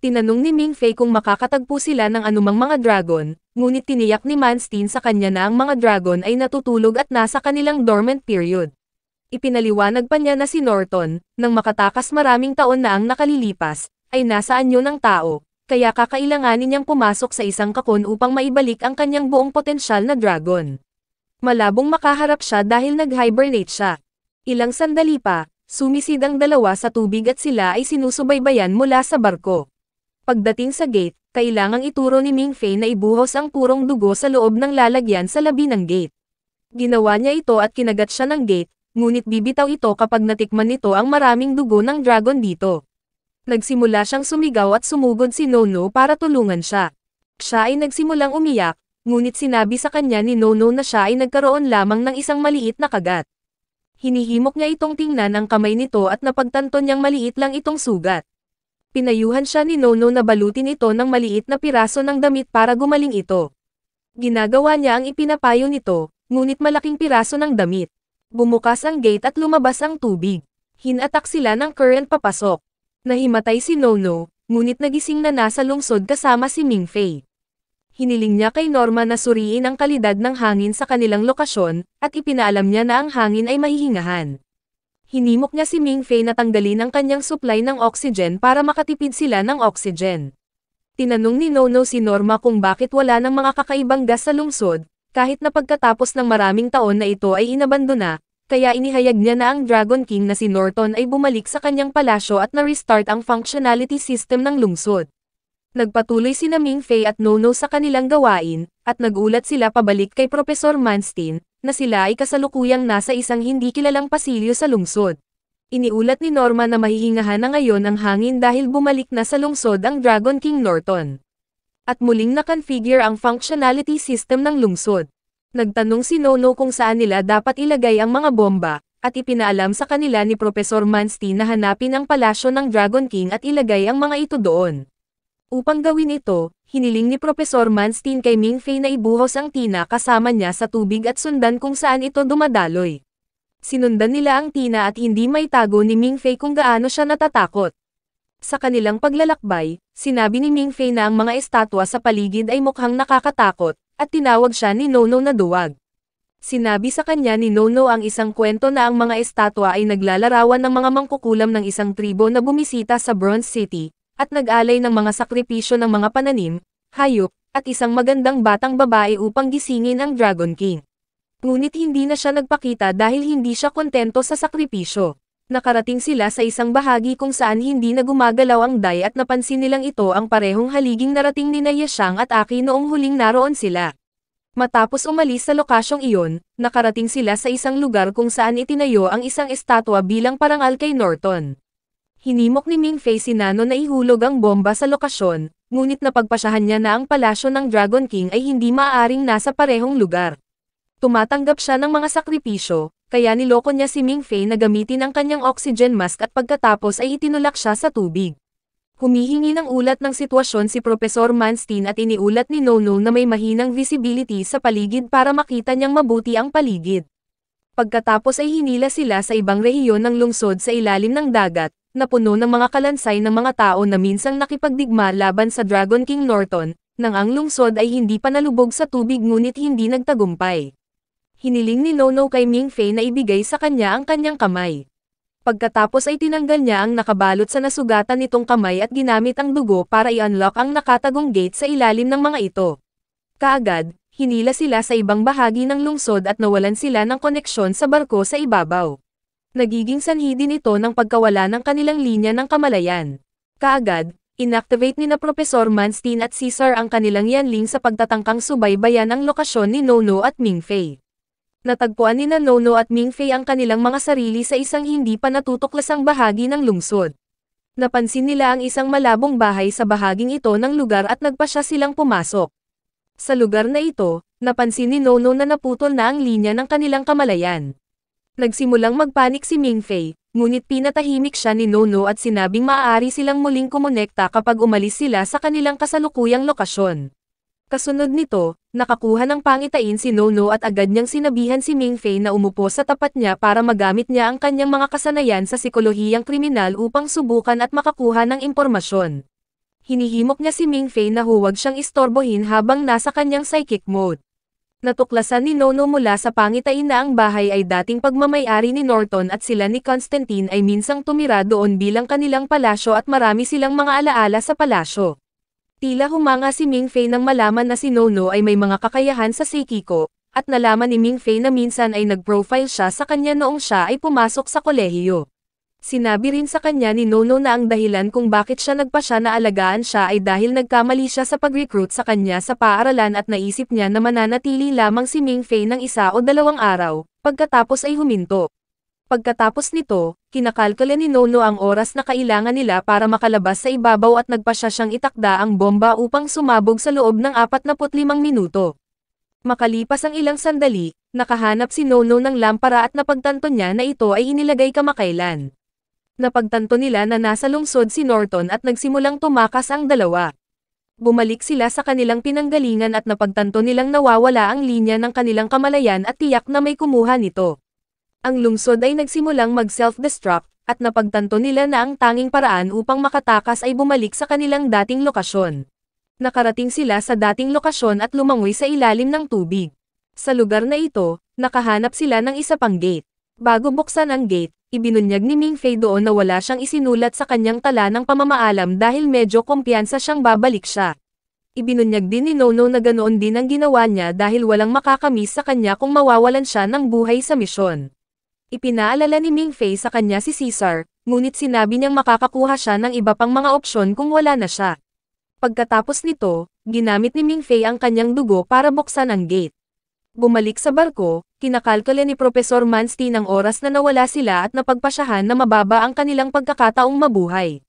Tinanong ni Mingfei kung makakatagpo sila ng anumang mga dragon, ngunit tiniyak ni Manstein sa kanya na ang mga dragon ay natutulog at nasa kanilang dormant period. Ipinaliwanag pa niya na si Norton, nang makatakas maraming taon na ang nakalilipas, ay nasa anyo ng tao, kaya kakailanganin niyang pumasok sa isang kakon upang maibalik ang kanyang buong potensyal na dragon. Malabong makaharap siya dahil nag-hibernate siya. Ilang sandali pa, sumisid ang dalawa sa tubig at sila ay sinusubaybayan mula sa barko. Pagdating sa gate, kailangang ituro ni Mingfei na ibuhos ang purong dugo sa loob ng lalagyan sa labi ng gate. Ginawa niya ito at kinagat siya ng gate, ngunit bibitaw ito kapag natikman nito ang maraming dugo ng dragon dito. Nagsimula siyang sumigaw at sumugod si Nono para tulungan siya. Siya ay nagsimulang umiyak, ngunit sinabi sa kanya ni Nono na siya ay nagkaroon lamang ng isang maliit na kagat. Hinihimok niya itong tingnan ang kamay nito at napagtanto niyang maliit lang itong sugat. Pinayuhan siya ni Nono na balutin ito ng maliit na piraso ng damit para gumaling ito. Ginagawa niya ang ipinapayo nito, ngunit malaking piraso ng damit. Bumukas ang gate at lumabas ang tubig. Hinatak sila ng current papasok. Nahimatay si Nono, ngunit nagising na nasa lungsod kasama si Mingfei. Hiniling niya kay Norma na suriin ang kalidad ng hangin sa kanilang lokasyon, at ipinaalam niya na ang hangin ay mahihingahan. Hinimok niya si Mingfei na tanggalin ang kanyang supply ng oxygen para makatipid sila ng oxygen. Tinanong ni Nono si Norma kung bakit wala ng mga kakaibang gas sa lungsod, kahit na pagkatapos ng maraming taon na ito ay inabandona, kaya inihayag niya na ang Dragon King na si Norton ay bumalik sa kanyang palasyo at na-restart ang functionality system ng lungsod. Nagpatuloy sina Mingfei at Nono sa kanilang gawain, at nagulat sila pabalik kay Professor Manstein, na sila ay kasalukuyang nasa isang hindi kilalang pasilyo sa lungsod. Iniulat ni Norma na mahihingahan na ngayon ang hangin dahil bumalik na sa lungsod ang Dragon King Norton. At muling na-configure ang functionality system ng lungsod. Nagtanong si Nono kung saan nila dapat ilagay ang mga bomba, at ipinaalam sa kanila ni Professor Manstein na hanapin ang palasyo ng Dragon King at ilagay ang mga ito doon. Upang gawin ito, hiniling ni Professor Manstein kay Mingfei na ibuhos ang tina kasama niya sa tubig at sundan kung saan ito dumadaloy. Sinundan nila ang tina at hindi maitago ni Mingfei kung gaano siya natatakot. Sa kanilang paglalakbay, sinabi ni Mingfei na ang mga estatwa sa paligid ay mukhang nakakatakot, at tinawag siya ni Nono na duwag. Sinabi sa kanya ni Nono ang isang kwento na ang mga estatwa ay naglalarawan ng mga mangkukulam ng isang tribo na bumisita sa Bronze City, at nag-alay ng mga sakripisyo ng mga pananim, hayop, at isang magandang batang babae upang gisingin ang Dragon King. Ngunit hindi na siya nagpakita dahil hindi siya kontento sa sakripisyo. Nakarating sila sa isang bahagi kung saan hindi na gumagalaw ang Dai at napansin nilang ito ang parehong haliging narating ni Yashang at Aki noong huling naroon sila. Matapos umalis sa lokasyong iyon, nakarating sila sa isang lugar kung saan itinayo ang isang estatwa bilang parangal kay Norton. Hinimok ni Mingfei si Nano na ihulog ang bomba sa lokasyon, ngunit napagpasyahan niya na ang palasyo ng Dragon King ay hindi maaaring nasa parehong lugar. Tumatanggap siya ng mga sakripisyo, kaya niloko niya si Mingfei na gamitin ang kanyang oxygen mask at pagkatapos ay itinulak siya sa tubig. Humihingi ng ulat ng sitwasyon si Professor Manstein at iniulat ni Nono na may mahinang visibility sa paligid para makita niyang mabuti ang paligid. Pagkatapos ay hinila sila sa ibang rehiyon ng lungsod sa ilalim ng dagat, na puno ng mga kalansay ng mga tao na minsang nakipagdigma laban sa Dragon King Norton, nang ang lungsod ay hindi pa nalubog sa tubig ngunit hindi nagtagumpay. Hiniling ni Nono kay Mingfei na ibigay sa kanya ang kanyang kamay. Pagkatapos ay tinanggal niya ang nakabalot sa nasugatan nitong kamay at ginamit ang dugo para i-unlock ang nakatagong gate sa ilalim ng mga ito. Kaagad, hinila sila sa ibang bahagi ng lungsod at nawalan sila ng koneksyon sa barko sa ibabaw. Nagiging sanhi din ito ng pagkawala ng kanilang linya ng kamalayan. Kaagad, inactivate ni na Professor Manstein at Caesar ang kanilang yanling sa pagtatangkang subaybayan ang lokasyon ni Nono at Mingfei. Natagpuan ni na Nono at Mingfei ang kanilang mga sarili sa isang hindi pa natutuklasang bahagi ng lungsod. Napansin nila ang isang malabong bahay sa bahaging ito ng lugar at nagpasya silang pumasok. Sa lugar na ito, napansin ni Nono na naputol na ang linya ng kanilang kamalayan. Nagsimulang magpanik si Mingfei, ngunit pinatahimik siya ni Nono at sinabing maaari silang muling kumonekta kapag umalis sila sa kanilang kasalukuyang lokasyon. Kasunod nito, nakakuha ng pangitain si Nono at agad niyang sinabihan si Mingfei na umupo sa tapat niya para magamit niya ang kanyang mga kasanayan sa psikolohiyang kriminal upang subukan at makakuha ng impormasyon. Hinihimok niya si Mingfei na huwag siyang istorbohin habang nasa kanyang psychic mode. Natuklasan ni Nono mula sa pangitain na ang bahay ay dating pagmamay-ari ni Norton at sila ni Constantine ay minsang tumira doon bilang kanilang palasyo at marami silang mga alaala sa palasyo. Tila humanga si Mingfei nang malaman na si Nono ay may mga kakayahan sa Seikiko, at nalaman ni Mingfei na minsan ay nag-profile siya sa kanya noong siya ay pumasok sa kolehiyo. Sinabi rin sa kanya ni Nono na ang dahilan kung bakit siya nagpasya na alagaan siya ay dahil nagkamali siya sa pag-recruit sa kanya sa paaralan at naisip niya na mananatili lamang si Mingfei ng 1 o 2 araw, pagkatapos ay huminto. Pagkatapos nito, kinakalkula ni Nono ang oras na kailangan nila para makalabas sa ibabaw at nagpasya siyang itakda ang bomba upang sumabog sa loob ng 45 minuto. Makalipas ang ilang sandali, nakahanap si Nono ng lampara at napagtanto niya na ito ay inilagay kamakailan. Napagtanto nila na nasa lungsod si Norton at nagsimulang tumakas ang dalawa. Bumalik sila sa kanilang pinanggalingan at napagtanto nilang nawawala ang linya ng kanilang kamalayan at tiyak na may kumuha nito. Ang lungsod ay nagsimulang mag-self-destruct, at napagtanto nila na ang tanging paraan upang makatakas ay bumalik sa kanilang dating lokasyon. Nakarating sila sa dating lokasyon at lumangoy sa ilalim ng tubig. Sa lugar na ito, nakahanap sila ng isa pang gate. Bago buksan ang gate, ibinunyag ni Mingfei doon na wala siyang isinulat sa kanyang tala ng pamamaalam dahil medyo kumpiyansa siyang babalik siya. Ibinunyag din ni Nono na ganoon din ang ginawa niya dahil walang makakamis sa kanya kung mawawalan siya ng buhay sa misyon. Ipinaalala ni Mingfei sa kanya si Caesar, ngunit sinabi niyang makakakuha siya ng iba pang mga opsyon kung wala na siya. Pagkatapos nito, ginamit ni Mingfei ang kanyang dugo para buksan ang gate. Bumalik sa barko, kinakalkula ni Professor Manstein ang oras na nawala sila at napagpasyahan na mababa ang kanilang pagkakataong mabuhay.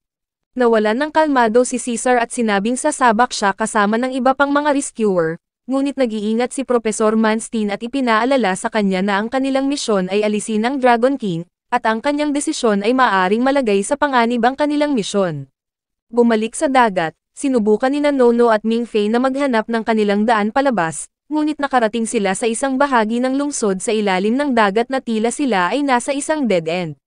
Nawalan ng kalmado si Caesar at sinabing sasabak siya kasama ng iba pang mga rescuer, ngunit nag-iingat si Professor Manstein at ipinaalala sa kanya na ang kanilang misyon ay alisin ang Dragon King, at ang kanyang desisyon ay maaaring malagay sa panganib ang kanilang misyon. Bumalik sa dagat, sinubukan ni Nono at Mingfei na maghanap ng kanilang daan palabas, ngunit nakarating sila sa isang bahagi ng lungsod sa ilalim ng dagat na tila sila ay nasa isang dead end.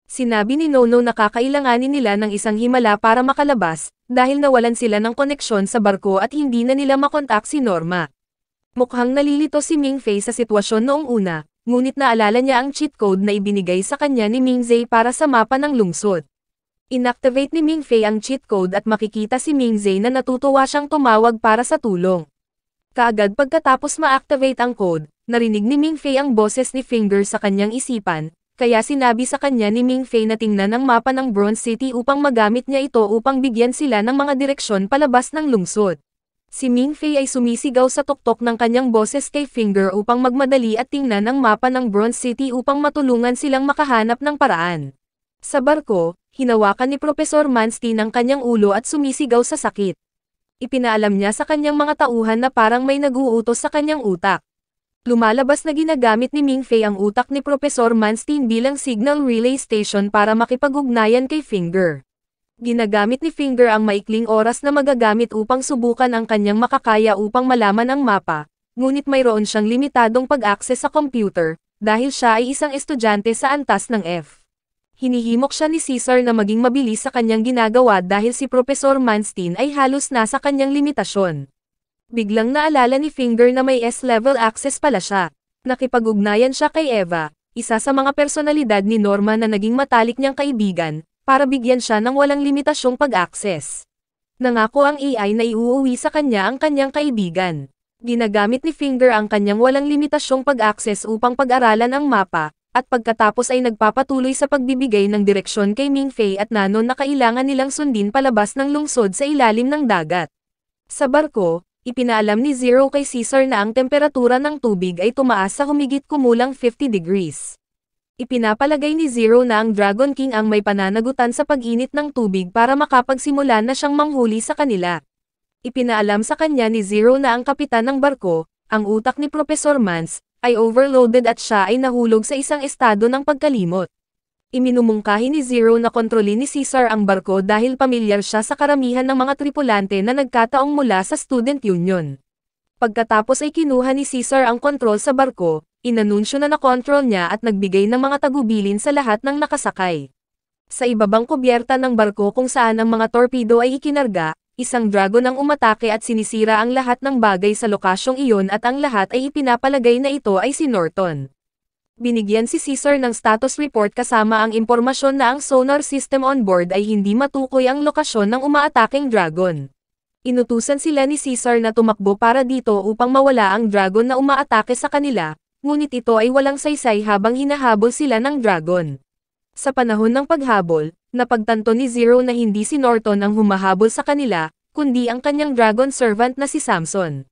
Sinabi ni Nono na kakailanganin nila ng isang himala para makalabas, dahil nawalan sila ng koneksyon sa barko at hindi na nila makontak si Norma. Mukhang nalilito si Mingfei sa sitwasyon noong una, ngunit naalala niya ang cheat code na ibinigay sa kanya ni Mingzei para sa mapa ng lungsod. Inactivate ni Mingfei ang cheat code at makikita si Mingzei na natutuwa siyang tumawag para sa tulong. Kaagad pagkatapos ma-activate ang code, narinig ni Mingfei ang boses ni Finger sa kanyang isipan, kaya sinabi sa kanya ni Mingfei na tingnan ang mapa ng Bronze City upang magamit niya ito upang bigyan sila ng mga direksyon palabas ng lungsod. Si Mingfei ay sumisigaw sa tuktok ng kanyang boses kay Finger upang magmadali at tingnan ang mapa ng Bronze City upang matulungan silang makahanap ng paraan. Sa barko, hinawakan ni Professor Manstein ang kanyang ulo at sumisigaw sa sakit. Ipinaalam niya sa kanyang mga tauhan na parang may nag-uutos sa kanyang utak. Lumalabas na ginagamit ni Mingfei ang utak ni Professor Manstein bilang signal relay station para makipag-ugnayan kay Finger. Ginagamit ni Finger ang maikling oras na magagamit upang subukan ang kanyang makakaya upang malaman ang mapa, ngunit mayroon siyang limitadong pag-access sa computer, dahil siya ay isang estudyante sa antas ng F. Hinihimok siya ni Caesar na maging mabilis sa kanyang ginagawa dahil si Professor Manstein ay halos nasa kanyang limitasyon. Biglang naalala ni Finger na may S-level access pala siya. Nakipag-ugnayan siya kay Eva, isa sa mga personalidad ni Norma na naging matalik niyang kaibigan, para bigyan siya ng walang limitasyong pag-access. Nangako ang AI na iuuwi sa kanya ang kanyang kaibigan. Ginagamit ni Finger ang kanyang walang limitasyong pag-access upang pag-aralan ang mapa, at pagkatapos ay nagpapatuloy sa pagbibigay ng direksyon kay Mingfei at Nanon na kailangan nilang sundin palabas ng lungsod sa ilalim ng dagat. Sa barko, ipinaalam ni Zero kay Caesar na ang temperatura ng tubig ay tumaas sa humigit kumulang 50 degrees. Ipinapalagay ni Zero na ang Dragon King ang may pananagutan sa pag-init ng tubig para makapagsimula na siyang manghuli sa kanila. Ipinaalam sa kanya ni Zero na ang kapitan ng barko, ang utak ni Professor Mans, ay overloaded at siya ay nahulog sa isang estado ng pagkalimot. Iminumungkahi ni Zero na kontrolin ni Caesar ang barko dahil pamilyar siya sa karamihan ng mga tripulante na nagkataong mula sa Student Union. Pagkatapos ay kinuha ni Caesar ang kontrol sa barko, inanunsyo na nakontrol niya at nagbigay ng mga tagubilin sa lahat ng nakasakay. Sa ibabang kubyerta ng barko kung saan ang mga torpedo ay ikinarga, isang dragon ang umatake at sinisira ang lahat ng bagay sa lokasyong iyon at ang lahat ay ipinapalagay na ito ay si Norton. Binigyan si Caesar ng status report kasama ang impormasyon na ang sonar system on board ay hindi matukoy ang lokasyon ng umaataking dragon. Inutusan sila ni Caesar na tumakbo para dito upang mawala ang dragon na umaatake sa kanila, ngunit ito ay walang saysay habang hinahabol sila ng dragon. Sa panahon ng paghabol, napagtanto ni Zero na hindi si Norton ang humahabol sa kanila, kundi ang kanyang dragon servant na si Samson.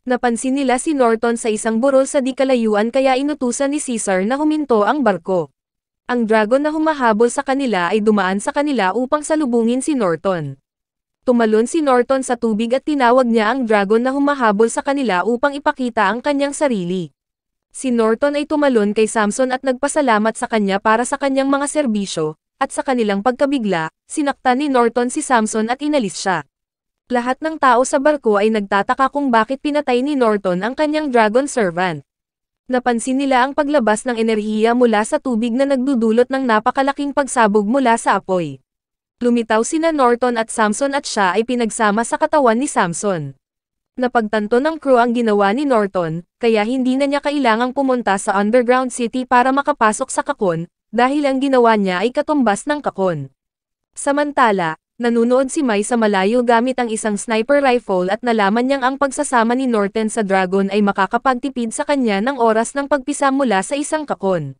Napansin nila si Norton sa isang burol sa di kalayuan kaya inutusan ni Caesar na huminto ang barko. Ang dragon na humahabol sa kanila ay dumaan sa kanila upang salubungin si Norton. Tumalon si Norton sa tubig at tinawag niya ang dragon na humahabol sa kanila upang ipakita ang kanyang sarili. Si Norton ay tumalon kay Samson at nagpasalamat sa kanya para sa kanyang mga serbisyo, at sa kanilang pagkabigla, sinaktan ni Norton si Samson at inalis siya. Lahat ng tao sa barko ay nagtataka kung bakit pinatay ni Norton ang kanyang dragon servant. Napansin nila ang paglabas ng enerhiya mula sa tubig na nagdudulot ng napakalaking pagsabog mula sa apoy. Lumitaw sina Norton at Samson at siya ay pinagsama sa katawan ni Samson. Napagtanto ng crew ang ginawa ni Norton, kaya hindi na niya kailangang pumunta sa underground city para makapasok sa kakon, dahil ang ginawa niya ay katumbas ng kakon. Samantala, nanunood si Mai sa malayo gamit ang isang sniper rifle at nalaman niyang ang pagsasama ni Norton sa dragon ay makakapagtipid sa kanya ng oras ng pagpisa mula sa isang kakon.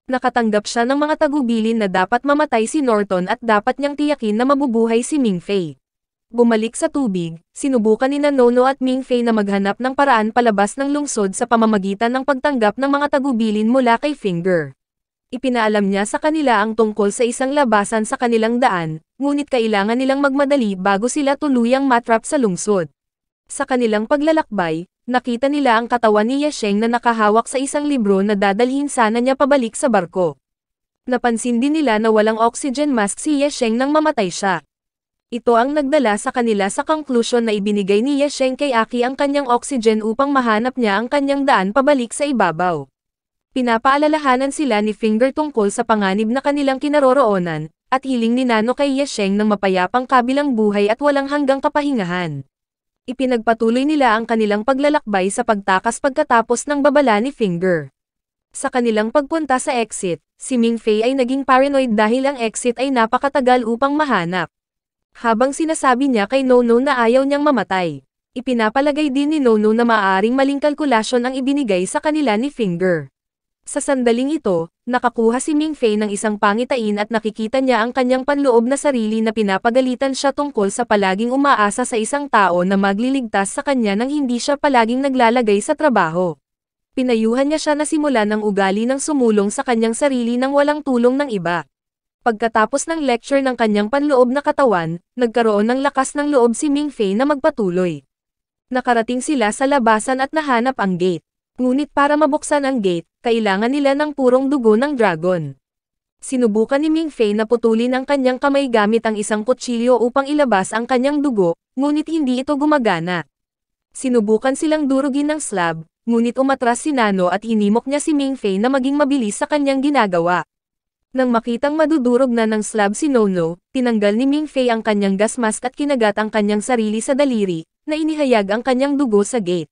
Nakatanggap siya ng mga tagubilin na dapat mamatay si Norton at dapat niyang tiyakin na mabubuhay si Ming Fei. Bumalik sa tubig, sinubukan ni Nono at Ming Fei na maghanap ng paraan palabas ng lungsod sa pamamagitan ng pagtanggap ng mga tagubilin mula kay Finger. Ipinaalam niya sa kanila ang tungkol sa isang labasan sa kanilang daan, ngunit kailangan nilang magmadali bago sila tuluyang matrap sa lungsod. Sa kanilang paglalakbay, nakita nila ang katawan ni Yasheng na nakahawak sa isang libro na dadalhin sana niya pabalik sa barko. Napansin din nila na walang oxygen mask si Yasheng nang mamatay siya. Ito ang nagdala sa kanila sa konklusyon na ibinigay ni Yasheng kay Aki ang kanyang oxygen upang mahanap niya ang kanyang daan pabalik sa ibabaw. Pinapaalalahanan sila ni Finger tungkol sa panganib na kanilang kinaroroonan, at hiling ni Nano kay Yasheng ng mapayapang kabilang buhay at walang hanggang kapahingahan. Ipinagpatuloy nila ang kanilang paglalakbay sa pagtakas pagkatapos ng babala ni Finger. Sa kanilang pagpunta sa exit, si Ming Fei ay naging paranoid dahil ang exit ay napakatagal upang mahanap. Habang sinasabi niya kay Nono na ayaw niyang mamatay, ipinapalagay din ni Nono na maaaring maling kalkulasyon ang ibinigay sa kanila ni Finger. Sa sandaling ito, nakakuha si Ming Fei ng isang pangitain at nakikita niya ang kanyang panloob na sarili na pinapagalitan siya tungkol sa palaging umaasa sa isang tao na magliligtas sa kanya nang hindi siya palaging naglalagay sa trabaho. Pinayuhan niya siya na simulan ng ugali ng sumulong sa kanyang sarili nang walang tulong ng iba. Pagkatapos ng lecture ng kanyang panloob na katawan, nagkaroon ng lakas ng loob si Ming Fei na magpatuloy. Nakarating sila sa labasan at nahanap ang gate. Ngunit para mabuksan ang gate, kailangan nila ng purong dugo ng dragon. Sinubukan ni Ming Fei na putulin ang kanyang kamay gamit ang isang kutsilyo upang ilabas ang kanyang dugo, ngunit hindi ito gumagana. Sinubukan silang durugin ng slab, ngunit umatras si Nano at hinimok niya si Ming Fei na maging mabilis sa kanyang ginagawa. Nang makitang madudurog na ng slab si Nono, tinanggal ni Ming Fei ang kanyang gas mask at kinagat ang kanyang sarili sa daliri, na inihayag ang kanyang dugo sa gate.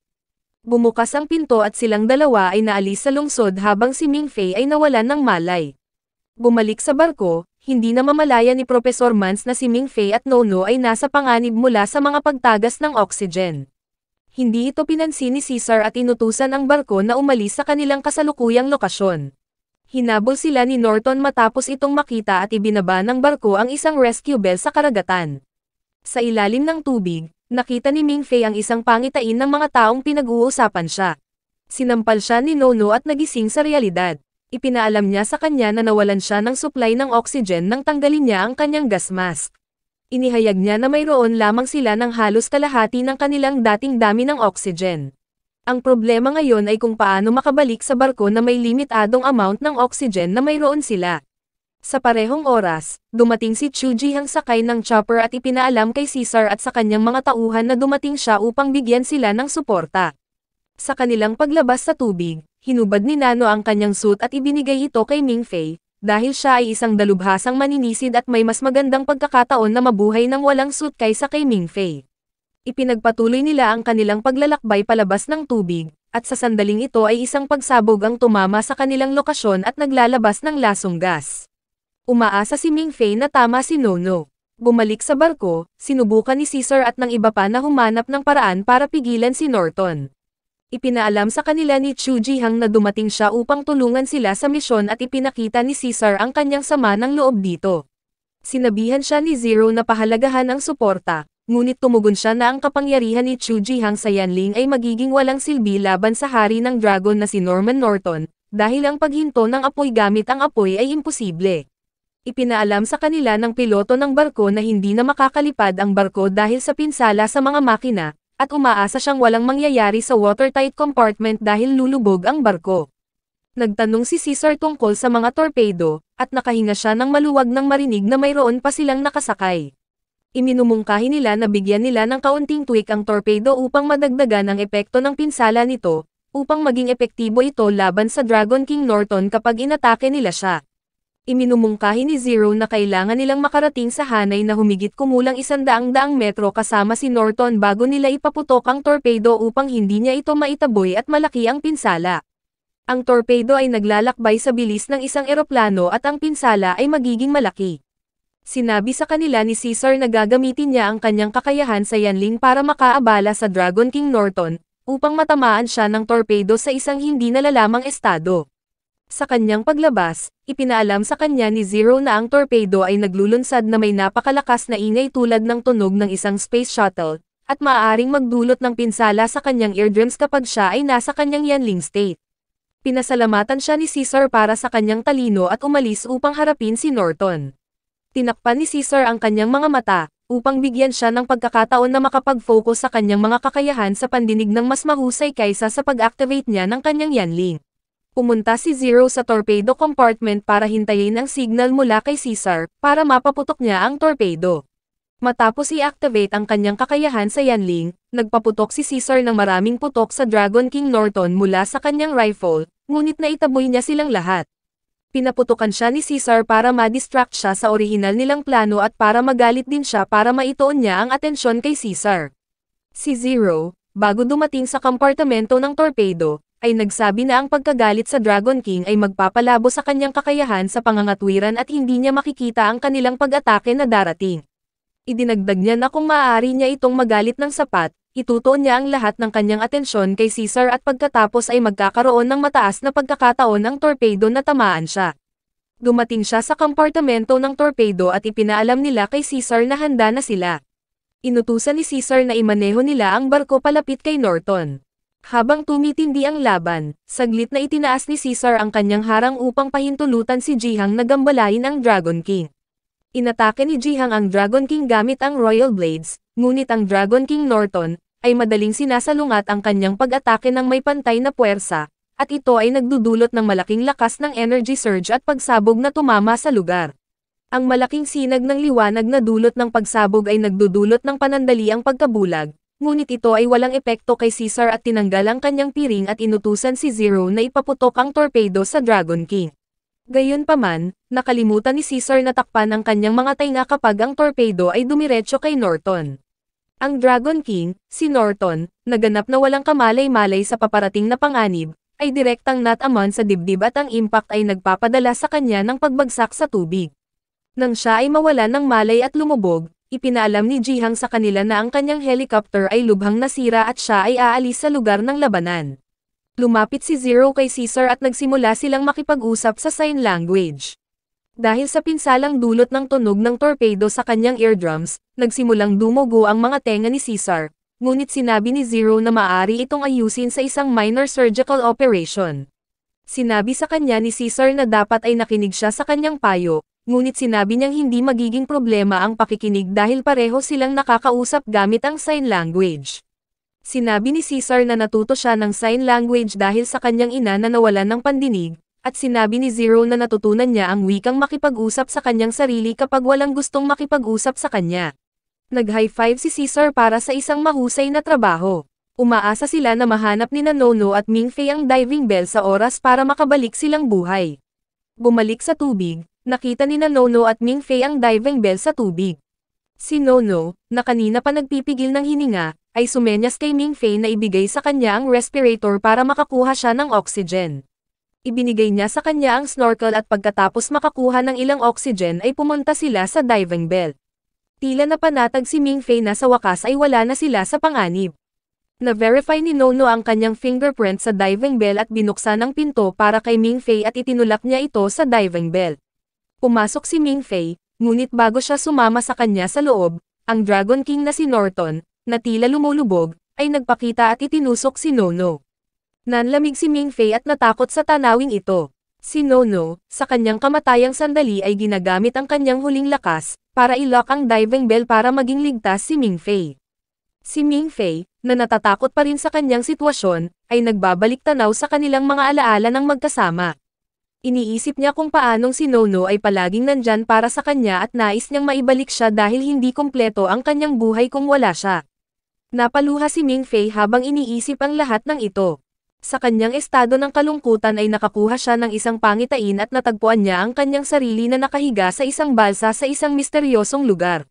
Bumukas ang pinto at silang dalawa ay naalis sa lungsod habang si Ming Fei ay nawalan ng malay. Bumalik sa barko, hindi na mamalaya ni Professor Mans na si Ming Fei at Nono ay nasa panganib mula sa mga pagtagas ng oxygen. Hindi ito pinansin ni Caesar at inutusan ang barko na umalis sa kanilang kasalukuyang lokasyon. Hinabol sila ni Norton matapos itong makita at ibinaba ng barko ang isang rescue bell sa karagatan. Sa ilalim ng tubig, nakita ni Ming Fei ang isang pangitain ng mga taong pinag-uusapan siya. Sinampal siya ni Nono at nagising sa realidad. Ipinaalam niya sa kanya na nawalan siya ng supply ng oxygen nang tanggalin niya ang kanyang gas mask. Inihayag niya na mayroon lamang sila ng halos kalahati ng kanilang dating dami ng oxygen. Ang problema ngayon ay kung paano makabalik sa barko na may limitadong amount ng oxygen na mayroon sila. Sa parehong oras, dumating si Chu Jihang sakay ng chopper at ipinaalam kay Caesar at sa kanyang mga tauhan na dumating siya upang bigyan sila ng suporta. Sa kanilang paglabas sa tubig, hinubad ni Nano ang kanyang suit at ibinigay ito kay Ming Fei, dahil siya ay isang dalubhasang maninisid at may mas magandang pagkakataon na mabuhay ng walang suit kaysa kay Ming Fei. Ipinagpatuloy nila ang kanilang paglalakbay palabas ng tubig, at sa sandaling ito ay isang pagsabog ang tumama sa kanilang lokasyon at naglalabas ng lasong gas. Umaasa si Ming Fei na tama si Nono. Bumalik sa barko, sinubukan ni Caesar at ng iba pa na humanap ng paraan para pigilan si Norton. Ipinaalam sa kanila ni Chu Jihang na dumating siya upang tulungan sila sa misyon at ipinakita ni Caesar ang kanyang sama ng loob dito. Sinabihan siya ni Zero na pahalagahan ang suporta, ngunit tumugon siya na ang kapangyarihan ni Chu Jihang sa Yanling ay magiging walang silbi laban sa hari ng dragon na si Norman Norton, dahil ang paghinto ng apoy gamit ang apoy ay imposible. Ipinaalam sa kanila ng piloto ng barko na hindi na makakalipad ang barko dahil sa pinsala sa mga makina, at umaasa siyang walang mangyayari sa watertight compartment dahil lulubog ang barko. Nagtanong si Caesar tungkol sa mga torpedo, at nakahinga siya ng maluwag nang marinig na mayroon pa silang nakasakay. Iminumungkahi nila na bigyan nila ng kaunting tweak ang torpedo upang madagdagan ang epekto ng pinsala nito, upang maging epektibo ito laban sa Dragon King Norton kapag inatake nila siya. Iminumungkahi ni Zero na kailangan nilang makarating sa hanay na humigit kumulang 100 metro kasama si Norton bago nila ipaputok ang torpedo upang hindi niya ito maitaboy at malaki ang pinsala. Ang torpedo ay naglalakbay sa bilis ng isang eroplano at ang pinsala ay magiging malaki. Sinabi sa kanila ni Caesar na gagamitin niya ang kanyang kakayahan sa Yanling para makaabala sa Dragon King Norton, upang matamaan siya ng torpedo sa isang hindi nalalamang estado. Sa kanyang paglabas, ipinaalam sa kanya ni Zero na ang torpedo ay naglulunsad na may napakalakas na ingay tulad ng tunog ng isang space shuttle, at maaaring magdulot ng pinsala sa kanyang eardrums kapag siya ay nasa kanyang Yanling state. Pinasalamatan siya ni Caesar para sa kanyang talino at umalis upang harapin si Norton. Tinakpan ni Caesar ang kanyang mga mata, upang bigyan siya ng pagkakataon na makapag-focus sa kanyang mga kakayahan sa pandinig ng mas mahusay kaysa sa pag-activate niya ng kanyang Yanling. Pumunta si Zero sa torpedo compartment para hintayin ang signal mula kay Caesar, para mapaputok niya ang torpedo. Matapos i-activate ang kanyang kakayahan sa Yanling, nagpaputok si Caesar ng maraming putok sa Dragon King Norton mula sa kanyang rifle, ngunit naitaboy niya silang lahat. Pinaputukan siya ni Caesar para ma-distract siya sa orihinal nilang plano at para magalit din siya para maituon niya ang atensyon kay Caesar. Si Zero, bago dumating sa kompartamento ng torpedo, ay nagsabi na ang pagkagalit sa Dragon King ay magpapalabo sa kanyang kakayahan sa pangangatwiran at hindi niya makikita ang kanilang pag-atake na darating. Idinagdag niya na kung maaari niya itong magalit ng sapat, itutuon niya ang lahat ng kanyang atensyon kay Caesar at pagkatapos ay magkakaroon ng mataas na pagkakataon ang torpedo na tamaan siya. Dumating siya sa kompartamento ng torpedo at ipinaalam nila kay Caesar na handa na sila. Inutusan ni Caesar na imaneho nila ang barko palapit kay Norton. Habang tumitindi ang laban, saglit na itinaas ni Caesar ang kanyang harang upang pahintulutan si Jihang na gambalain ang Dragon King. Inatake ni Jihang ang Dragon King gamit ang Royal Blades, ngunit ang Dragon King Norton ay madaling sinasalungat ang kanyang pag-atake ng may pantay na puwersa, at ito ay nagdudulot ng malaking lakas ng energy surge at pagsabog na tumama sa lugar. Ang malaking sinag ng liwanag na dulot ng pagsabog ay nagdudulot ng panandaliang pagkabulag. Ngunit ito ay walang epekto kay Caesar at tinanggal ang kanyang piring at inutusan si Zero na ipaputok ang torpedo sa Dragon King. Gayunpaman, nakalimutan ni Caesar na takpan ang kanyang mga tainga kapag ang torpedo ay dumiretso kay Norton. Ang Dragon King, si Norton, naganap na walang kamalay-malay sa paparating na panganib, ay direktang nataman sa dibdib at ang impact ay nagpapadala sa kanya ng pagbagsak sa tubig. Nang siya ay mawalan ng malay at lumubog, ipinaalam ni Jihang sa kanila na ang kanyang helicopter ay lubhang nasira at siya ay aalis sa lugar ng labanan. Lumapit si Zero kay Caesar at nagsimula silang makipag-usap sa sign language. Dahil sa pinsalang dulot ng tunog ng torpedo sa kanyang eardrums, nagsimulang dumugo ang mga tenga ni Caesar, ngunit sinabi ni Zero na maaari itong ayusin sa isang minor surgical operation. Sinabi sa kanya ni Caesar na dapat ay nakinig siya sa kanyang payo, ngunit sinabi niyang hindi magiging problema ang pakikinig dahil pareho silang nakakausap gamit ang sign language. Sinabi ni Caesar na natuto siya ng sign language dahil sa kanyang ina na nawalan ng pandinig, at sinabi ni Zero na natutunan niya ang wikang makipag-usap sa kanyang sarili kapag walang gustong makipag-usap sa kanya. Nag-high five si Caesar para sa isang mahusay na trabaho. Umaasa sila na mahanap ni Nono at Mingfei ang diving bell sa oras para makabalik silang buhay. Bumalik sa tubig, nakita ni Nono at Mingfei ang diving bell sa tubig. Si Nono, na kanina pa nagpipigil ng hininga, ay sumenyas kay Mingfei na ibigay sa kanya ang respirator para makakuha siya ng oxygen. Ibinigay niya sa kanya ang snorkel at pagkatapos makakuha ng ilang oxygen ay pumunta sila sa diving bell. Tila napanatag si Mingfei na sa wakas ay wala na sila sa panganib. Na-verify ni Nono ang kanyang fingerprint sa diving bell at binuksan ang pinto para kay Mingfei at itinulak niya ito sa diving bell. Pumasok si Mingfei, ngunit bago siya sumama sa kanya sa loob, ang Dragon King na si Norton, na tila lumulubog, ay nagpakita at itinusok si Nono. Nanlamig si Mingfei at natakot sa tanawing ito. Si Nono, sa kanyang kamatayang sandali ay ginagamit ang kanyang huling lakas, para i-lock ang diving bell para maging ligtas si Mingfei. Si Mingfei, na natatakot pa rin sa kanyang sitwasyon, ay nagbabalik tanaw sa kanilang mga alaala ng magkasama. Iniisip niya kung paanong si Nono ay palaging nandyan para sa kanya at nais niyang maibalik siya dahil hindi kumpleto ang kanyang buhay kung wala siya. Napaluha si Mingfei habang iniisip ang lahat ng ito. Sa kanyang estado ng kalungkutan ay nakakuha siya ng isang pangitain at natagpuan niya ang kanyang sarili na nakahiga sa isang balsa sa isang misteryosong lugar.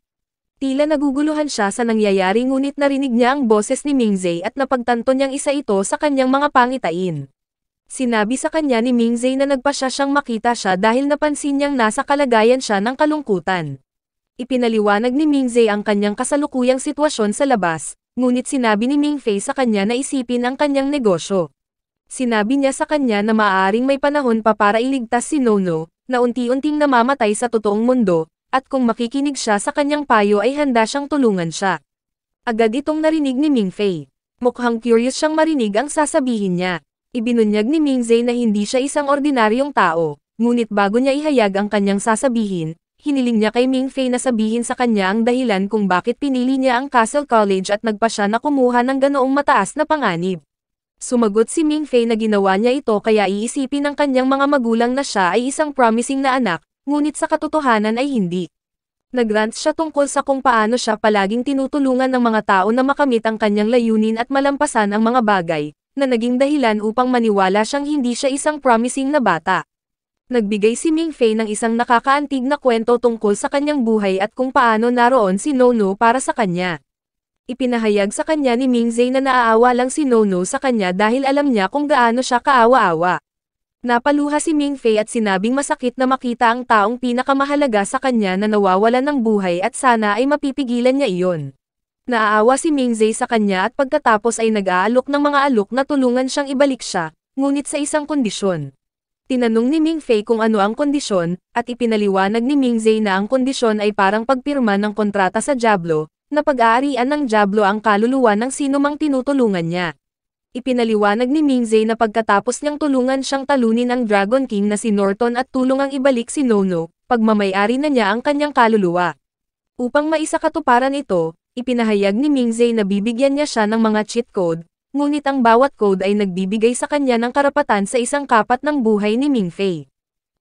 Tila naguguluhan siya sa nangyayari ngunit narinig niya ang boses ni Mingzei at napagtanto niyang isa ito sa kanyang mga pangitain. Sinabi sa kanya ni Mingzei na nagpasya siyang makita siya dahil napansin niyang nasa kalagayan siya ng kalungkutan. Ipinaliwanag ni Mingzei ang kanyang kasalukuyang sitwasyon sa labas, ngunit sinabi ni Mingfei sa kanya na isipin ang kanyang negosyo. Sinabi niya sa kanya na maaaring may panahon pa para iligtas si Nono, na unti-unting namamatay sa totoong mundo, at kung makikinig siya sa kanyang payo ay handa siyang tulungan siya. Agad itong narinig ni Mingfei. Mukhang curious siyang marinig ang sasabihin niya. Ibinunyag ni Mingzei na hindi siya isang ordinaryong tao, ngunit bago niya ihayag ang kanyang sasabihin, hiniling niya kay Mingfei na sabihin sa kanya ang dahilan kung bakit pinili niya ang Castle College at nagpa siya na kumuha ng ganoong mataas na panganib. Sumagot si Mingfei na ginawa niya ito kaya iisipin ng kanyang mga magulang na siya ay isang promising na anak, ngunit sa katotohanan ay hindi. Nagrant siya tungkol sa kung paano siya palaging tinutulungan ng mga tao na makamit ang kanyang layunin at malampasan ang mga bagay, na naging dahilan upang maniwala siyang hindi siya isang promising na bata. Nagbigay si Mingfei ng isang nakakaantig na kwento tungkol sa kanyang buhay at kung paano naroon si Nono para sa kanya. Ipinahayag sa kanya ni Mingzei na naaawa lang si Nono sa kanya dahil alam niya kung gaano siya kaawa-awa. Napaluha si Mingfei at sinabing masakit na makita ang taong pinakamahalaga sa kanya na nawawalan ng buhay at sana ay mapipigilan niya iyon. Naaawa si Mingzei sa kanya at pagkatapos ay nag-aalok ng mga alok na tulungan siyang ibalik siya, ngunit sa isang kondisyon. Tinanong ni Mingfei kung ano ang kondisyon, at ipinaliwanag ni Mingzei na ang kondisyon ay parang pagpirma ng kontrata sa Diablo, na pag-aarian ng Diablo ang kaluluwa ng sinumang tinutulungan niya. Ipinaliwanag ni Mingzei na pagkatapos niyang tulungan siyang talunin ang Dragon King na si Norton at tulungang ibalik si Nono, pagmamay-ari na niya ang kanyang kaluluwa. Upang maisakatuparan ito, ipinahayag ni Mingzei na bibigyan niya siya ng mga cheat code, ngunit ang bawat code ay nagbibigay sa kanya ng karapatan sa isang kapat ng buhay ni Mingfei.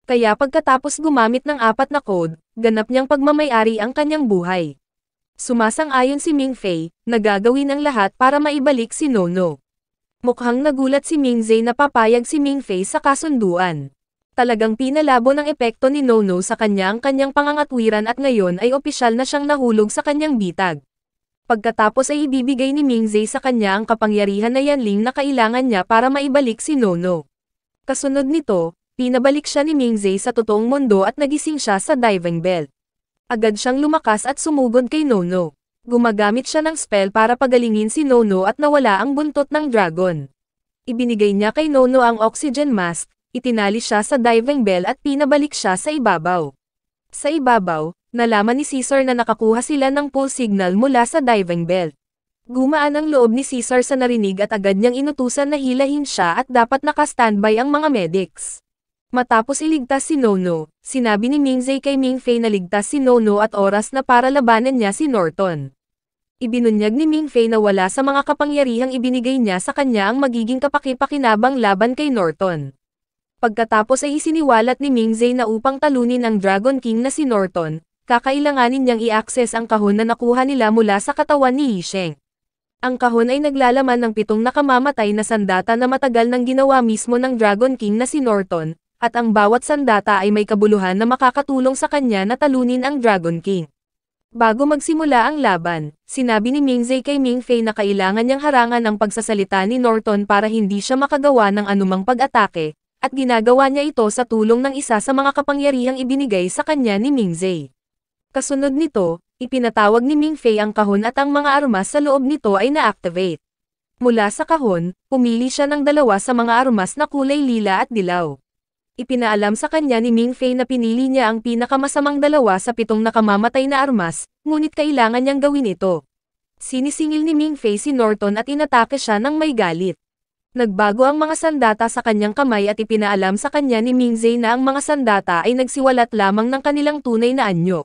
Kaya pagkatapos gumamit ng 4 na code, ganap niyang pagmamay-ari ang kanyang buhay. Sumasang-ayon si Mingfei, na gagawin ang lahat para maibalik si Nono. Mukhang nagulat si Mingzei na papayag si Mingfei sa kasunduan. Talagang pinalabo ng epekto ni Nono sa kanya ang kanyang pangangatwiran at ngayon ay opisyal na siyang nahulog sa kanyang bitag. Pagkatapos ay ibibigay ni Mingzei sa kanya ang kapangyarihan na yanling na kailangan niya para maibalik si Nono. Kasunod nito, pinabalik siya ni Mingzei sa totoong mundo at nagising siya sa diving bell. Agad siyang lumakas at sumugod kay Nono. Gumagamit siya ng spell para pagalingin si Nono at nawala ang buntot ng dragon. Ibinigay niya kay Nono ang oxygen mask, itinali siya sa diving bell at pinabalik siya sa ibabaw. Sa ibabaw, nalaman ni Caesar na nakakuha sila ng pulse signal mula sa diving bell. Gumaan ang loob ni Caesar sa narinig at agad niyang inutusan na hilahin siya at dapat naka-standby ang mga medics. Matapos iligtas si Nono, sinabi ni Mingzei kay Mingfei na ligtas si Nono at oras na para labanan niya si Norton. Ibinunyag ni Mingfei na wala sa mga kapangyarihang ibinigay niya sa kanya ang magiging kapaki-pakinabang laban kay Norton. Pagkatapos ay isiniwalat ni Mingzay na upang talunin ang Dragon King na si Norton, kakailanganin niyang i-access ang kahon na nakuha nila mula sa katawan ni Yisheng. Ang kahon ay naglalaman ng 7 nakamamatay na sandata na matagal nang ginawa mismo ng Dragon King na si Norton, at ang bawat sandata ay may kabuluhan na makakatulong sa kanya na talunin ang Dragon King. Bago magsimula ang laban, sinabi ni Mingzay kay Mingfei na kailangan niyang harangan ang pagsasalita ni Norton para hindi siya makagawa ng anumang pag-atake, at ginagawa niya ito sa tulong ng isa sa mga kapangyarihang ibinigay sa kanya ni Mingzay. Kasunod nito, ipinatawag ni Mingfei ang kahon at ang mga armas sa loob nito ay na-activate. Mula sa kahon, pumili siya ng 2 sa mga armas na kulay lila at dilaw. Ipinaalam sa kanya ni Mingfei na pinili niya ang pinakamasamang 2 sa 7 nakamamatay na armas, ngunit kailangan niyang gawin ito. Sinisingil ni Mingfei si Norton at inatake siya ng may galit. Nagbago ang mga sandata sa kanyang kamay at ipinaalam sa kanya ni Mingzay na ang mga sandata ay nagsiwalat lamang ng kanilang tunay na anyo.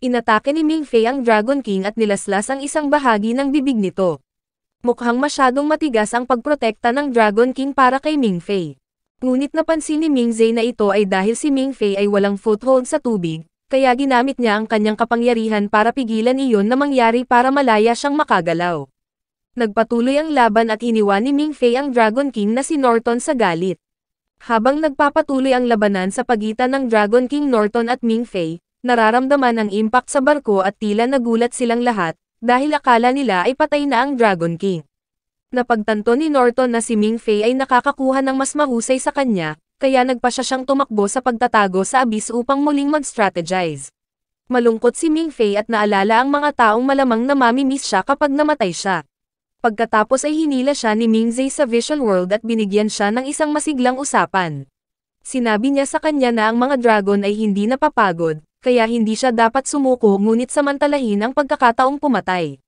Inatake ni Mingfei ang Dragon King at nilaslas ang isang bahagi ng bibig nito. Mukhang masyadong matigas ang pagprotekta ng Dragon King para kay Mingfei. Ngunit napansin ni Mingzay na ito ay dahil si Mingfei ay walang foothold sa tubig, kaya ginamit niya ang kanyang kapangyarihan para pigilan iyon na mangyari para malaya siyang makagalaw. Nagpatuloy ang laban at hiniwa ni Mingfei ang Dragon King na si Norton sa galit. Habang nagpapatuloy ang labanan sa pagitan ng Dragon King Norton at Mingfei, nararamdaman ang impact sa barko at tila nagulat silang lahat, dahil akala nila ay patay na ang Dragon King. Napagtanto ni Norton na si Mingfei ay nakakakuha ng mas mahusay sa kanya, kaya nagpa siya siyang tumakbo sa pagtatago sa abyss upang muling mag-strategize. Malungkot si Mingfei at naalala ang mga taong malamang na mamimiss siya kapag namatay siya. Pagkatapos ay hinila siya ni Mingzay sa Vision World at binigyan siya ng isang masiglang usapan. Sinabi niya sa kanya na ang mga dragon ay hindi napapagod, kaya hindi siya dapat sumuko ngunit samantalahin ang pagkakataong pumatay.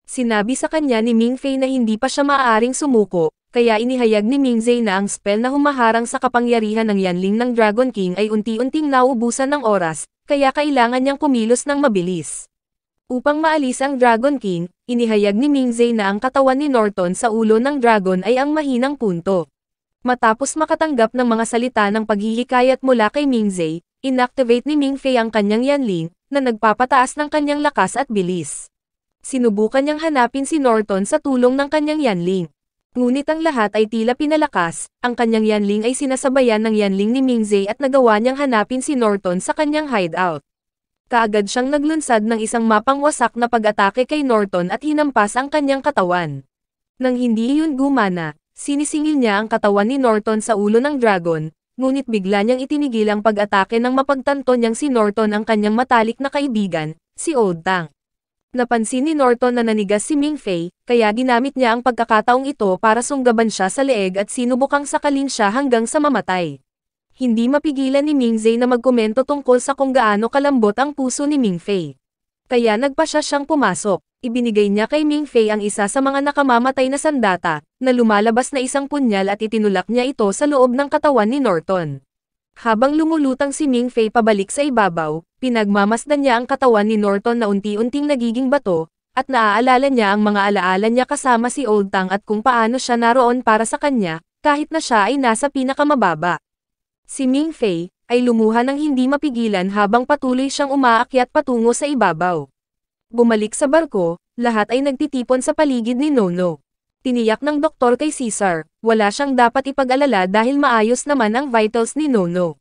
Sinabi sa kanya ni Mingfei na hindi pa siya maaaring sumuko, kaya inihayag ni Mingzay na ang spell na humaharang sa kapangyarihan ng Yanling ng Dragon King ay unti-unting nauubusan ng oras, kaya kailangan niyang kumilos ng mabilis. Upang maalis ang Dragon King, inihayag ni Mingzay na ang katawan ni Norton sa ulo ng dragon ay ang mahinang punto. Matapos makatanggap ng mga salita ng paghihikayat mula kay Mingzay, inactivate ni Mingfei ang kanyang Yanling, na nagpapataas ng kanyang lakas at bilis. Sinubukan niyang hanapin si Norton sa tulong ng kanyang Yanling. Ngunit ang lahat ay tila pinalakas, ang kanyang Yanling ay sinasabayan ng Yanling ni Mingzay at nagawa niyang hanapin si Norton sa kanyang hideout. Kaagad siyang naglunsad ng isang mapangwasak na pag-atake kay Norton at hinampas ang kanyang katawan. Nang hindi iyon gumana, sinisingil niya ang katawan ni Norton sa ulo ng dragon, ngunit bigla niyang itinigil ang pag-atake nang mapagtanto niyang si Norton ang kanyang matalik na kaibigan, si Old Tang. Napansin ni Norton na nanigas si Mingfei, kaya ginamit niya ang pagkakataong ito para sunggaban siya sa leeg at sinubukang sakalin siya hanggang sa mamatay. Hindi mapigilan ni Mingzay na magkomento tungkol sa kung gaano kalambot ang puso ni Mingfei. Kaya nagpa siya siyang pumasok. Ibinigay niya kay Mingfei ang isa sa mga nakamamatay na sandata, na lumalabas na isang punyal at itinulak niya ito sa loob ng katawan ni Norton. Habang lumulutang si Mingfei pabalik sa ibabaw, pinagmamasdan niya ang katawan ni Norton na unti-unting nagiging bato, at naaalala niya ang mga alaala niya kasama si Old Tang at kung paano siya naroon para sa kanya, kahit na siya ay nasa pinakamababa. Si Mingfei ay lumuha ng hindi mapigilan habang patuloy siyang umaakyat patungo sa ibabaw. Bumalik sa barko, lahat ay nagtitipon sa paligid ni Nono. Tiniyak ng doktor kay Caesar, wala siyang dapat ipag-alala dahil maayos naman ang vitals ni Nono.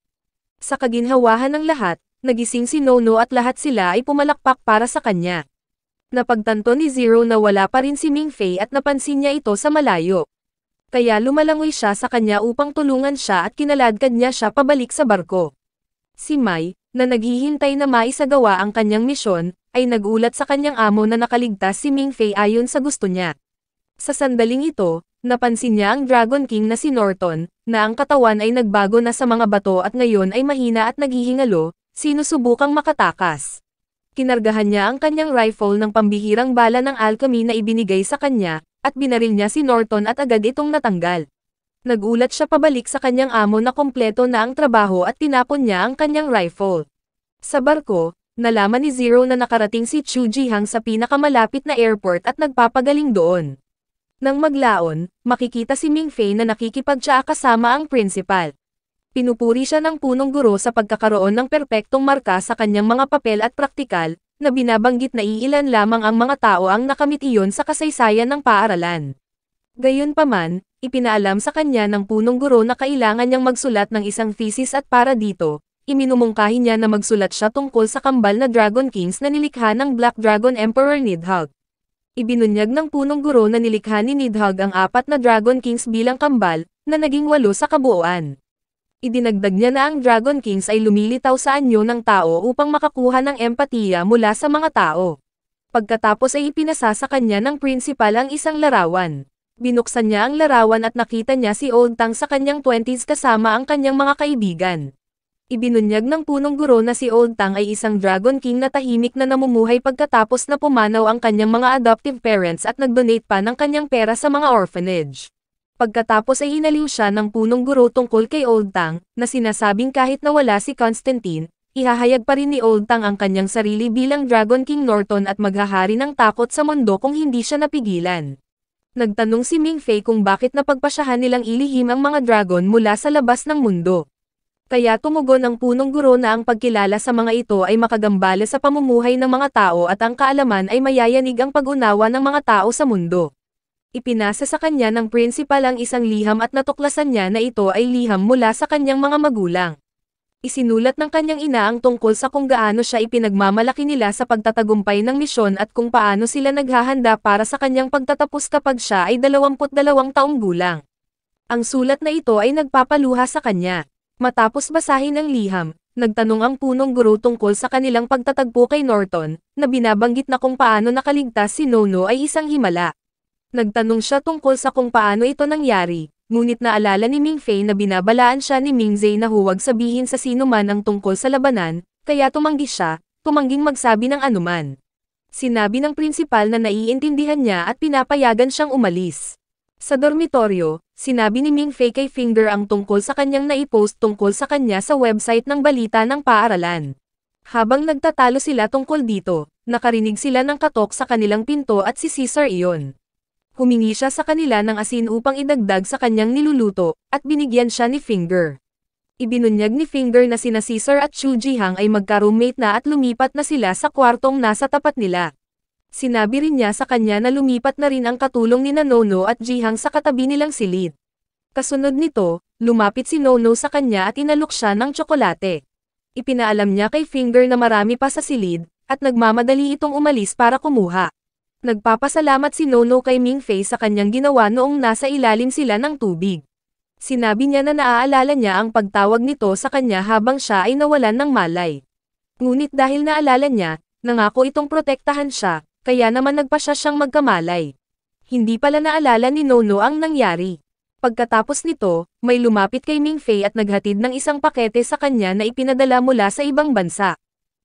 Sa kaginhawahan ng lahat, nagising si Nono at lahat sila ay pumalakpak para sa kanya. Napagtanto ni Zero na wala pa rin si Mingfei at napansin niya ito sa malayo. Kaya lumalangoy siya sa kanya upang tulungan siya at kinaladkad niya siya pabalik sa barko. Si Mai, na naghihintay na maisagawa ang kanyang misyon, ay nagulat sa kanyang amo na nakaligtas si Mingfei ayon sa gusto niya. Sa sandaling ito, napansin niya ang Dragon King na si Norton, na ang katawan ay nagbago na sa mga bato at ngayon ay mahina at naghihingalo, sinusubukang makatakas. Kinargahan niya ang kanyang rifle ng pambihirang bala ng alchemy na ibinigay sa kanya, at binaril niya si Norton at agad itong natanggal. Nagulat siya pabalik sa kanyang amo na kompleto na ang trabaho at tinapon niya ang kanyang rifle. Sa barko, nalaman ni Zero na nakarating si Chu Jihang sa pinakamalapit na airport at nagpapagaling doon. Nang maglaon, makikita si Mingfei na nakikipagtsaa kasama ang principal. Pinupuri siya ng punong guro sa pagkakaroon ng perpektong marka sa kanyang mga papel at praktikal, na binabanggit na iilan lamang ang mga tao ang nakamit iyon sa kasaysayan ng paaralan. Gayunpaman, ipinaalam sa kanya ng punong guro na kailangan niyang magsulat ng isang thesis at para dito, iminumungkahi niya na magsulat siya tungkol sa kambal na Dragon Kings na nilikha ng Black Dragon Emperor Nidhogg. Ibinunyag ng punong guro na nilikha ni Nidhogg ang 4 na Dragon Kings bilang kambal, na naging 8 sa kabuuan. Idinagdag niya na ang Dragon Kings ay lumilitaw sa anyo ng tao upang makakuha ng empatiya mula sa mga tao. Pagkatapos ay ipinasa sa kanya ng principal ang isang larawan. Binuksan niya ang larawan at nakita niya si Old Tang sa kanyang 20s kasama ang kanyang mga kaibigan. Ibinunyag ng punong guro na si Old Tang ay isang Dragon King na tahimik na namumuhay pagkatapos na pumanaw ang kanyang mga adoptive parents at nag-donate pa ng kanyang pera sa mga orphanage. Pagkatapos ay inaliw siya ng punong guro tungkol kay Old Tang, na sinasabing kahit nawala si Constantine, ihahayag pa rin ni Old Tang ang kanyang sarili bilang Dragon King Norton at maghahari ng takot sa mundo kung hindi siya napigilan. Nagtanong si Ming Fei kung bakit napagpasyahan nilang ilihim ang mga dragon mula sa labas ng mundo. Kaya tumugon ang punong guro na ang pagkilala sa mga ito ay makagambala sa pamumuhay ng mga tao at ang kaalaman ay mayayanig ang pag-unawa ng mga tao sa mundo. Ipinasa sa kanya ng principal ang isang liham at natuklasan niya na ito ay liham mula sa kanyang mga magulang. Isinulat ng kanyang ina ang tungkol sa kung gaano siya ipinagmamalaki nila sa pagtatagumpay ng misyon at kung paano sila naghahanda para sa kanyang pagtatapos kapag siya ay 22 taong gulang. Ang sulat na ito ay nagpapaluha sa kanya. Matapos basahin ang liham, nagtanong ang punong guro tungkol sa kanilang pagtatagpo kay Norton, na binabanggit na kung paano nakaligtas si Nono ay isang himala. Nagtanong siya tungkol sa kung paano ito nangyari, ngunit naalala ni Ming Fei na binabalaan siya ni Ming Zhe na huwag sabihin sa sino man ang tungkol sa labanan, kaya tumanggi siya, tumangging magsabi ng anuman. Sinabi ng prinsipal na naiintindihan niya at pinapayagan siyang umalis. Sa dormitoryo, sinabi ni Ming Fei kay Finger ang tungkol sa kanyang naipost tungkol sa kanya sa website ng balita ng paaralan. Habang nagtatalo sila tungkol dito, nakarinig sila ng katok sa kanilang pinto at si Caesar iyon. Humingi siya sa kanila ng asin upang idagdag sa kanyang niluluto, at binigyan siya ni Finger. Ibinunyag ni Finger na sina Caesar at Chu Jihang ay magka-roommate na at lumipat na sila sa kwartong nasa tapat nila. Sinabi rin niya sa kanya na lumipat na rin ang katulong ni Nono at Jihang sa katabi nilang silid. Kasunod nito, lumapit si Nono sa kanya at inalok siya ng tsokolate. Ipinaalam niya kay Finger na marami pa sa silid, at nagmamadali itong umalis para kumuha. Nagpapasalamat si Nono kay Ming Fei sa kanyang ginawa noong nasa ilalim sila ng tubig. Sinabi niya na naaalala niya ang pagtawag nito sa kanya habang siya ay nawalan ng malay. Ngunit dahil naalala niya, nangako itong protektahan siya, kaya naman nagpasya siyang magkamalay. Hindi pala naalala ni Nono ang nangyari. Pagkatapos nito, may lumapit kay Ming Fei at naghatid ng isang pakete sa kanya na ipinadala mula sa ibang bansa.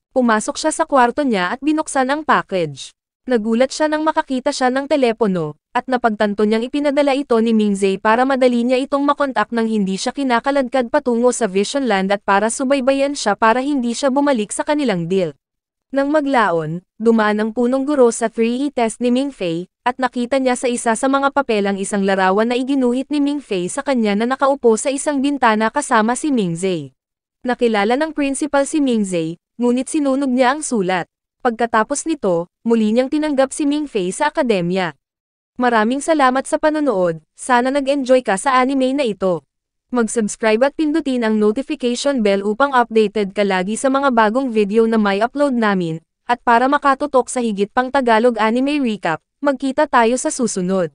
Pumasok siya sa kwarto niya at binuksan ang package. Nagulat siya nang makakita siya ng telepono, at napagtanto niyang ipinadala ito ni Ming Zhe para madali niya itong makontak nang hindi siya kinakaladkad patungo sa Vision Land at para subaybayan siya para hindi siya bumalik sa kanilang deal. Nang maglaon, dumaan ang punong guro sa 3E test ni Ming Fei, at nakita niya sa isa sa mga papel ang isang larawan na iginuhit ni Ming Fei sa kanya na nakaupo sa isang bintana kasama si Ming Zhe. Nakilala ng principal si Ming Zhe, ngunit sinunog niya ang sulat. Pagkatapos nito, muli niyang tinanggap si Ming Fei sa akademya. Maraming salamat sa panonood, sana nag-enjoy ka sa anime na ito. Mag-subscribe at pindutin ang notification bell upang updated ka lagi sa mga bagong video na may upload namin, at para makatutok sa higit pang Tagalog anime recap, magkita tayo sa susunod.